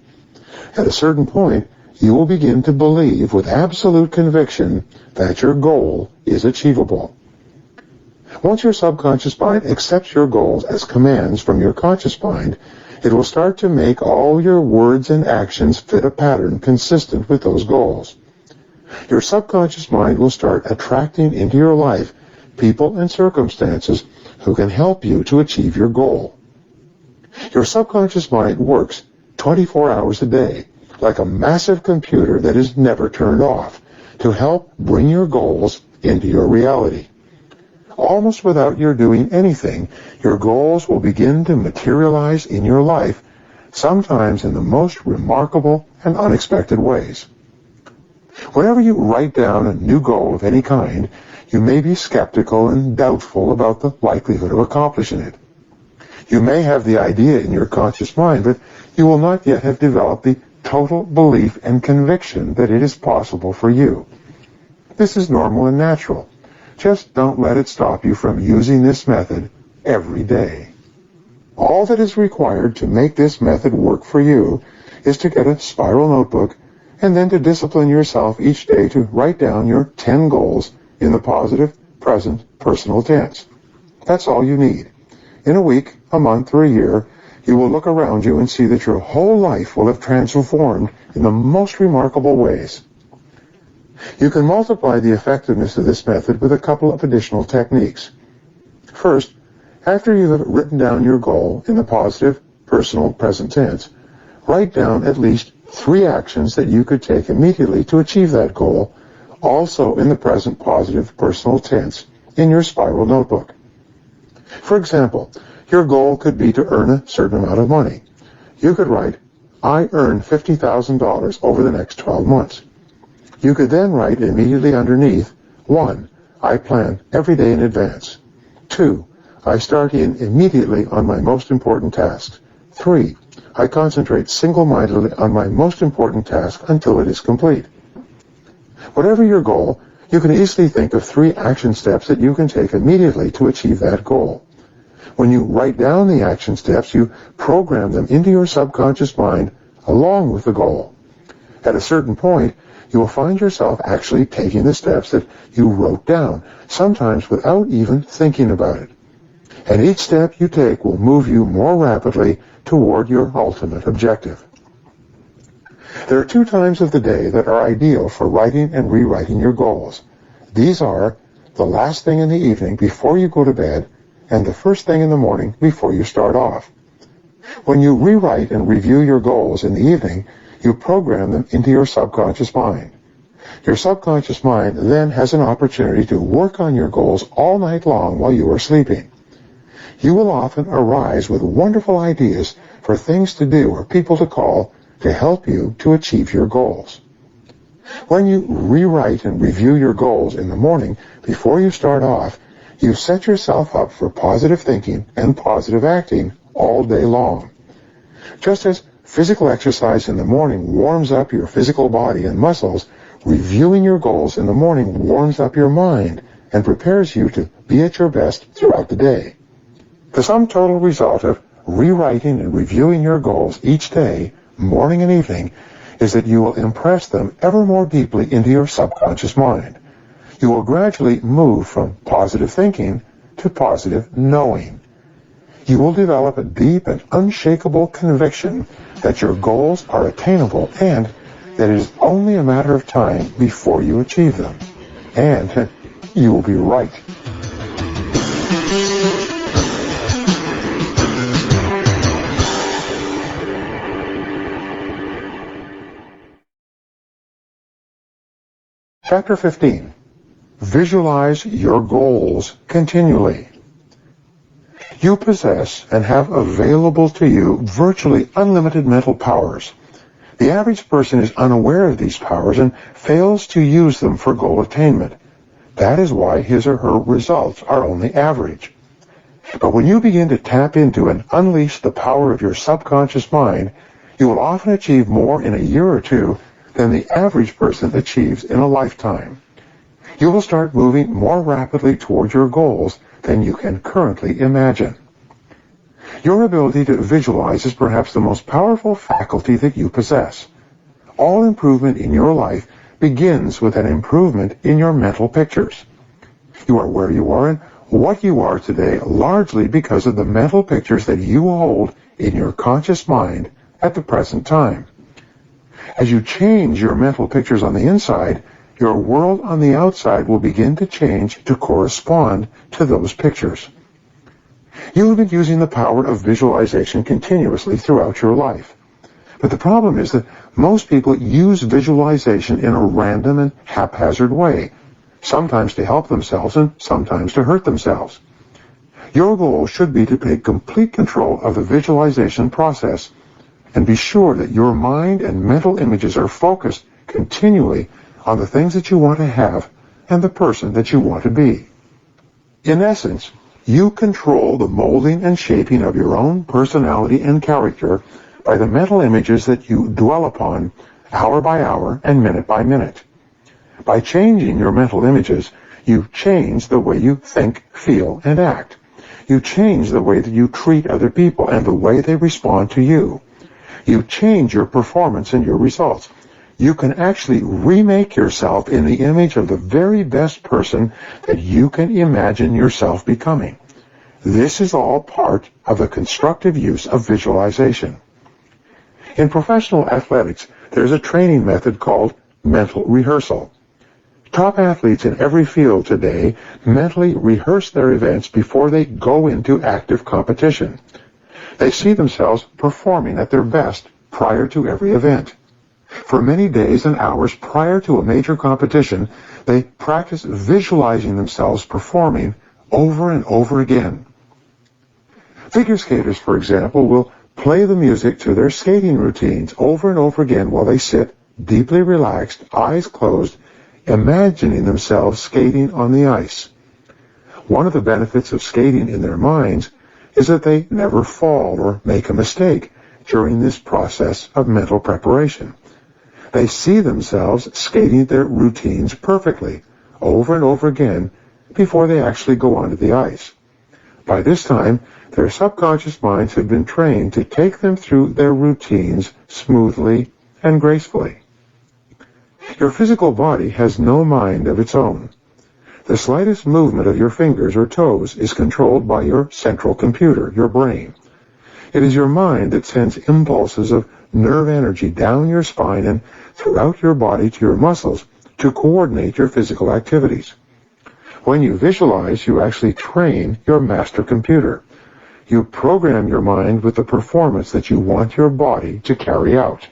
At a certain point, you will begin to believe with absolute conviction that your goal is achievable. Once your subconscious mind accepts your goals as commands from your conscious mind, it will start to make all your words and actions fit a pattern consistent with those goals. Your subconscious mind will start attracting into your life people and circumstances who can help you to achieve your goal. Your subconscious mind works 24 hours a day, like a massive computer that is never turned off, to help bring your goals into your reality. Almost without your doing anything, your goals will begin to materialize in your life, sometimes in the most remarkable and unexpected ways. Whenever you write down a new goal of any kind, you may be skeptical and doubtful about the likelihood of accomplishing it. You may have the idea in your conscious mind, but you will not yet have developed the total belief and conviction that it is possible for you. This is normal and natural. Just don't let it stop you from using this method every day. All that is required to make this method work for you is to get a spiral notebook and then to discipline yourself each day to write down your 10 goals in the positive, present, personal tense. That's all you need. In a week, a month, or a year, you will look around you and see that your whole life will have transformed in the most remarkable ways. You can multiply the effectiveness of this method with a couple of additional techniques. First, After you have written down your goal in the positive, personal, present tense, write down at least 3 actions that you could take immediately to achieve that goal, also in the present positive, personal tense, in your spiral notebook. For example, your goal could be to earn a certain amount of money. You could write, I earn $50,000 over the next 12 months. You could then write immediately underneath, 1. I plan every day in advance. 2. I start in immediately on my most important tasks. 3. I concentrate single-mindedly on my most important task until it is complete. Whatever your goal, you can easily think of 3 action steps that you can take immediately to achieve that goal. When you write down the action steps, you program them into your subconscious mind along with the goal. At a certain point, you will find yourself actually taking the steps that you wrote down, sometimes without even thinking about it. And each step you take will move you more rapidly toward your ultimate objective. There are 2 times of the day that are ideal for writing and rewriting your goals. These are the last thing in the evening before you go to bed and the first thing in the morning before you start off. When you rewrite and review your goals in the evening, you program them into your subconscious mind. Your subconscious mind then has an opportunity to work on your goals all night long while you are sleeping. You will often arise with wonderful ideas for things to do or people to call to help you to achieve your goals. When you rewrite and review your goals in the morning before you start off, you set yourself up for positive thinking and positive acting all day long. Just as physical exercise in the morning warms up your physical body and muscles, reviewing your goals in the morning warms up your mind and prepares you to be at your best throughout the day. The sum total result of rewriting and reviewing your goals each day, morning and evening, is that you will impress them ever more deeply into your subconscious mind. You will gradually move from positive thinking to positive knowing. You will develop a deep and unshakable conviction that your goals are attainable and that it is only a matter of time before you achieve them. And you will be right. Chapter 15. Visualize your goals continually. You possess and have available to you virtually unlimited mental powers. The average person is unaware of these powers and fails to use them for goal attainment. That is why his or her results are only average. But when you begin to tap into and unleash the power of your subconscious mind, you will often achieve more in a year or 2 than the average person achieves in a lifetime. You will start moving more rapidly toward your goals than you can currently imagine. Your ability to visualize is perhaps the most powerful faculty that you possess. All improvement in your life begins with an improvement in your mental pictures. You are where you are and what you are today largely because of the mental pictures that you hold in your conscious mind at the present time. As you change your mental pictures on the inside, your world on the outside will begin to change to correspond to those pictures. You have been using the power of visualization continuously throughout your life. But the problem is that most people use visualization in a random and haphazard way, sometimes to help themselves and sometimes to hurt themselves. Your goal should be to take complete control of the visualization process and be sure that your mind and mental images are focused continually on the things that you want to have and the person that you want to be. In essence, you control the molding and shaping of your own personality and character by the mental images that you dwell upon hour by hour and minute by minute. By changing your mental images, you change the way you think, feel, and act. You change the way that you treat other people and the way they respond to you. You change your performance and your results. You can actually remake yourself in the image of the very best person that you can imagine yourself becoming. This is all part of the constructive use of visualization. In professional athletics, there's a training method called mental rehearsal. Top athletes in every field today mentally rehearse their events before they go into active competition. They see themselves performing at their best prior to every event. For many days and hours prior to a major competition, they practice visualizing themselves performing over and over again. Figure skaters, for example, will play the music to their skating routines over and over again while they sit, deeply relaxed, eyes closed, imagining themselves skating on the ice. One of the benefits of skating in their minds is that they never fall or make a mistake during this process of mental preparation. They see themselves skating their routines perfectly, over and over again, before they actually go onto the ice. By this time, their subconscious minds have been trained to take them through their routines smoothly and gracefully. Your physical body has no mind of its own. The slightest movement of your fingers or toes is controlled by your central computer, your brain. It is your mind that sends impulses of nerve energy down your spine and throughout your body to your muscles to coordinate your physical activities. When you visualize, you actually train your master computer. You program your mind with the performance that you want your body to carry out.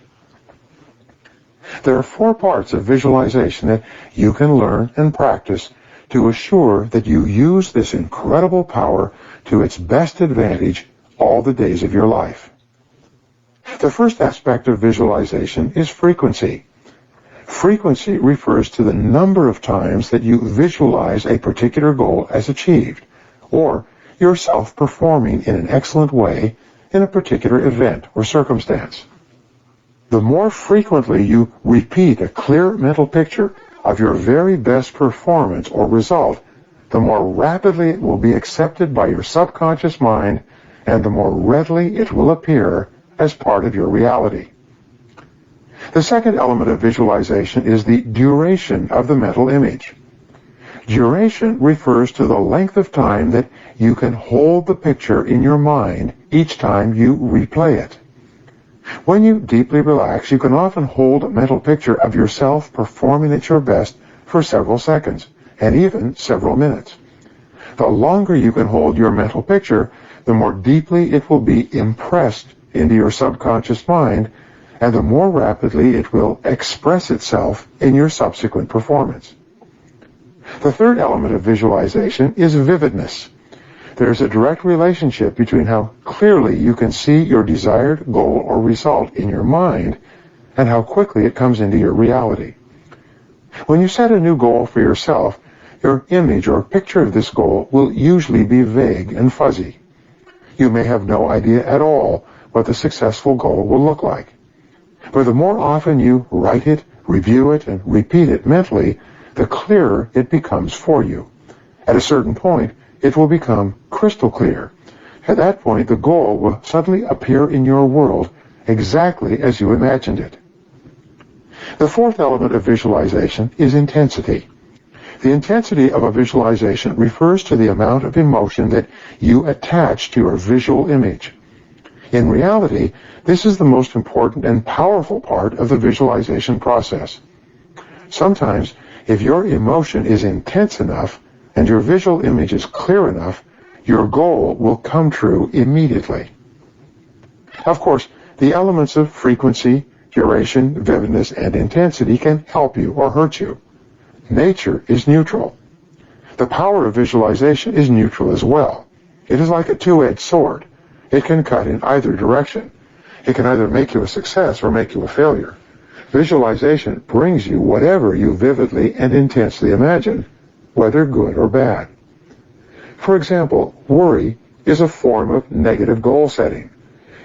There are 4 parts of visualization that you can learn and practice to assure that you use this incredible power to its best advantage all the days of your life. The first aspect of visualization is frequency. Frequency refers to the number of times that you visualize a particular goal as achieved, or yourself performing in an excellent way in a particular event or circumstance. The more frequently you repeat a clear mental picture of your very best performance or result, the more rapidly it will be accepted by your subconscious mind, and the more readily it will appear as part of your reality. The second element of visualization is the duration of the mental image. Duration refers to the length of time that you can hold the picture in your mind each time you replay it. When you deeply relax, you can often hold a mental picture of yourself performing at your best for several seconds, and even several minutes. The longer you can hold your mental picture, the more deeply it will be impressed into your subconscious mind, and the more rapidly it will express itself in your subsequent performance. The third element of visualization is vividness. There's a direct relationship between how clearly you can see your desired goal or result in your mind and how quickly it comes into your reality. When you set a new goal for yourself, your image or picture of this goal will usually be vague and fuzzy. You may have no idea at all what the successful goal will look like. But the more often you write it, review it, and repeat it mentally, the clearer it becomes for you. At a certain point, it will become crystal clear. At that point, the goal will suddenly appear in your world exactly as you imagined it. The fourth element of visualization is intensity. The intensity of a visualization refers to the amount of emotion that you attach to your visual image. In reality, this is the most important and powerful part of the visualization process. Sometimes, if your emotion is intense enough and your visual image is clear enough, your goal will come true immediately. Of course, the elements of frequency, duration, vividness, and intensity can help you or hurt you. Nature is neutral. The power of visualization is neutral as well. It is like a two-edged sword. It can cut in either direction. It can either make you a success or make you a failure. Visualization brings you whatever you vividly and intensely imagine, whether good or bad. For example, worry is a form of negative goal setting.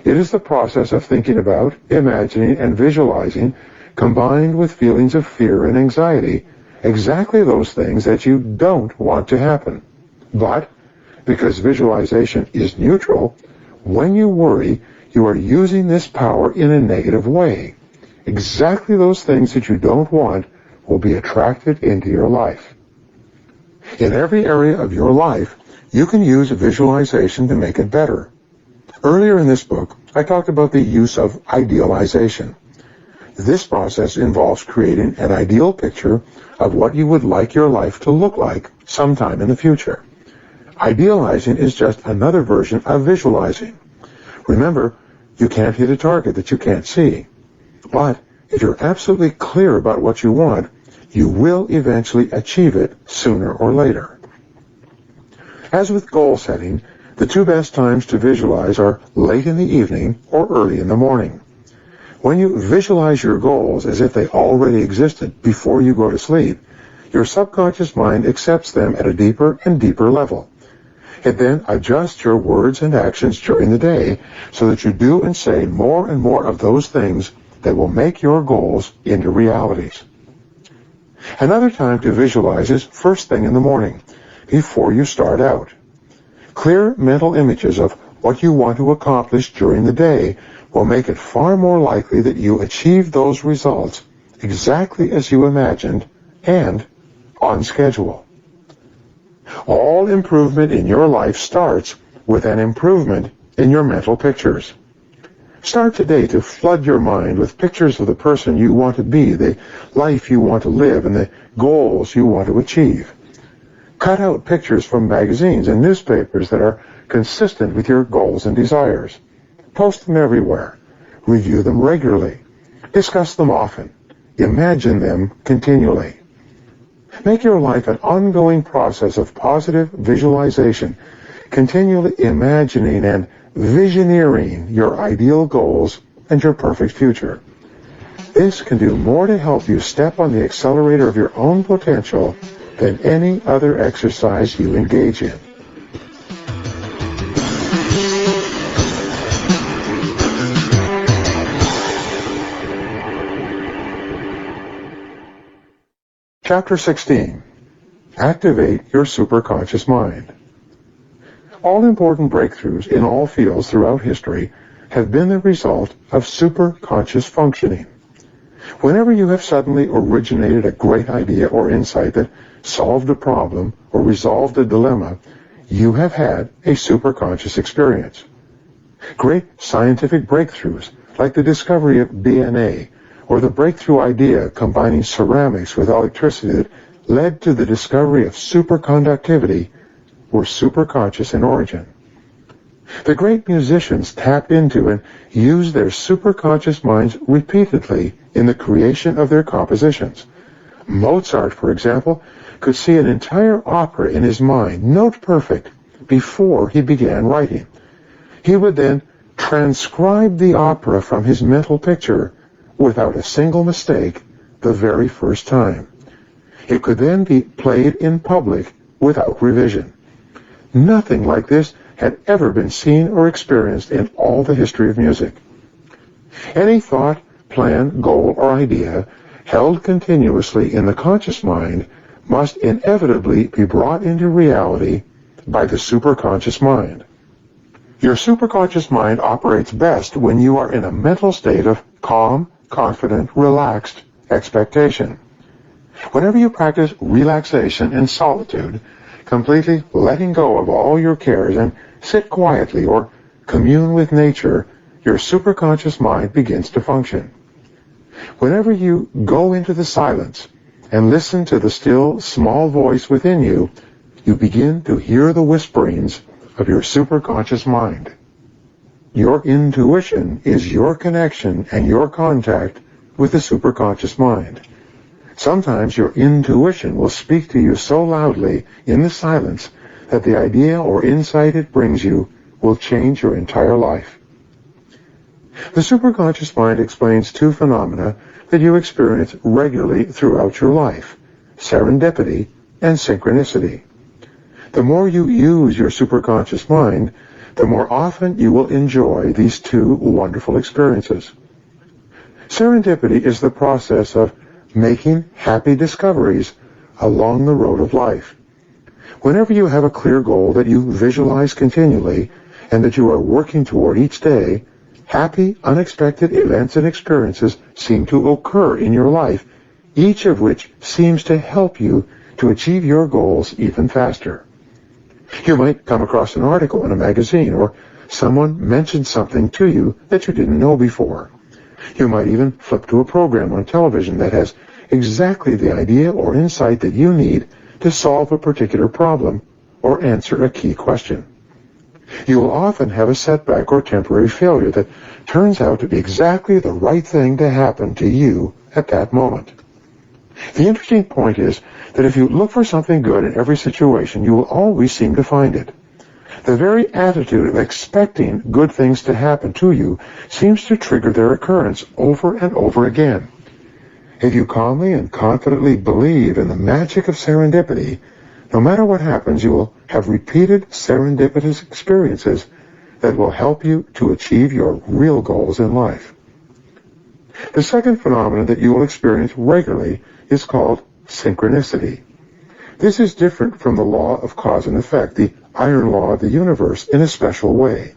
It is the process of thinking about, imagining, and visualizing, combined with feelings of fear and anxiety, exactly those things that you don't want to happen. But, because visualization is neutral, when you worry, you are using this power in a negative way. Exactly those things that you don't want will be attracted into your life. In every area of your life, you can use visualization to make it better. Earlier in this book, I talked about the use of idealization. This process involves creating an ideal picture of what you would like your life to look like sometime in the future. Idealizing is just another version of visualizing. Remember, you can't hit a target that you can't see. But if you're absolutely clear about what you want, you will eventually achieve it sooner or later. As with goal setting, the two best times to visualize are late in the evening or early in the morning. When you visualize your goals as if they already existed before you go to sleep, your subconscious mind accepts them at a deeper and deeper level. It then adjusts your words and actions during the day so that you do and say more and more of those things that will make your goals into realities. Another time to visualize is first thing in the morning, before you start out. Clear mental images of what you want to accomplish during the day will make it far more likely that you achieve those results exactly as you imagined and on schedule. All improvement in your life starts with an improvement in your mental pictures. Start today to flood your mind with pictures of the person you want to be, the life you want to live, and the goals you want to achieve. Cut out pictures from magazines and newspapers that are consistent with your goals and desires. Post them everywhere. Review them regularly. Discuss them often. Imagine them continually. Make your life an ongoing process of positive visualization, continually imagining and visioneering your ideal goals and your perfect future. This can do more to help you step on the accelerator of your own potential than any other exercise you engage in. Chapter 16. Activate your superconscious mind. All important breakthroughs in all fields throughout history have been the result of superconscious functioning. Whenever you have suddenly originated a great idea or insight that solved a problem or resolved a dilemma, you have had a superconscious experience. Great scientific breakthroughs, like the discovery of DNA, or the breakthrough idea combining ceramics with electricity that led to the discovery of superconductivity, were superconscious in origin. The great musicians tapped into and used their superconscious minds repeatedly in the creation of their compositions. Mozart, for example, could see an entire opera in his mind, note perfect, before he began writing. He would then transcribe the opera from his mental picture without a single mistake the very first time. It could then be played in public without revision. Nothing like this had ever been seen or experienced in all the history of music. Any thought, plan, goal, or idea held continuously in the conscious mind must inevitably be brought into reality by the superconscious mind. Your superconscious mind operates best when you are in a mental state of calm, confident, relaxed expectation. Whenever you practice relaxation in solitude, completely letting go of all your cares and sit quietly or commune with nature, your superconscious mind begins to function. Whenever you go into the silence and listen to the still, small voice within you, you begin to hear the whisperings of your superconscious mind. Your intuition is your connection and your contact with the superconscious mind. Sometimes your intuition will speak to you so loudly in the silence that the idea or insight it brings you will change your entire life. The superconscious mind explains two phenomena that you experience regularly throughout your life: serendipity and synchronicity. The more you use your superconscious mind, the more often you will enjoy these two wonderful experiences. Serendipity is the process of making happy discoveries along the road of life. Whenever you have a clear goal that you visualize continually and that you are working toward each day, happy, unexpected events and experiences seem to occur in your life, each of which seems to help you to achieve your goals even faster. You might come across an article in a magazine, or someone mentioned something to you that you didn't know before. You might even flip to a program on television that has exactly the idea or insight that you need to solve a particular problem or answer a key question. You will often have a setback or temporary failure that turns out to be exactly the right thing to happen to you at that moment. The interesting point is that if you look for something good in every situation, you will always seem to find it. The very attitude of expecting good things to happen to you seems to trigger their occurrence over and over again. If you calmly and confidently believe in the magic of serendipity, no matter what happens, you will have repeated serendipitous experiences that will help you to achieve your real goals in life. The second phenomenon that you will experience regularly is called synchronicity. This is different from the law of cause and effect, the iron law of the universe, in a special way.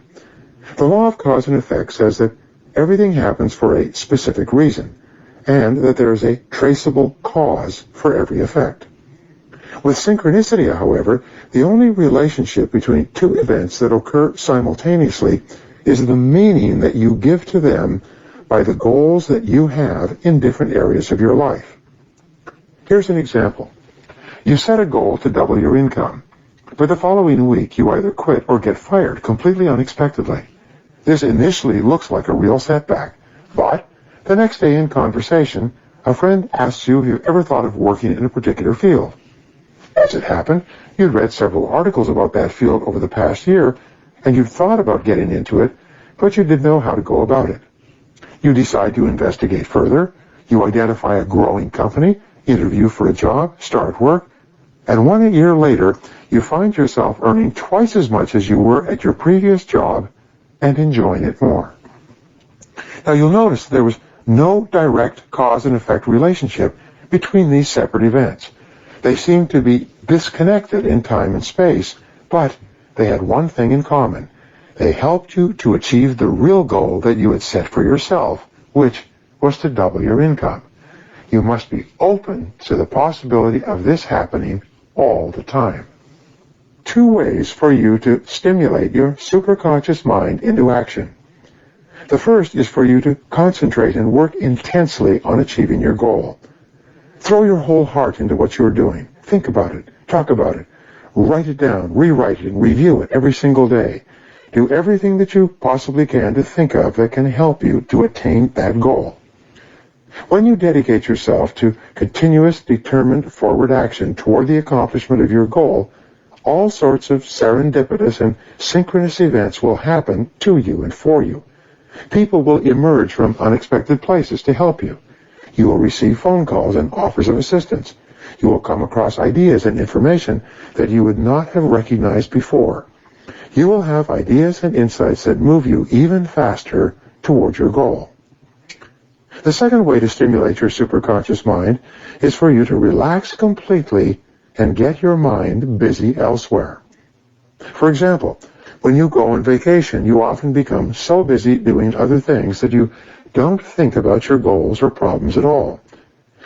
The law of cause and effect says that everything happens for a specific reason, and that there is a traceable cause for every effect. With synchronicity, however, the only relationship between two events that occur simultaneously is the meaning that you give to them by the goals that you have in different areas of your life. Here's an example. You set a goal to double your income, but the following week you either quit or get fired completely unexpectedly. This initially looks like a real setback, but the next day in conversation, a friend asks you if you've ever thought of working in a particular field. As it happened, you'd read several articles about that field over the past year, and you'd thought about getting into it, but you didn't know how to go about it. You decide to investigate further, you identify a growing company, interview for a job, start work, and 1 year later, you find yourself earning twice as much as you were at your previous job and enjoying it more. Now you'll notice there was no direct cause and effect relationship between these separate events. They seemed to be disconnected in time and space, but they had one thing in common. They helped you to achieve the real goal that you had set for yourself, which was to double your income. You must be open to the possibility of this happening all the time. 2 ways for you to stimulate your superconscious mind into action. The first is for you to concentrate and work intensely on achieving your goal. Throw your whole heart into what you're doing. Think about it. Talk about it. Write it down. Rewrite it and review it every single day. Do everything that you possibly can to think of that can help you to attain that goal. When you dedicate yourself to continuous, determined forward action toward the accomplishment of your goal, all sorts of serendipitous and synchronous events will happen to you and for you. People will emerge from unexpected places to help you. You will receive phone calls and offers of assistance. You will come across ideas and information that you would not have recognized before. You will have ideas and insights that move you even faster toward your goal. The second way to stimulate your superconscious mind is for you to relax completely and get your mind busy elsewhere. For example, when you go on vacation, you often become so busy doing other things that you don't think about your goals or problems at all.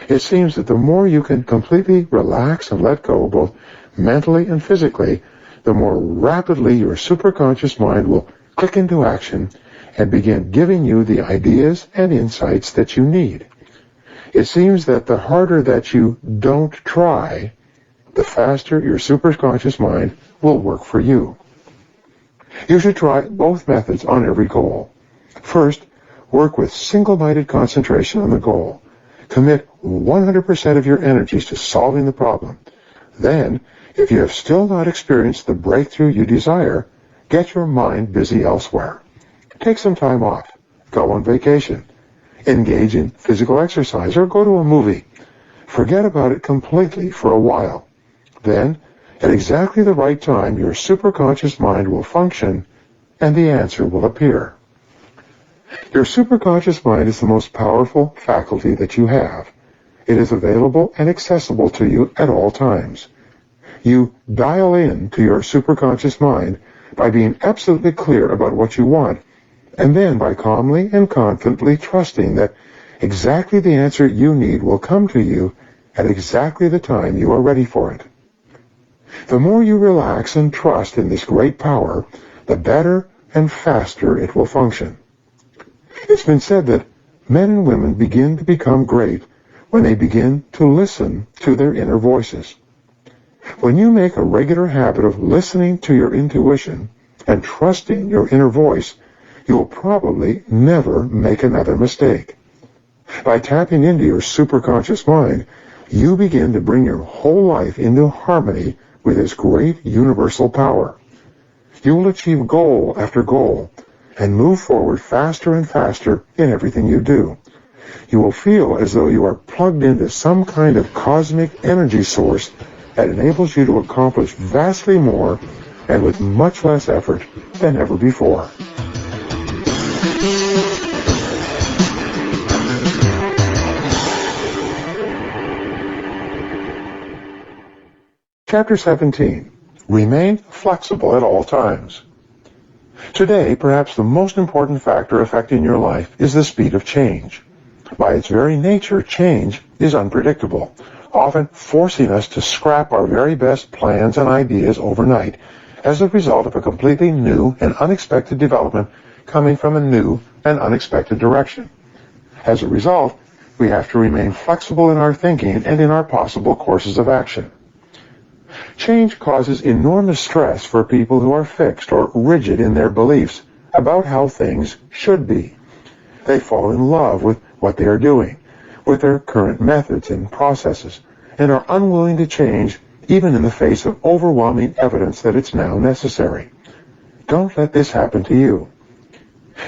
It seems that the more you can completely relax and let go, both mentally and physically, the more rapidly your superconscious mind will click into action and begin giving you the ideas and insights that you need. It seems that the harder that you don't try, the faster your superconscious mind will work for you. You should try both methods on every goal. First, work with single-minded concentration on the goal. Commit 100% of your energies to solving the problem. Then, if you have still not experienced the breakthrough you desire, get your mind busy elsewhere. Take some time off. Go on vacation. Engage in physical exercise or go to a movie. Forget about it completely for a while. Then, at exactly the right time, your superconscious mind will function and the answer will appear. Your superconscious mind is the most powerful faculty that you have. It is available and accessible to you at all times. You dial in to your superconscious mind by being absolutely clear about what you want, and then by calmly and confidently trusting that exactly the answer you need will come to you at exactly the time you are ready for it. The more you relax and trust in this great power, the better and faster it will function. It's been said that Men and women begin to become great when they begin to listen to their inner voices. When you make a regular habit of listening to your intuition and trusting your inner voice, you'll probably never make another mistake. By tapping into your superconscious mind, you begin to bring your whole life into harmony with this great universal power. You will achieve goal after goal and move forward faster and faster in everything you do. You will feel as though you are plugged into some kind of cosmic energy source that enables you to accomplish vastly more and with much less effort than ever before. Chapter 17. Remain flexible at all times. Today, perhaps the most important factor affecting your life is the speed of change. By its very nature, change is unpredictable, often forcing us to scrap our very best plans and ideas overnight as a result of a completely new and unexpected development coming from a new and unexpected direction. As a result, we have to remain flexible in our thinking and in our possible courses of action. Change causes enormous stress for people who are fixed or rigid in their beliefs about how things should be. They fall in love with what they are doing, with their current methods and processes, and are unwilling to change even in the face of overwhelming evidence that it's now necessary. Don't let this happen to you.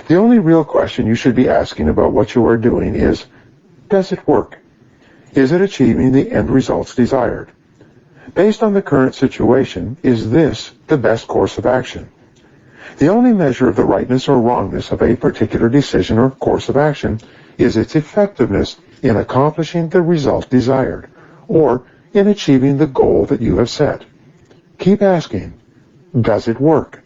The only real question you should be asking about what you are doing is, does it work? Is it achieving the end results desired? Based on the current situation, is this the best course of action? The only measure of the rightness or wrongness of a particular decision or course of action is its effectiveness in accomplishing the result desired, or in achieving the goal that you have set. Keep asking, does it work?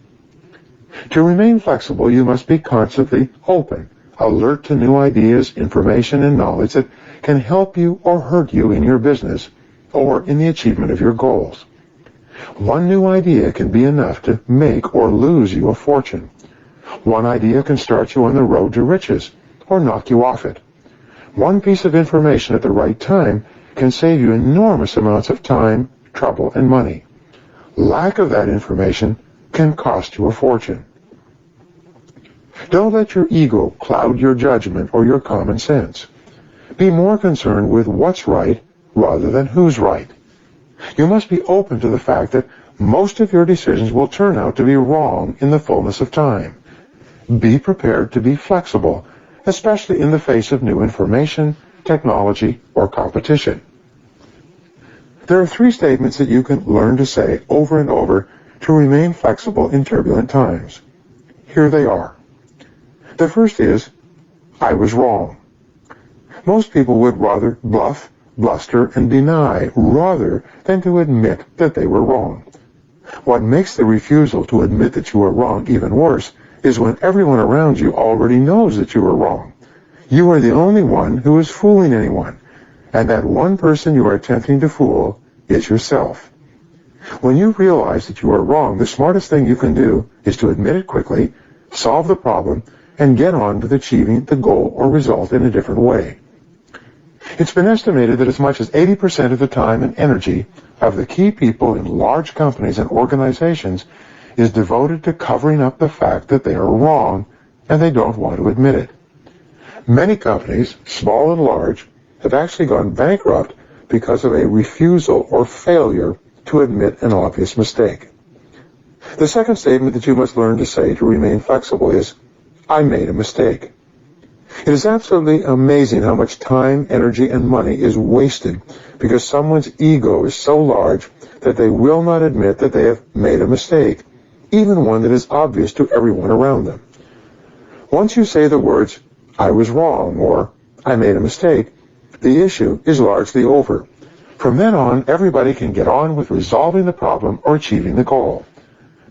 To remain flexible, you must be constantly open, alert to new ideas, information, and knowledge that can help you or hurt you in your business or in the achievement of your goals. One new idea can be enough to make or lose you a fortune. One idea can start you on the road to riches or knock you off it. One piece of information at the right time can save you enormous amounts of time, trouble, and money. Lack of that information can cost you a fortune. Don't let your ego cloud your judgment or your common sense. Be more concerned with what's right rather than who's right. You must be open to the fact that most of your decisions will turn out to be wrong in the fullness of time. Be prepared to be flexible, especially in the face of new information, technology, or competition. There are 3 statements that you can learn to say over and over to remain flexible in turbulent times. Here they are. The first is, I was wrong. Most people would rather bluff, bluster, and deny rather than to admit that they were wrong. What makes the refusal to admit that you are wrong even worse is when everyone around you already knows that you are wrong. You are the only one who is fooling anyone, and that one person you are attempting to fool is yourself. When you realize that you are wrong, the smartest thing you can do is to admit it quickly, solve the problem, and get on with achieving the goal or result in a different way. It's been estimated that as much as 80% of the time and energy of the key people in large companies and organizations is devoted to covering up the fact that they are wrong and they don't want to admit it. Many companies, small and large, have actually gone bankrupt because of a refusal or failure to admit an obvious mistake. The second statement that you must learn to say to remain flexible is, I made a mistake. It is absolutely amazing how much time, energy, and money is wasted because someone's ego is so large that they will not admit that they have made a mistake, even one that is obvious to everyone around them. Once you say the words, I was wrong, or I made a mistake, the issue is largely over. From then on, everybody can get on with resolving the problem or achieving the goal.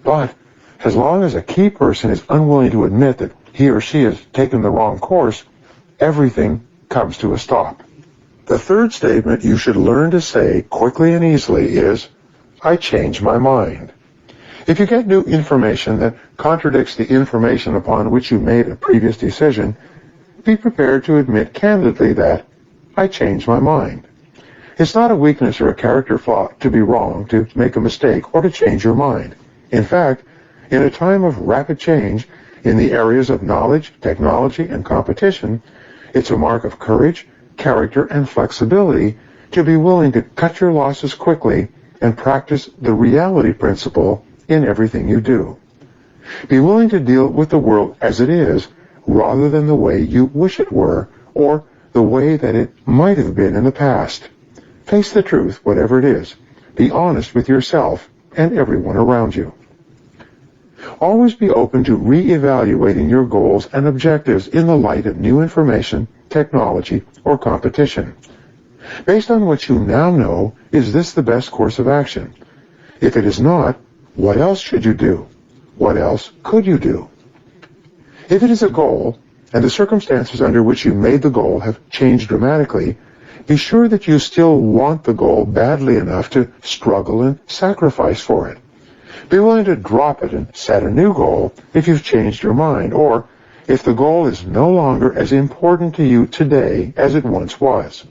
But as long as a key person is unwilling to admit that he or she has taken the wrong course, everything comes to a stop. The third statement you should learn to say quickly and easily is, I changed my mind. If you get new information that contradicts the information upon which you made a previous decision, be prepared to admit candidly that I changed my mind. It's not a weakness or a character flaw to be wrong, to make a mistake, or to change your mind. In fact, in a time of rapid change in the areas of knowledge, technology, and competition, it's a mark of courage, character, and flexibility to be willing to cut your losses quickly and practice the reality principle in everything you do. Be willing to deal with the world as it is, rather than the way you wish it were, or the way that it might have been in the past. Face the truth, whatever it is. Be honest with yourself and everyone around you. Always be open to re-evaluating your goals and objectives in the light of new information, technology, or competition. Based on what you now know, is this the best course of action? If it is not, what else should you do? What else could you do? If it is a goal, and the circumstances under which you made the goal have changed dramatically, be sure that you still want the goal badly enough to struggle and sacrifice for it. Be willing to drop it and set a new goal if you've changed your mind, or if the goal is no longer as important to you today as it once was.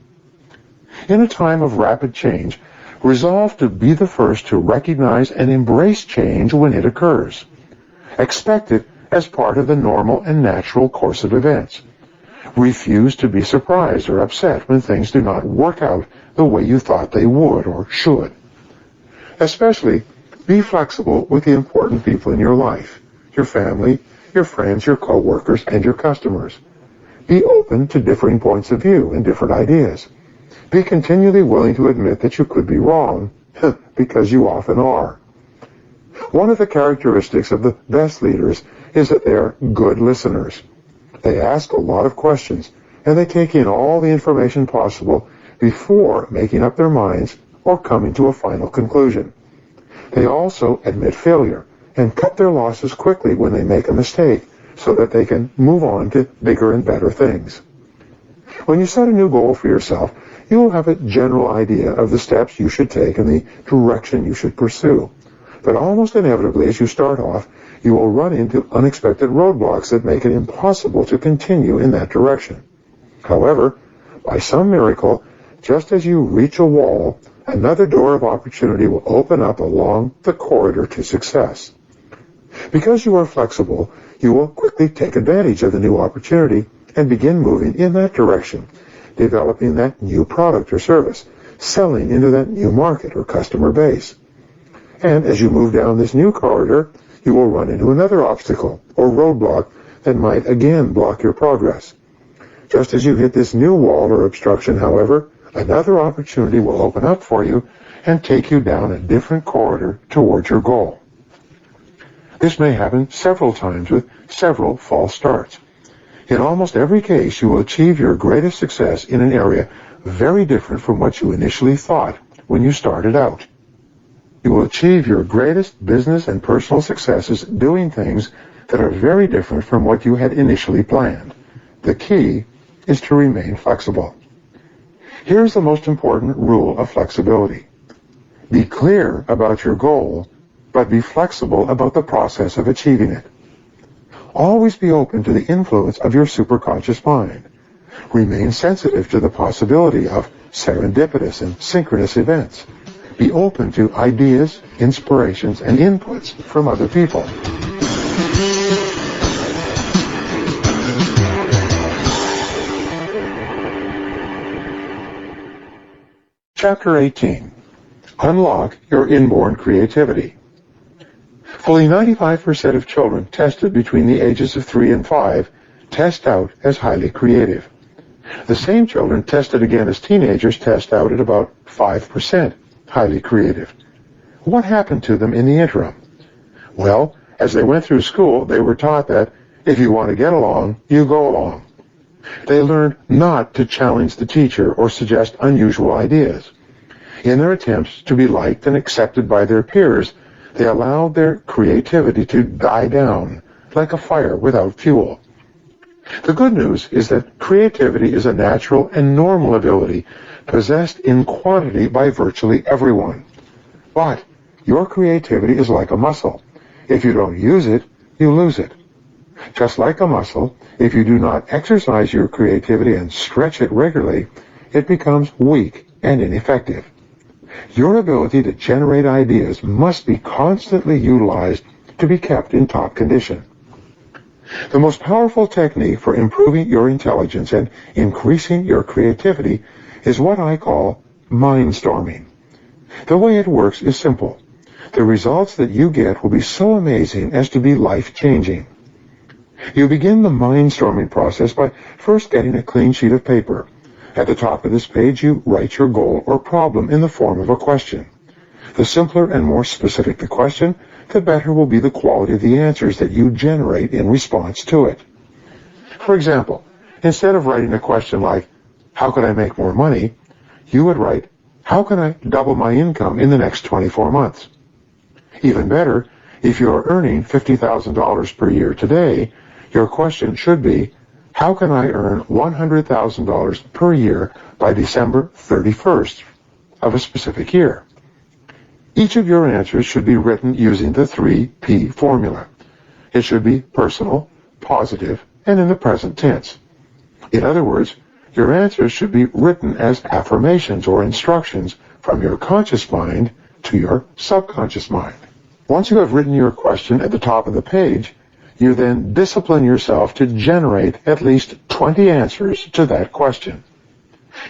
In a time of rapid change, resolve to be the first to recognize and embrace change when it occurs. Expect it as part of the normal and natural course of events. Refuse to be surprised or upset when things do not work out the way you thought they would or should. Especially, be flexible with the important people in your life, your family, your friends, your co-workers, and your customers. Be open to differing points of view and different ideas. Be continually willing to admit that you could be wrong, because you often are. One of the characteristics of the best leaders is that they are good listeners. They ask a lot of questions, and they take in all the information possible before making up their minds or coming to a final conclusion. They also admit failure and cut their losses quickly when they make a mistake so that they can move on to bigger and better things. When you set a new goal for yourself, you will have a general idea of the steps you should take and the direction you should pursue. But almost inevitably, as you start off, you will run into unexpected roadblocks that make it impossible to continue in that direction. However, by some miracle, just as you reach a wall, another door of opportunity will open up along the corridor to success. Because you are flexible, you will quickly take advantage of the new opportunity and begin moving in that direction, developing that new product or service, selling into that new market or customer base. And as you move down this new corridor, you will run into another obstacle or roadblock that might again block your progress. Just as you hit this new wall or obstruction, however, another opportunity will open up for you and take you down a different corridor towards your goal. This may happen several times with several false starts. In almost every case, you will achieve your greatest success in an area very different from what you initially thought when you started out. You will achieve your greatest business and personal successes doing things that are very different from what you had initially planned. The key is to remain flexible. Here's the most important rule of flexibility. Be clear about your goal, but be flexible about the process of achieving it. Always be open to the influence of your superconscious mind. Remain sensitive to the possibility of serendipitous and synchronous events. Be open to ideas, inspirations, and inputs from other people. Chapter 18. Unlock your inborn creativity. Fully 95% of children tested between the ages of 3 and 5 test out as highly creative. The same children tested again as teenagers test out at about 5% highly creative. What happened to them in the interim? Well, as they went through school, they were taught that if you want to get along, you go along. They learned not to challenge the teacher or suggest unusual ideas. In their attempts to be liked and accepted by their peers, they allowed their creativity to die down like a fire without fuel. The good news is that creativity is a natural and normal ability possessed in quantity by virtually everyone. But your creativity is like a muscle. If you don't use it, you lose it. Just like a muscle, if you do not exercise your creativity and stretch it regularly, it becomes weak and ineffective. Your ability to generate ideas must be constantly utilized to be kept in top condition. The most powerful technique for improving your intelligence and increasing your creativity is what I call mindstorming. The way it works is simple. The results that you get will be so amazing as to be life-changing. You begin the mindstorming process by first getting a clean sheet of paper. At the top of this page, you write your goal or problem in the form of a question. The simpler and more specific the question, the better will be the quality of the answers that you generate in response to it. For example, instead of writing a question like, how can I make more money? You would write, how can I double my income in the next 24 months? Even better, if you are earning $50,000 per year today, your question should be, how can I earn $100,000 per year by December 31st of a specific year? Each of your answers should be written using the 3P formula. It should be personal, positive, and in the present tense. In other words, your answers should be written as affirmations or instructions from your conscious mind to your subconscious mind. Once you have written your question at the top of the page, you then discipline yourself to generate at least 20 answers to that question.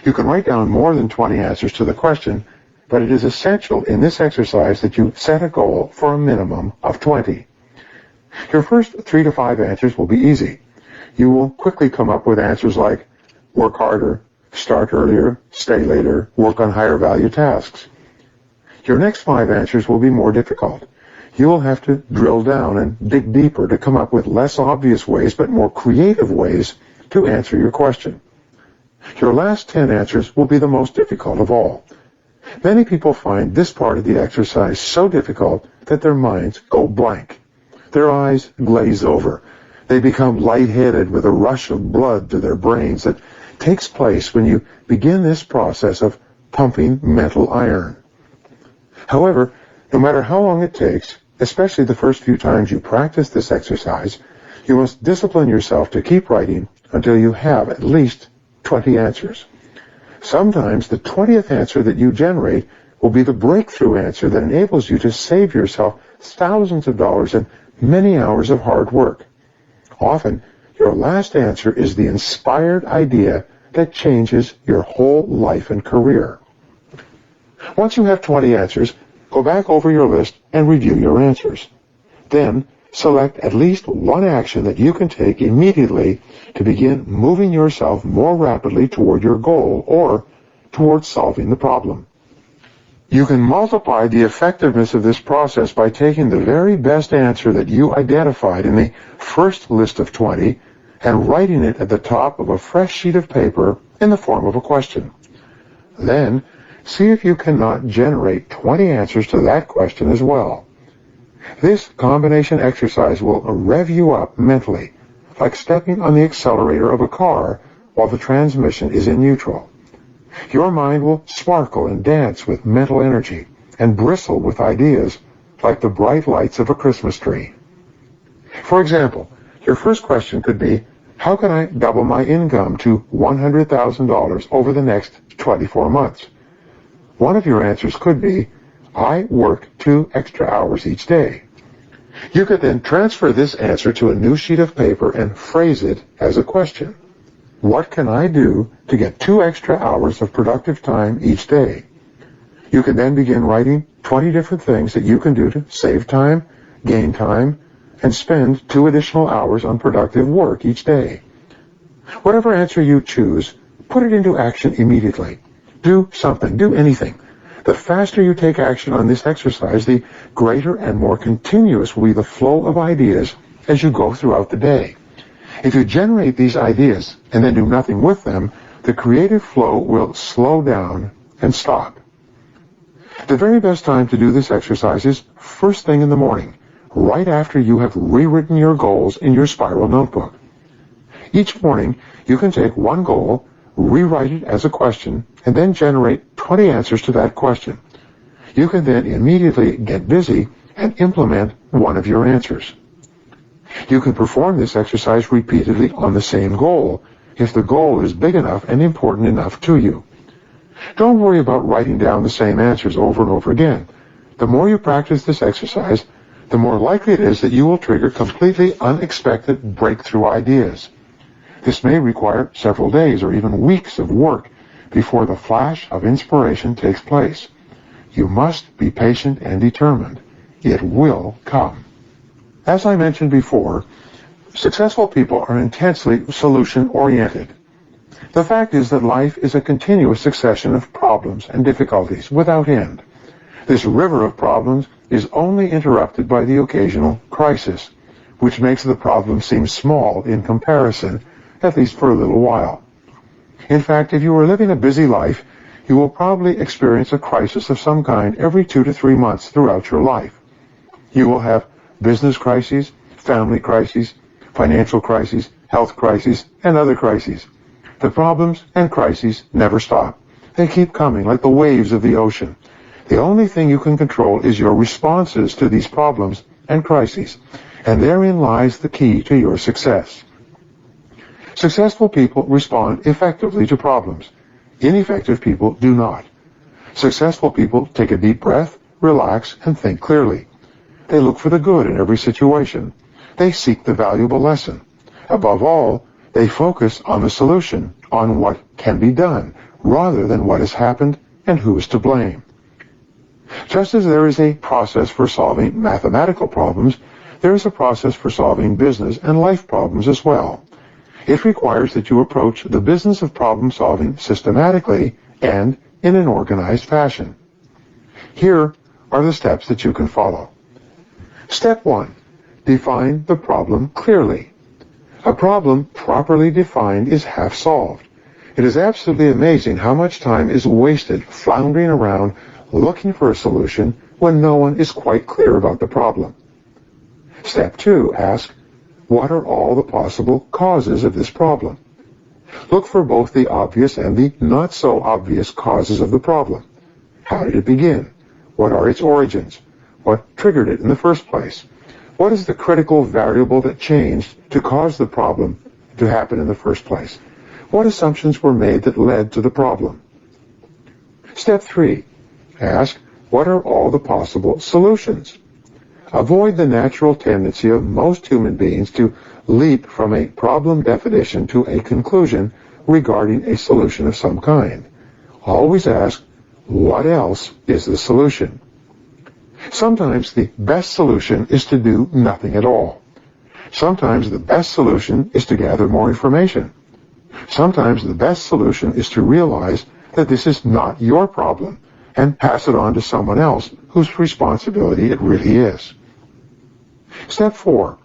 You can write down more than 20 answers to the question, but it is essential in this exercise that you set a goal for a minimum of 20. Your first 3 to 5 answers will be easy. You will quickly come up with answers like work harder, start earlier, stay later, work on higher value tasks. Your next 5 answers will be more difficult. You will have to drill down and dig deeper to come up with less obvious ways but more creative ways to answer your question. Your last 10 answers will be the most difficult of all. Many people find this part of the exercise so difficult that their minds go blank. Their eyes glaze over. They become lightheaded with a rush of blood to their brains that takes place when you begin this process of pumping mental iron. However, no matter how long it takes, especially the first few times you practice this exercise, you must discipline yourself to keep writing until you have at least 20 answers. Sometimes the 20th answer that you generate will be the breakthrough answer that enables you to save yourself thousands of dollars and many hours of hard work. Often, your last answer is the inspired idea that changes your whole life and career. Once you have 20 answers, go back over your list and review your answers. Then, select at least one action that you can take immediately to begin moving yourself more rapidly toward your goal or towards solving the problem. You can multiply the effectiveness of this process by taking the very best answer that you identified in the first list of 20 and writing it at the top of a fresh sheet of paper in the form of a question. Then, see if you cannot generate 20 answers to that question as well. This combination exercise will rev you up mentally, like stepping on the accelerator of a car while the transmission is in neutral. Your mind will sparkle and dance with mental energy and bristle with ideas like the bright lights of a Christmas tree. For example, your first question could be, how can I double my income to $100,000 over the next 24 months? One of your answers could be, I work 2 extra hours each day. You could then transfer this answer to a new sheet of paper and phrase it as a question. What can I do to get 2 extra hours of productive time each day? You can then begin writing 20 different things that you can do to save time, gain time, and spend 2 additional hours on productive work each day. Whatever answer you choose, put it into action immediately. Do something, do anything. The faster you take action on this exercise, the greater and more continuous will be the flow of ideas as you go throughout the day. If you generate these ideas and then do nothing with them, the creative flow will slow down and stop. The very best time to do this exercise is first thing in the morning, right after you have rewritten your goals in your spiral notebook. Each morning, you can take one goal, rewrite it as a question, and then generate 20 answers to that question. You can then immediately get busy and implement one of your answers. You can perform this exercise repeatedly on the same goal, if the goal is big enough and important enough to you. Don't worry about writing down the same answers over and over again. The more you practice this exercise, the more likely it is that you will trigger completely unexpected breakthrough ideas. This may require several days or even weeks of work before the flash of inspiration takes place. You must be patient and determined. It will come. As I mentioned before, successful people are intensely solution-oriented. The fact is that life is a continuous succession of problems and difficulties without end. This river of problems is only interrupted by the occasional crisis, which makes the problem seem small in comparison, at least for a little while. In fact, if you are living a busy life, you will probably experience a crisis of some kind every 2 to 3 months throughout your life. You will have business crises, family crises, financial crises, health crises, and other crises. The problems and crises never stop. They keep coming like the waves of the ocean. The only thing you can control is your responses to these problems and crises, and therein lies the key to your success. Successful people respond effectively to problems. Ineffective people do not. Successful people take a deep breath, relax, and think clearly. They look for the good in every situation. They seek the valuable lesson. Above all, they focus on the solution, on what can be done, rather than what has happened and who is to blame. Just as there is a process for solving mathematical problems, there is a process for solving business and life problems as well. It requires that you approach the business of problem solving systematically and in an organized fashion. Here are the steps that you can follow. Step 1. Define the problem clearly. A problem properly defined is half solved. It is absolutely amazing how much time is wasted floundering around looking for a solution when no one is quite clear about the problem. Step 2. Ask, what are all the possible causes of this problem? Look for both the obvious and the not-so-obvious causes of the problem. How did it begin? What are its origins? What triggered it in the first place? What is the critical variable that changed to cause the problem to happen in the first place? What assumptions were made that led to the problem? Step 3. Ask, what are all the possible solutions? Avoid the natural tendency of most human beings to leap from a problem definition to a conclusion regarding a solution of some kind. Always ask, what else is the solution? Sometimes the best solution is to do nothing at all. Sometimes the best solution is to gather more information. Sometimes the best solution is to realize that this is not your problem and pass it on to someone else whose responsibility it really is. Step 4.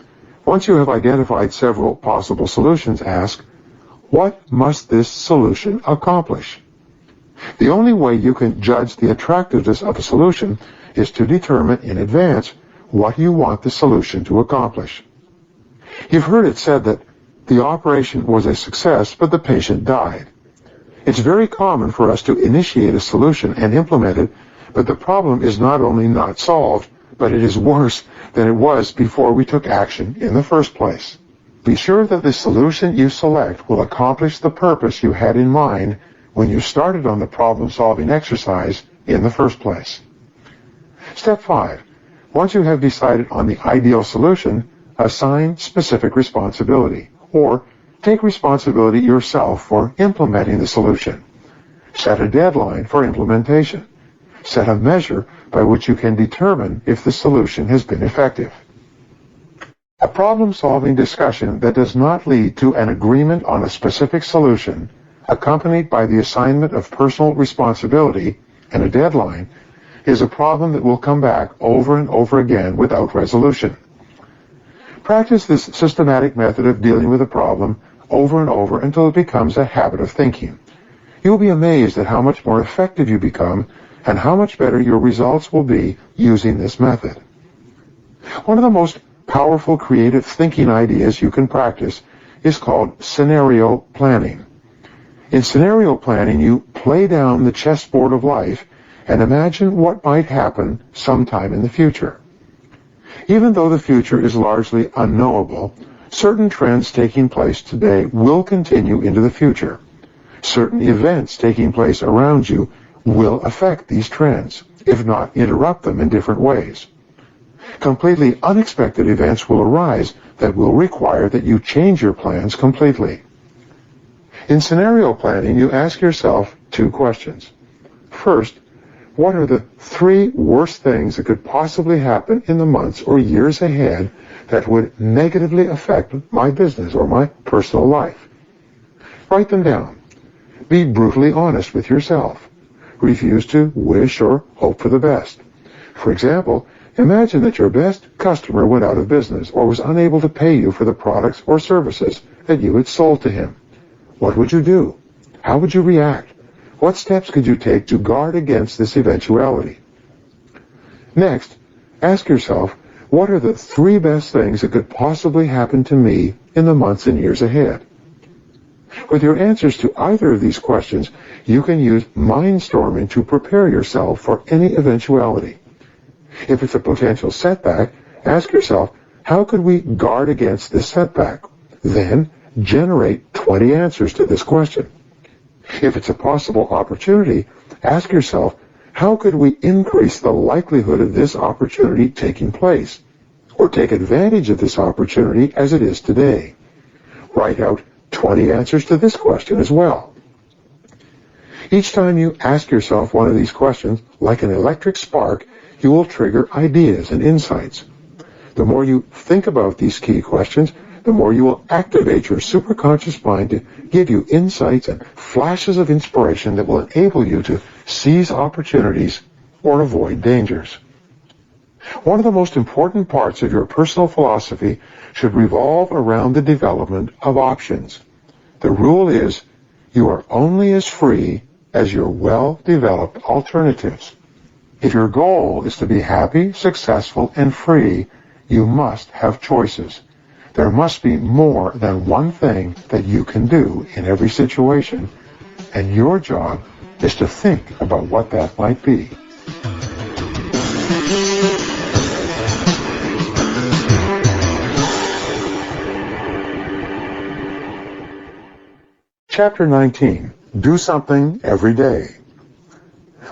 Once you have identified several possible solutions, ask, what must this solution accomplish? The only way you can judge the attractiveness of a solution is to determine in advance what you want the solution to accomplish. You've heard it said that the operation was a success, but the patient died. It's very common for us to initiate a solution and implement it, but the problem is not only not solved, but it is worse than it was before we took action in the first place. Be sure that the solution you select will accomplish the purpose you had in mind when you started on the problem-solving exercise in the first place. Step 5. Once you have decided on the ideal solution, assign specific responsibility, or take responsibility yourself for implementing the solution. Set a deadline for implementation. Set a measure by which you can determine if the solution has been effective. A problem-solving discussion that does not lead to an agreement on a specific solution, accompanied by the assignment of personal responsibility and a deadline, is a problem that will come back over and over again without resolution. Practice this systematic method of dealing with a problem over and over until it becomes a habit of thinking. You'll be amazed at how much more effective you become and how much better your results will be using this method. One of the most powerful creative thinking ideas you can practice is called scenario planning. In scenario planning, you play down the chessboard of life and imagine what might happen sometime in the future. Even though the future is largely unknowable, certain trends taking place today will continue into the future. Certain events taking place around you will affect these trends, if not interrupt them in different ways. Completely unexpected events will arise that will require that you change your plans completely. In scenario planning, you ask yourself two questions. First, what are the 3 worst things that could possibly happen in the months or years ahead that would negatively affect my business or my personal life? Write them down. Be brutally honest with yourself. Refuse to wish or hope for the best. For example, imagine that your best customer went out of business or was unable to pay you for the products or services that you had sold to him. What would you do? How would you react? What steps could you take to guard against this eventuality? Next, ask yourself, what are the 3 best things that could possibly happen to me in the months and years ahead? With your answers to either of these questions, you can use mindstorming to prepare yourself for any eventuality. If it's a potential setback, ask yourself, how could we guard against this setback? Then, generate 20 answers to this question. If it's a possible opportunity, ask yourself, how could we increase the likelihood of this opportunity taking place? Or take advantage of this opportunity as it is today? Write out 20 answers to this question as well. Each time you ask yourself one of these questions, like an electric spark, you will trigger ideas and insights. The more you think about these key questions, the more you will activate your superconscious mind to give you insights and flashes of inspiration that will enable you to seize opportunities or avoid dangers. One of the most important parts of your personal philosophy should revolve around the development of options. The rule is, you are only as free as your well-developed alternatives. If your goal is to be happy, successful, and free, you must have choices. There must be more than one thing that you can do in every situation, and your job is to think about what that might be. Chapter 19. Do something every day.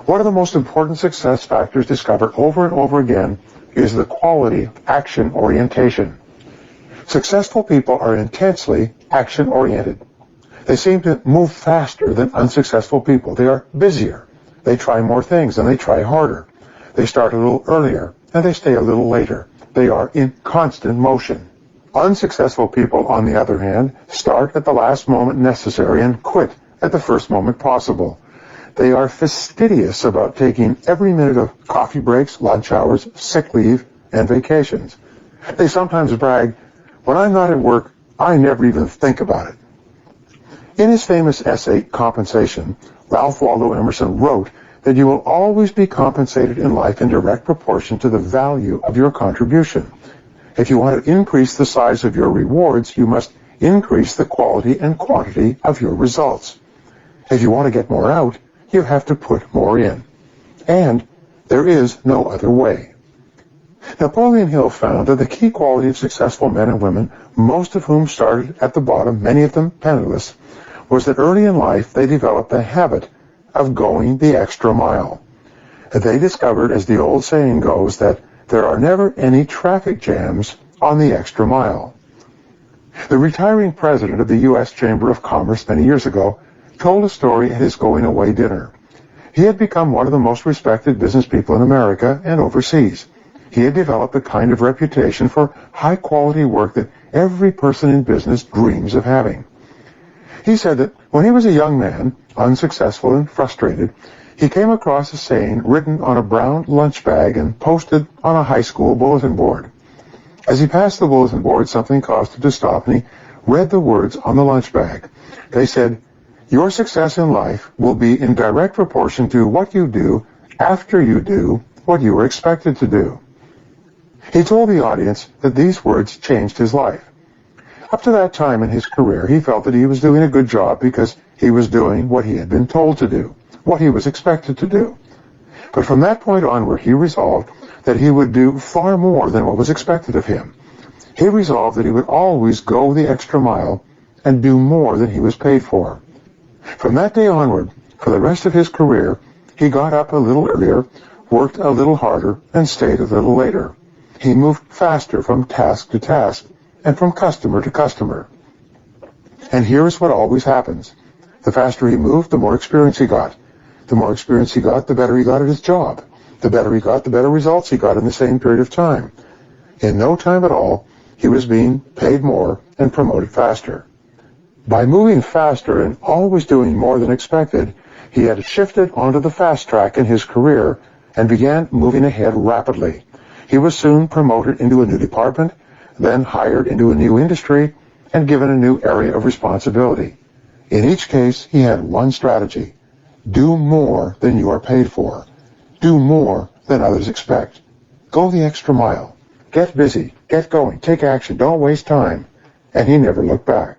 One of the most important success factors discovered over and over again is the quality of action orientation. Successful people are intensely action-oriented. They seem to move faster than unsuccessful people. They are busier. They try more things and they try harder. They start a little earlier and they stay a little later. They are in constant motion. Unsuccessful people, on the other hand, start at the last moment necessary and quit at the first moment possible. They are fastidious about taking every minute of coffee breaks, lunch hours, sick leave, and vacations. They sometimes brag, "When I'm not at work, I never even think about it." In his famous essay, Compensation, Ralph Waldo Emerson wrote that you will always be compensated in life in direct proportion to the value of your contribution. If you want to increase the size of your rewards, you must increase the quality and quantity of your results. If you want to get more out, you have to put more in. And there is no other way. Napoleon Hill found that the key quality of successful men and women, most of whom started at the bottom, many of them penniless, was that early in life they developed the habit of going the extra mile. They discovered, as the old saying goes, that there are never any traffic jams on the extra mile. The retiring president of the U.S. Chamber of Commerce many years ago told a story at his going-away dinner. He had become one of the most respected business people in America and overseas. He had developed a kind of reputation for high-quality work that every person in business dreams of having. He said that when he was a young man, unsuccessful and frustrated, he came across a saying written on a brown lunch bag and posted on a high school bulletin board. As he passed the bulletin board, something caused him to stop, and he read the words on the lunch bag. They said, "Your success in life will be in direct proportion to what you do after you do what you were expected to do." He told the audience that these words changed his life. Up to that time in his career, he felt that he was doing a good job because he was doing what he had been told to do, what he was expected to do. But from that point onward, he resolved that he would do far more than what was expected of him. He resolved that he would always go the extra mile and do more than he was paid for. From that day onward, for the rest of his career, he got up a little earlier, worked a little harder, and stayed a little later. He moved faster from task to task and from customer to customer. And here is what always happens. The faster he moved, the more experience he got. The more experience he got, the better he got at his job. The better he got, the better results he got in the same period of time. In no time at all, he was being paid more and promoted faster. By moving faster and always doing more than expected, he had shifted onto the fast track in his career and began moving ahead rapidly. He was soon promoted into a new department, then hired into a new industry, and given a new area of responsibility. In each case, he had one strategy: do more than you are paid for. Do more than others expect. Go the extra mile. Get busy. Get going. Take action. Don't waste time. And he never looked back.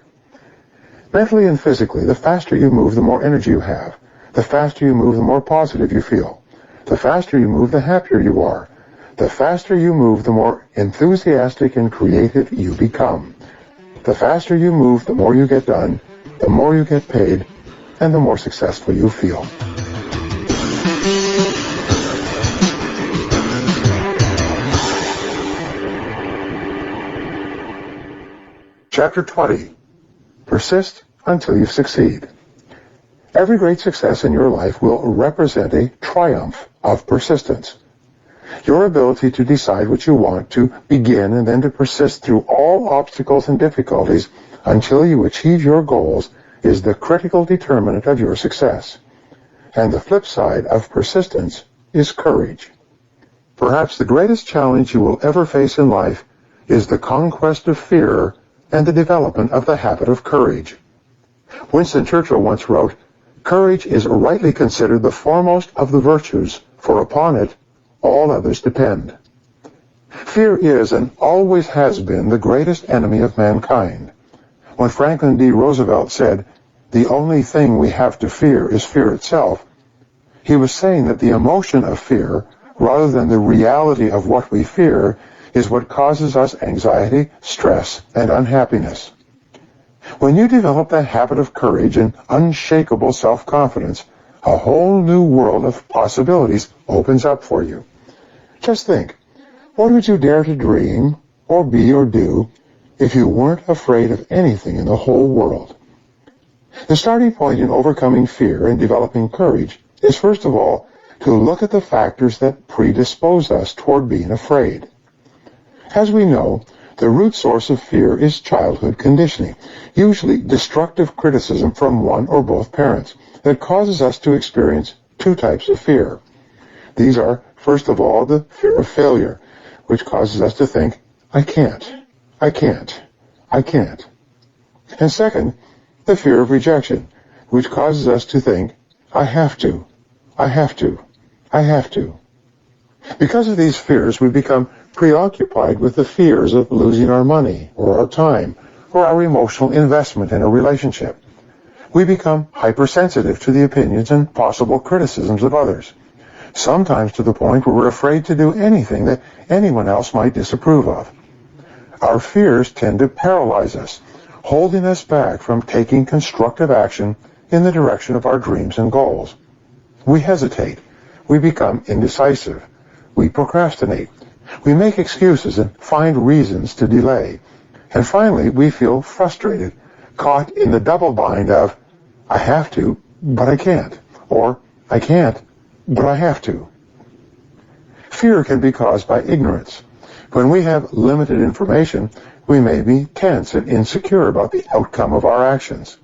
Mentally and physically, the faster you move, the more energy you have. The faster you move, the more positive you feel. The faster you move, the happier you are. The faster you move, the more enthusiastic and creative you become. The faster you move, the more you get done, the more you get paid, and the more successful you feel. Chapter 20. Persist until you succeed. Every great success in your life will represent a triumph of persistence. Your ability to decide what you want, to begin and then to persist through all obstacles and difficulties until you achieve your goals is the critical determinant of your success. And the flip side of persistence is courage. Perhaps the greatest challenge you will ever face in life is the conquest of fear and the development of the habit of courage. Winston Churchill once wrote, "Courage is rightly considered the foremost of the virtues, for upon it all others depend." Fear is and always has been the greatest enemy of mankind. When Franklin D. Roosevelt said, "The only thing we have to fear is fear itself," he was saying that the emotion of fear, rather than the reality of what we fear, is what causes us anxiety, stress, and unhappiness. When you develop the habit of courage and unshakable self-confidence, a whole new world of possibilities opens up for you. Just think, what would you dare to dream, or be, or do, if you weren't afraid of anything in the whole world? The starting point in overcoming fear and developing courage is, first of all, to look at the factors that predispose us toward being afraid. As we know, the root source of fear is childhood conditioning, usually destructive criticism from one or both parents, that causes us to experience two types of fear. These are, first of all, the fear of failure, which causes us to think, I can't. And second, the fear of rejection, which causes us to think, I have to. Because of these fears, we become preoccupied with the fears of losing our money, or our time, or our emotional investment in a relationship. We become hypersensitive to the opinions and possible criticisms of others, sometimes to the point where we're afraid to do anything that anyone else might disapprove of. Our fears tend to paralyze us, holding us back from taking constructive action in the direction of our dreams and goals. We hesitate. We become indecisive. We procrastinate. We make excuses and find reasons to delay. And finally, we feel frustrated, caught in the double bind of, I have to, but I can't, or I can't, but I have to. Fear can be caused by ignorance. When we have limited information, we may be tense and insecure about the outcome of our actions.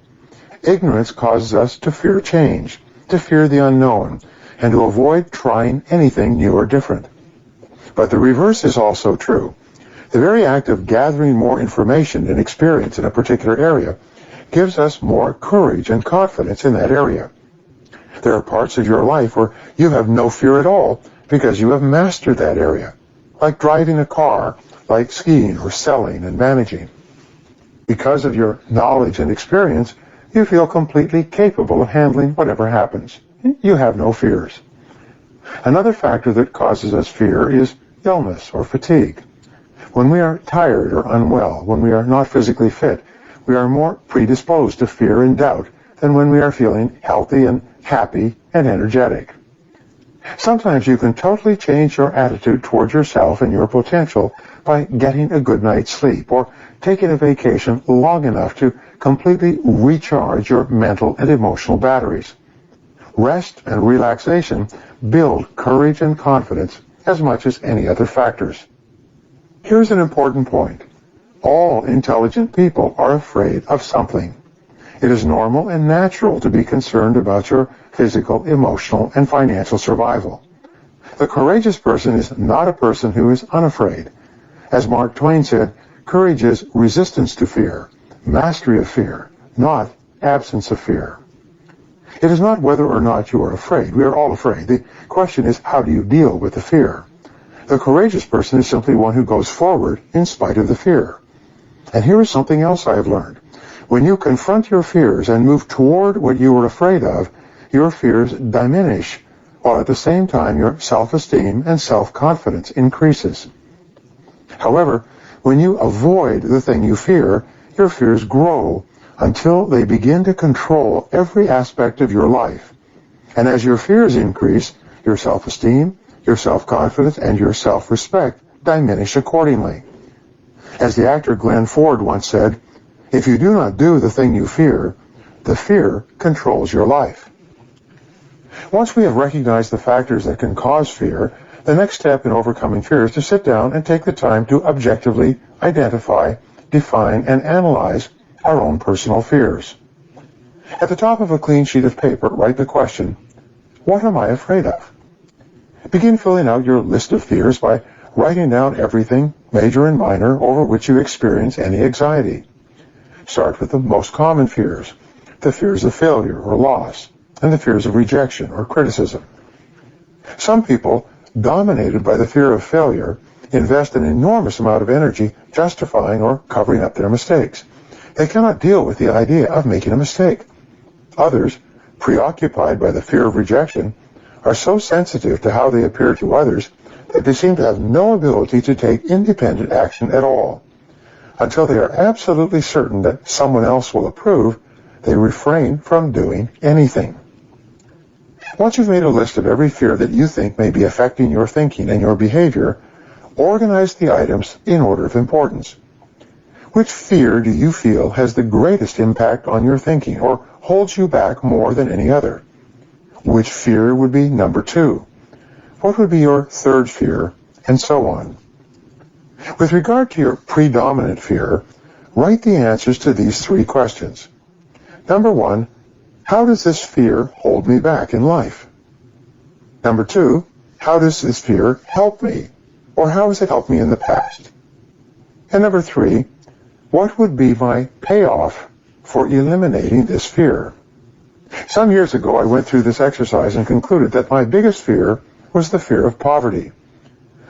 Ignorance causes us to fear change, to fear the unknown, and to avoid trying anything new or different. But the reverse is also true. The very act of gathering more information and experience in a particular area gives us more courage and confidence in that area. There are parts of your life where you have no fear at all because you have mastered that area, like driving a car, like skiing or selling and managing. Because of your knowledge and experience, you feel completely capable of handling whatever happens. You have no fears. Another factor that causes us fear is illness or fatigue. When we are tired or unwell, when we are not physically fit, we are more predisposed to fear and doubt than when we are feeling healthy and happy and energetic. Sometimes you can totally change your attitude towards yourself and your potential by getting a good night's sleep or taking a vacation long enough to completely recharge your mental and emotional batteries. Rest and relaxation build courage and confidence as much as any other factors. Here's an important point. All intelligent people are afraid of something. It is normal and natural to be concerned about your physical, emotional, and financial survival. The courageous person is not a person who is unafraid. As Mark Twain said, courage is resistance to fear, mastery of fear, not absence of fear. It is not whether or not you are afraid. We are all afraid. The question is, how do you deal with the fear? The courageous person is simply one who goes forward in spite of the fear. And here is something else I have learned. When you confront your fears and move toward what you were afraid of, your fears diminish, while at the same time your self-esteem and self-confidence increases. However, when you avoid the thing you fear, your fears grow until they begin to control every aspect of your life. And as your fears increase, your self-esteem, your self-confidence, and your self-respect diminish accordingly. As the actor Glenn Ford once said, if you do not do the thing you fear, the fear controls your life. Once we have recognized the factors that can cause fear, the next step in overcoming fear is to sit down and take the time to objectively identify, define, and analyze our own personal fears. At the top of a clean sheet of paper, write the question, what am I afraid of? Begin filling out your list of fears by writing down everything, major and minor, over which you experience any anxiety. Start with the most common fears, the fears of failure or loss, and the fears of rejection or criticism. Some people, dominated by the fear of failure, invest an enormous amount of energy justifying or covering up their mistakes. They cannot deal with the idea of making a mistake. Others, preoccupied by the fear of rejection, are so sensitive to how they appear to others that they seem to have no ability to take independent action at all. Until they are absolutely certain that someone else will approve, they refrain from doing anything. Once you've made a list of every fear that you think may be affecting your thinking and your behavior, organize the items in order of importance. Which fear do you feel has the greatest impact on your thinking or holds you back more than any other? Which fear would be number 2? What would be your third fear? And so on. With regard to your predominant fear, write the answers to these 3 questions. Number 1, how does this fear hold me back in life? Number 2, how does this fear help me? Or how has it helped me in the past? And number 3, what would be my payoff for eliminating this fear? Some years ago, I went through this exercise and concluded that my biggest fear was the fear of poverty.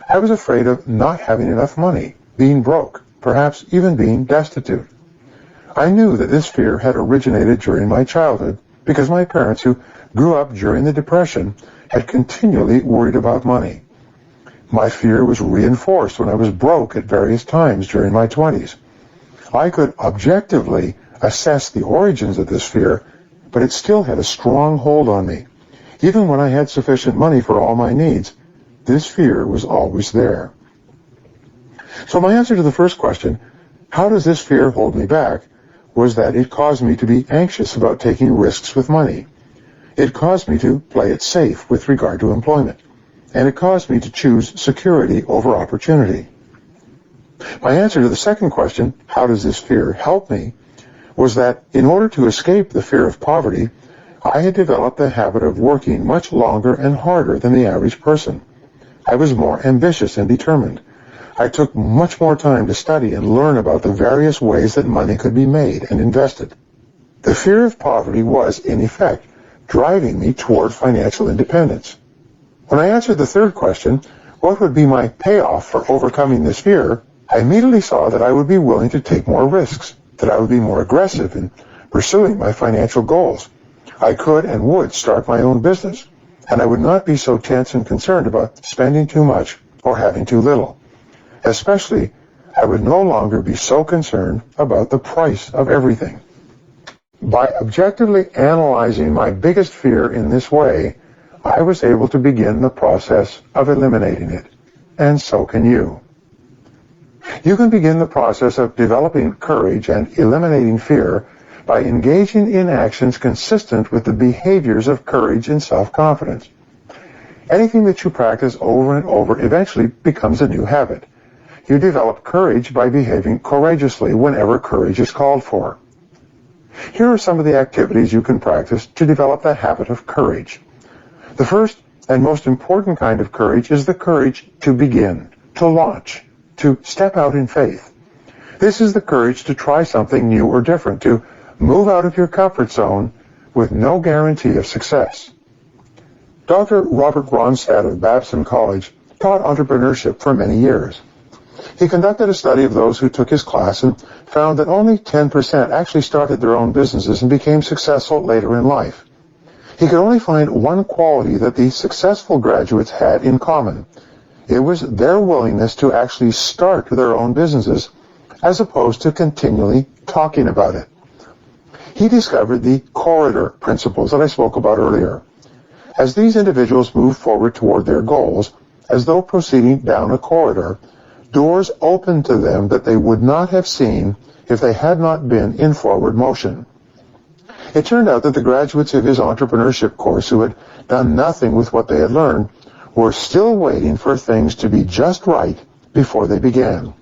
I was afraid of not having enough money, being broke, perhaps even being destitute. I knew that this fear had originated during my childhood because my parents, who grew up during the Depression, had continually worried about money. My fear was reinforced when I was broke at various times during my 20s. I could objectively assess the origins of this fear, but it still had a strong hold on me. Even when I had sufficient money for all my needs, this fear was always there. So my answer to the first question, how does this fear hold me back, was that it caused me to be anxious about taking risks with money. It caused me to play it safe with regard to employment. And it caused me to choose security over opportunity. My answer to the second question, how does this fear help me, was that in order to escape the fear of poverty, I had developed the habit of working much longer and harder than the average person. I was more ambitious and determined. I took much more time to study and learn about the various ways that money could be made and invested. The fear of poverty was, in effect, driving me toward financial independence. When I answered the third question, what would be my payoff for overcoming this fear, I immediately saw that I would be willing to take more risks, that I would be more aggressive in pursuing my financial goals. I could and would start my own business, and I would not be so tense and concerned about spending too much or having too little. Especially, I would no longer be so concerned about the price of everything. By objectively analyzing my biggest fear in this way, I was able to begin the process of eliminating it. And so can you. You can begin the process of developing courage and eliminating fear by engaging in actions consistent with the behaviors of courage and self-confidence. Anything that you practice over and over eventually becomes a new habit. You develop courage by behaving courageously whenever courage is called for. Here are some of the activities you can practice to develop the habit of courage. The first and most important kind of courage is the courage to begin, to launch, to step out in faith. This is the courage to try something new or different, to move out of your comfort zone with no guarantee of success. Dr. Robert Ronstadt of Babson College taught entrepreneurship for many years. He conducted a study of those who took his class and found that only 10% actually started their own businesses and became successful later in life. He could only find one quality that these successful graduates had in common. It was their willingness to actually start their own businesses, as opposed to continually talking about it. He discovered the corridor principles that I spoke about earlier. As these individuals moved forward toward their goals, as though proceeding down a corridor, doors opened to them that they would not have seen if they had not been in forward motion. It turned out that the graduates of his entrepreneurship course who had done nothing with what they had learned were still waiting for things to be just right before they began.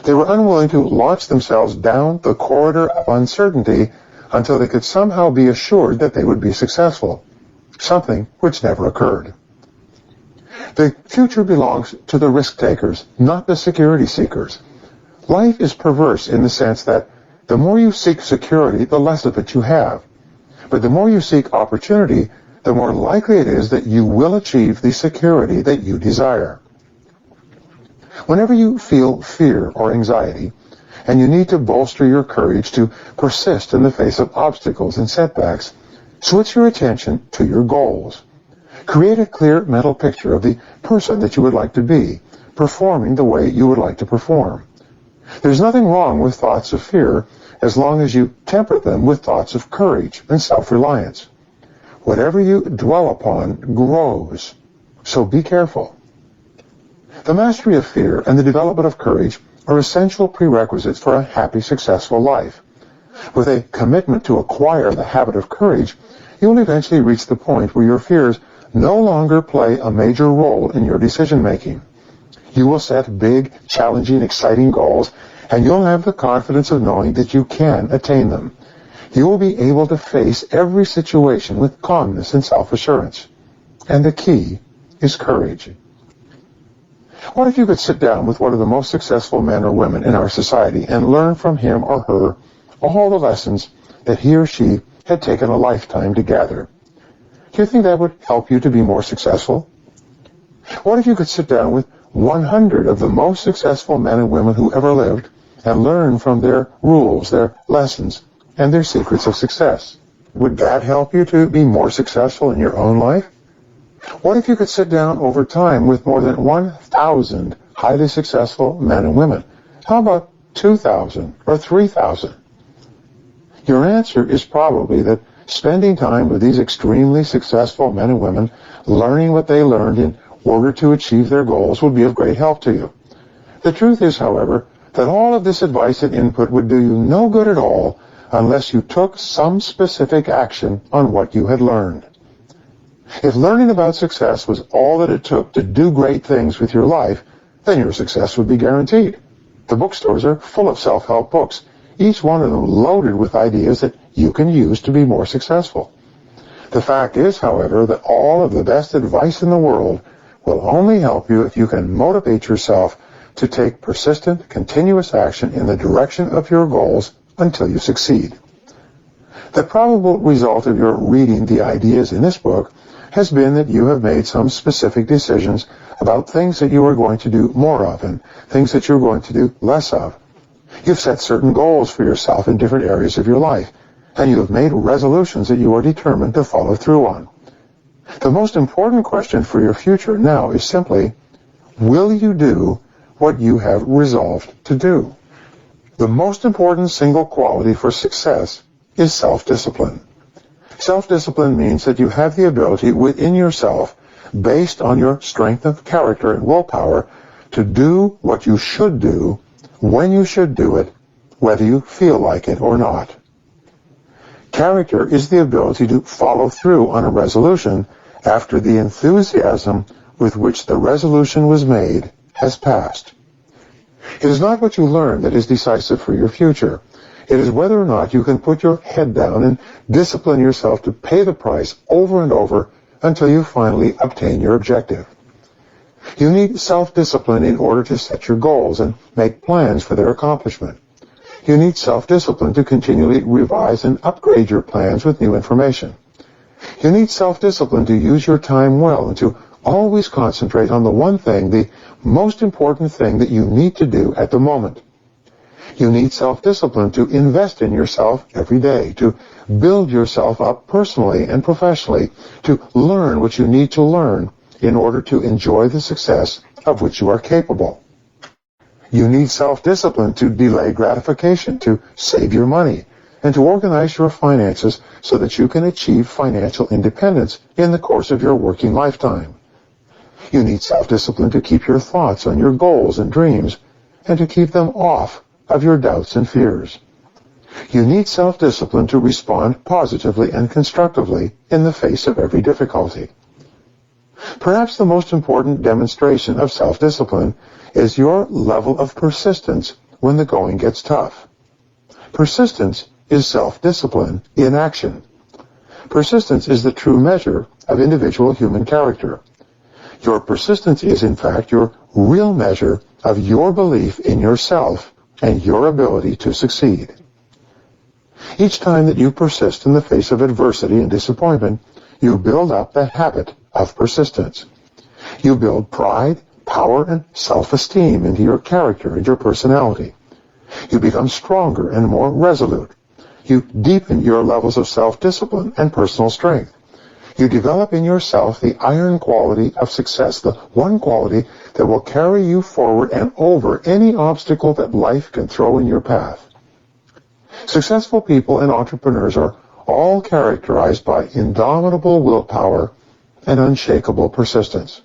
They were unwilling to launch themselves down the corridor of uncertainty until they could somehow be assured that they would be successful, something which never occurred. The future belongs to the risk takers, not the security seekers. Life is perverse in the sense that the more you seek security, the less of it you have. But the more you seek opportunity, the more likely it is that you will achieve the security that you desire. Whenever you feel fear or anxiety, and you need to bolster your courage to persist in the face of obstacles and setbacks, switch your attention to your goals. Create a clear mental picture of the person that you would like to be, performing the way you would like to perform. There's nothing wrong with thoughts of fear as long as you temper them with thoughts of courage and self-reliance. Whatever you dwell upon grows, so be careful. The mastery of fear and the development of courage are essential prerequisites for a happy, successful life. With a commitment to acquire the habit of courage, you will eventually reach the point where your fears no longer play a major role in your decision-making. You will set big, challenging, exciting goals, and you'll have the confidence of knowing that you can attain them. You will be able to face every situation with calmness and self-assurance. And the key is courage. What if you could sit down with one of the most successful men or women in our society and learn from him or her all the lessons that he or she had taken a lifetime to gather? Do you think that would help you to be more successful? What if you could sit down with 100 of the most successful men and women who ever lived and learn from their rules, their lessons, and their secrets of success? Would that help you to be more successful in your own life? What if you could sit down over time with more than 1,000 highly successful men and women? How about 2,000 or 3,000? Your answer is probably that spending time with these extremely successful men and women, learning what they learned in order to achieve their goals, would be of great help to you. The truth is, however, that all of this advice and input would do you no good at all unless you took some specific action on what you had learned. If learning about success was all that it took to do great things with your life, then your success would be guaranteed. The bookstores are full of self-help books, each one of them loaded with ideas that you can use to be more successful. The fact is, however, that all of the best advice in the world will only help you if you can motivate yourself to take persistent, continuous action in the direction of your goals until you succeed. The probable result of your reading the ideas in this book has been that you have made some specific decisions about things that you are going to do more of and things that you're going to do less of. You've set certain goals for yourself in different areas of your life, and you have made resolutions that you are determined to follow through on. The most important question for your future now is simply, Will you do what you have resolved to do? The most important single quality for success is self-discipline. Self-discipline means that you have the ability within yourself, based on your strength of character and willpower, to do what you should do, when you should do it, whether you feel like it or not. Character is the ability to follow through on a resolution after the enthusiasm with which the resolution was made has passed. It is not what you learn that is decisive for your future. It is whether or not you can put your head down and discipline yourself to pay the price over and over until you finally obtain your objective. You need self-discipline in order to set your goals and make plans for their accomplishment. You need self-discipline to continually revise and upgrade your plans with new information. You need self-discipline to use your time well and to always concentrate on the one thing, the most important thing that you need to do at the moment. You need self-discipline to invest in yourself every day, to build yourself up personally and professionally, to learn what you need to learn in order to enjoy the success of which you are capable. You need self-discipline to delay gratification, to save your money, and to organize your finances so that you can achieve financial independence in the course of your working lifetime. You need self-discipline to keep your thoughts on your goals and dreams, and to keep them off of your doubts and fears. You need self-discipline to respond positively and constructively in the face of every difficulty. Perhaps the most important demonstration of self-discipline is your level of persistence when the going gets tough. Persistence is self-discipline in action. Persistence is the true measure of individual human character. Your persistence is, in fact, your real measure of your belief in yourself and your ability to succeed. Each time that you persist in the face of adversity and disappointment, you build up the habit of persistence. You build pride, power, and self-esteem into your character and your personality. You become stronger and more resolute. You deepen your levels of self-discipline and personal strength. You develop in yourself the iron quality of success, the one quality that will carry you forward and over any obstacle that life can throw in your path. Successful people and entrepreneurs are all characterized by indomitable willpower and unshakable persistence.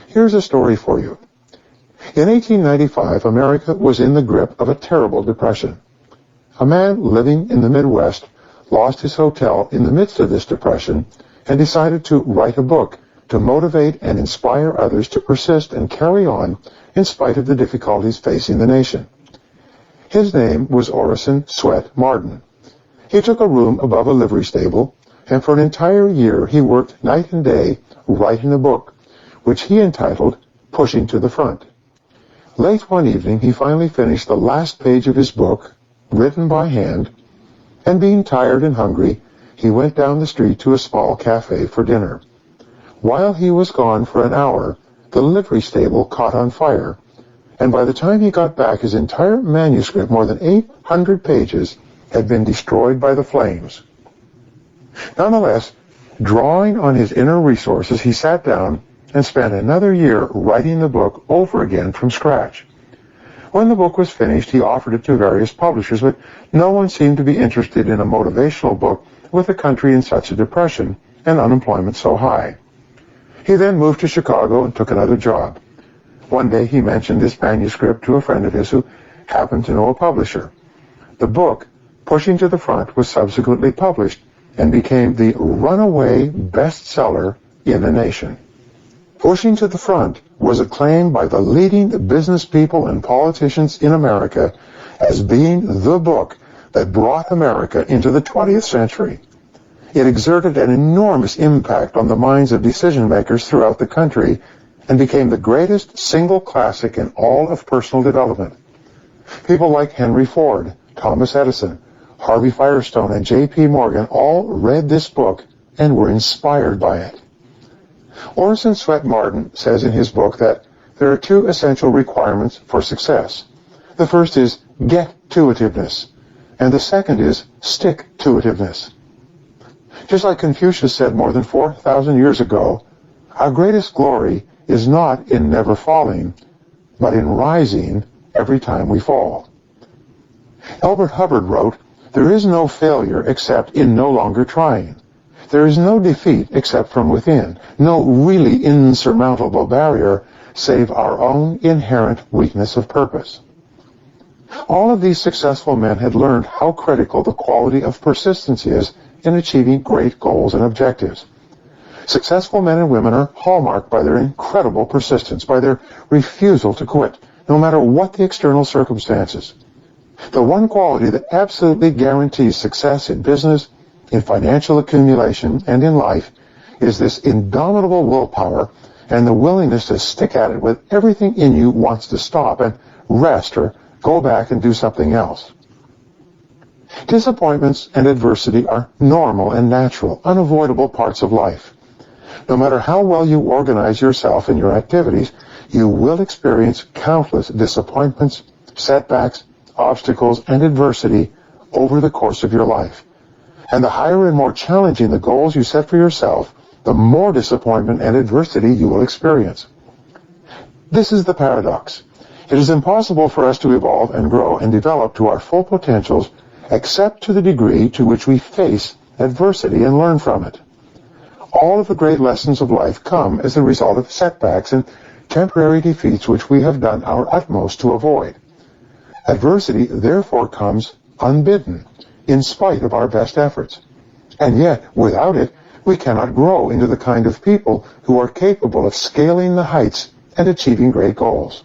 Here's a story for you. In 1895, America was in the grip of a terrible depression. A man living in the Midwest lost his hotel in the midst of this depression and decided to write a book to motivate and inspire others to persist and carry on in spite of the difficulties facing the nation. His name was Orison Swett Marden. He took a room above a livery stable, and for an entire year he worked night and day writing a book, which he entitled Pushing to the Front. Late one evening, he finally finished the last page of his book, written by hand, and being tired and hungry, he went down the street to a small cafe for dinner. While he was gone for an hour, the livery stable caught on fire, and by the time he got back, his entire manuscript, more than 800 pages, had been destroyed by the flames. Nonetheless, drawing on his inner resources, he sat down and spent another year writing the book over again from scratch. When the book was finished, he offered it to various publishers, but no one seemed to be interested in a motivational book with the country in such a depression and unemployment so high. He then moved to Chicago and took another job. One day he mentioned this manuscript to a friend of his who happened to know a publisher. The book, Pushing to the Front, was subsequently published and became the runaway bestseller in the nation. Pushing to the Front was acclaimed by the leading business people and politicians in America as being the book that brought America into the 20th century. It exerted an enormous impact on the minds of decision makers throughout the country and became the greatest single classic in all of personal development. People like Henry Ford, Thomas Edison, Harvey Firestone, and J.P. Morgan all read this book and were inspired by it. Orison Swett Marden says in his book that there are two essential requirements for success. The first is get-to-itiveness, and the second is stick-to-itiveness. Just like Confucius said more than 4,000 years ago, our greatest glory is not in never falling, but in rising every time we fall. Albert Hubbard wrote, "There is no failure except in no longer trying. There is no defeat except from within, no really insurmountable barrier save our own inherent weakness of purpose." All of these successful men had learned how critical the quality of persistence is in achieving great goals and objectives. Successful men and women are hallmarked by their incredible persistence, by their refusal to quit, no matter what the external circumstances. The one quality that absolutely guarantees success in business, in financial accumulation, and in life is this indomitable willpower and the willingness to stick at it when everything in you wants to stop and rest or go back and do something else. Disappointments and adversity are normal and natural, unavoidable parts of life. No matter how well you organize yourself and your activities, you will experience countless disappointments, setbacks, obstacles, and adversity over the course of your life. And the higher and more challenging the goals you set for yourself, the more disappointment and adversity you will experience. This is the paradox. It is impossible for us to evolve and grow and develop to our full potentials except to the degree to which we face adversity and learn from it. All of the great lessons of life come as a result of setbacks and temporary defeats which we have done our utmost to avoid. Adversity therefore comes unbidden, in spite of our best efforts. And yet, without it, we cannot grow into the kind of people who are capable of scaling the heights and achieving great goals.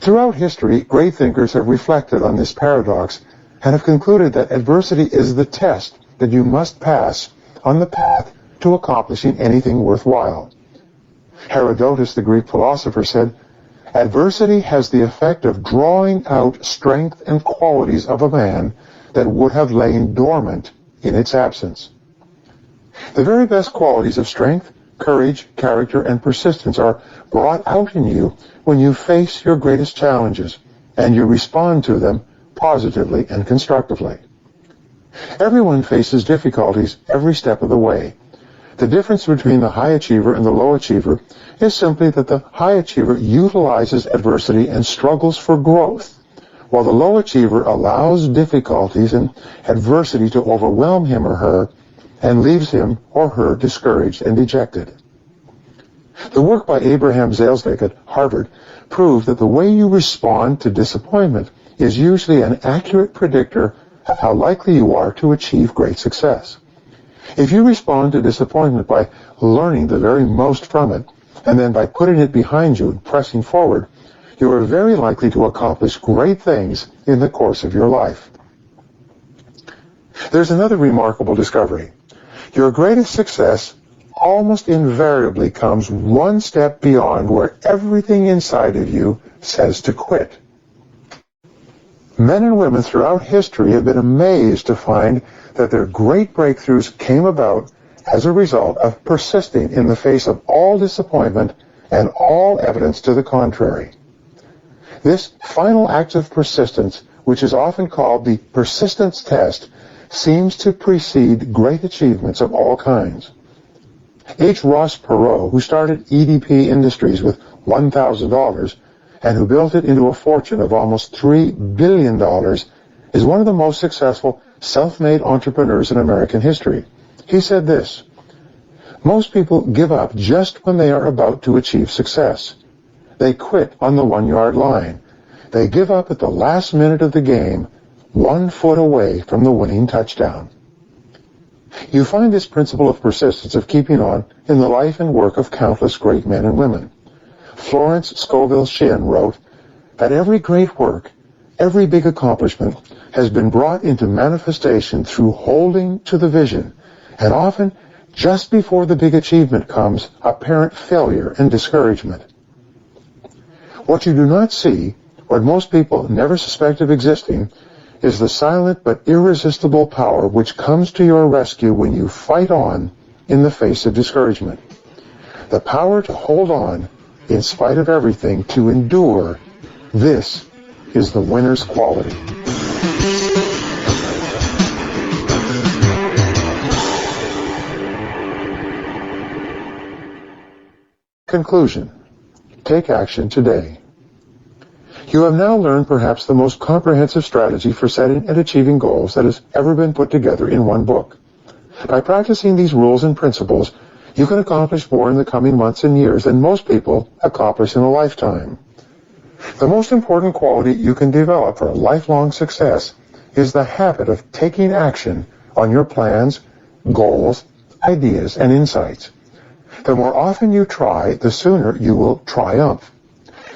Throughout history, great thinkers have reflected on this paradox and have concluded that adversity is the test that you must pass on the path to accomplishing anything worthwhile. Herodotus, the Greek philosopher, said, "Adversity has the effect of drawing out strength and qualities of a man that would have lain dormant in its absence." The very best qualities of strength, courage, character, and persistence are brought out in you when you face your greatest challenges and you respond to them positively and constructively. Everyone faces difficulties every step of the way. The difference between the high achiever and the low achiever is simply that the high achiever utilizes adversity and struggles for growth, while the low achiever allows difficulties and adversity to overwhelm him or her and leaves him or her discouraged and dejected. The work by Abraham Zalesnik at Harvard proved that the way you respond to disappointment is usually an accurate predictor of how likely you are to achieve great success. If you respond to disappointment by learning the very most from it, and then by putting it behind you and pressing forward, you are very likely to accomplish great things in the course of your life. There's another remarkable discovery. Your greatest success almost invariably comes one step beyond where everything inside of you says to quit. Men and women throughout history have been amazed to find that their great breakthroughs came about as a result of persisting in the face of all disappointment and all evidence to the contrary. This final act of persistence, which is often called the persistence test, seems to precede great achievements of all kinds. H. Ross Perot, who started EDP Industries with $1,000 and who built it into a fortune of almost $3 billion, is one of the most successful self-made entrepreneurs in American history. He said this, "Most people give up just when they are about to achieve success. They quit on the 1-yard line. They give up at the last minute of the game, 1 foot away from the winning touchdown." You find this principle of persistence, of keeping on, in the life and work of countless great men and women. Florence Scovel Shinn wrote that every great work, every big accomplishment has been brought into manifestation through holding to the vision, and often, just before the big achievement comes, apparent failure and discouragement. What you do not see, what most people never suspect of existing, is the silent but irresistible power which comes to your rescue when you fight on in the face of discouragement. The power to hold on in spite of everything, to endure. This is the winner's quality. Conclusion. Take action today. You have now learned perhaps the most comprehensive strategy for setting and achieving goals that has ever been put together in one book. By practicing these rules and principles, you can accomplish more in the coming months and years than most people accomplish in a lifetime. The most important quality you can develop for lifelong success is the habit of taking action on your plans, goals, ideas, and insights. The more often you try, the sooner you will triumph.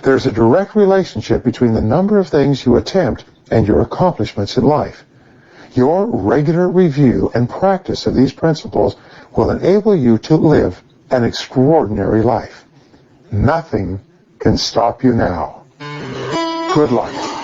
There's a direct relationship between the number of things you attempt and your accomplishments in life. Your regular review and practice of these principles will enable you to live an extraordinary life. Nothing can stop you now. Good luck.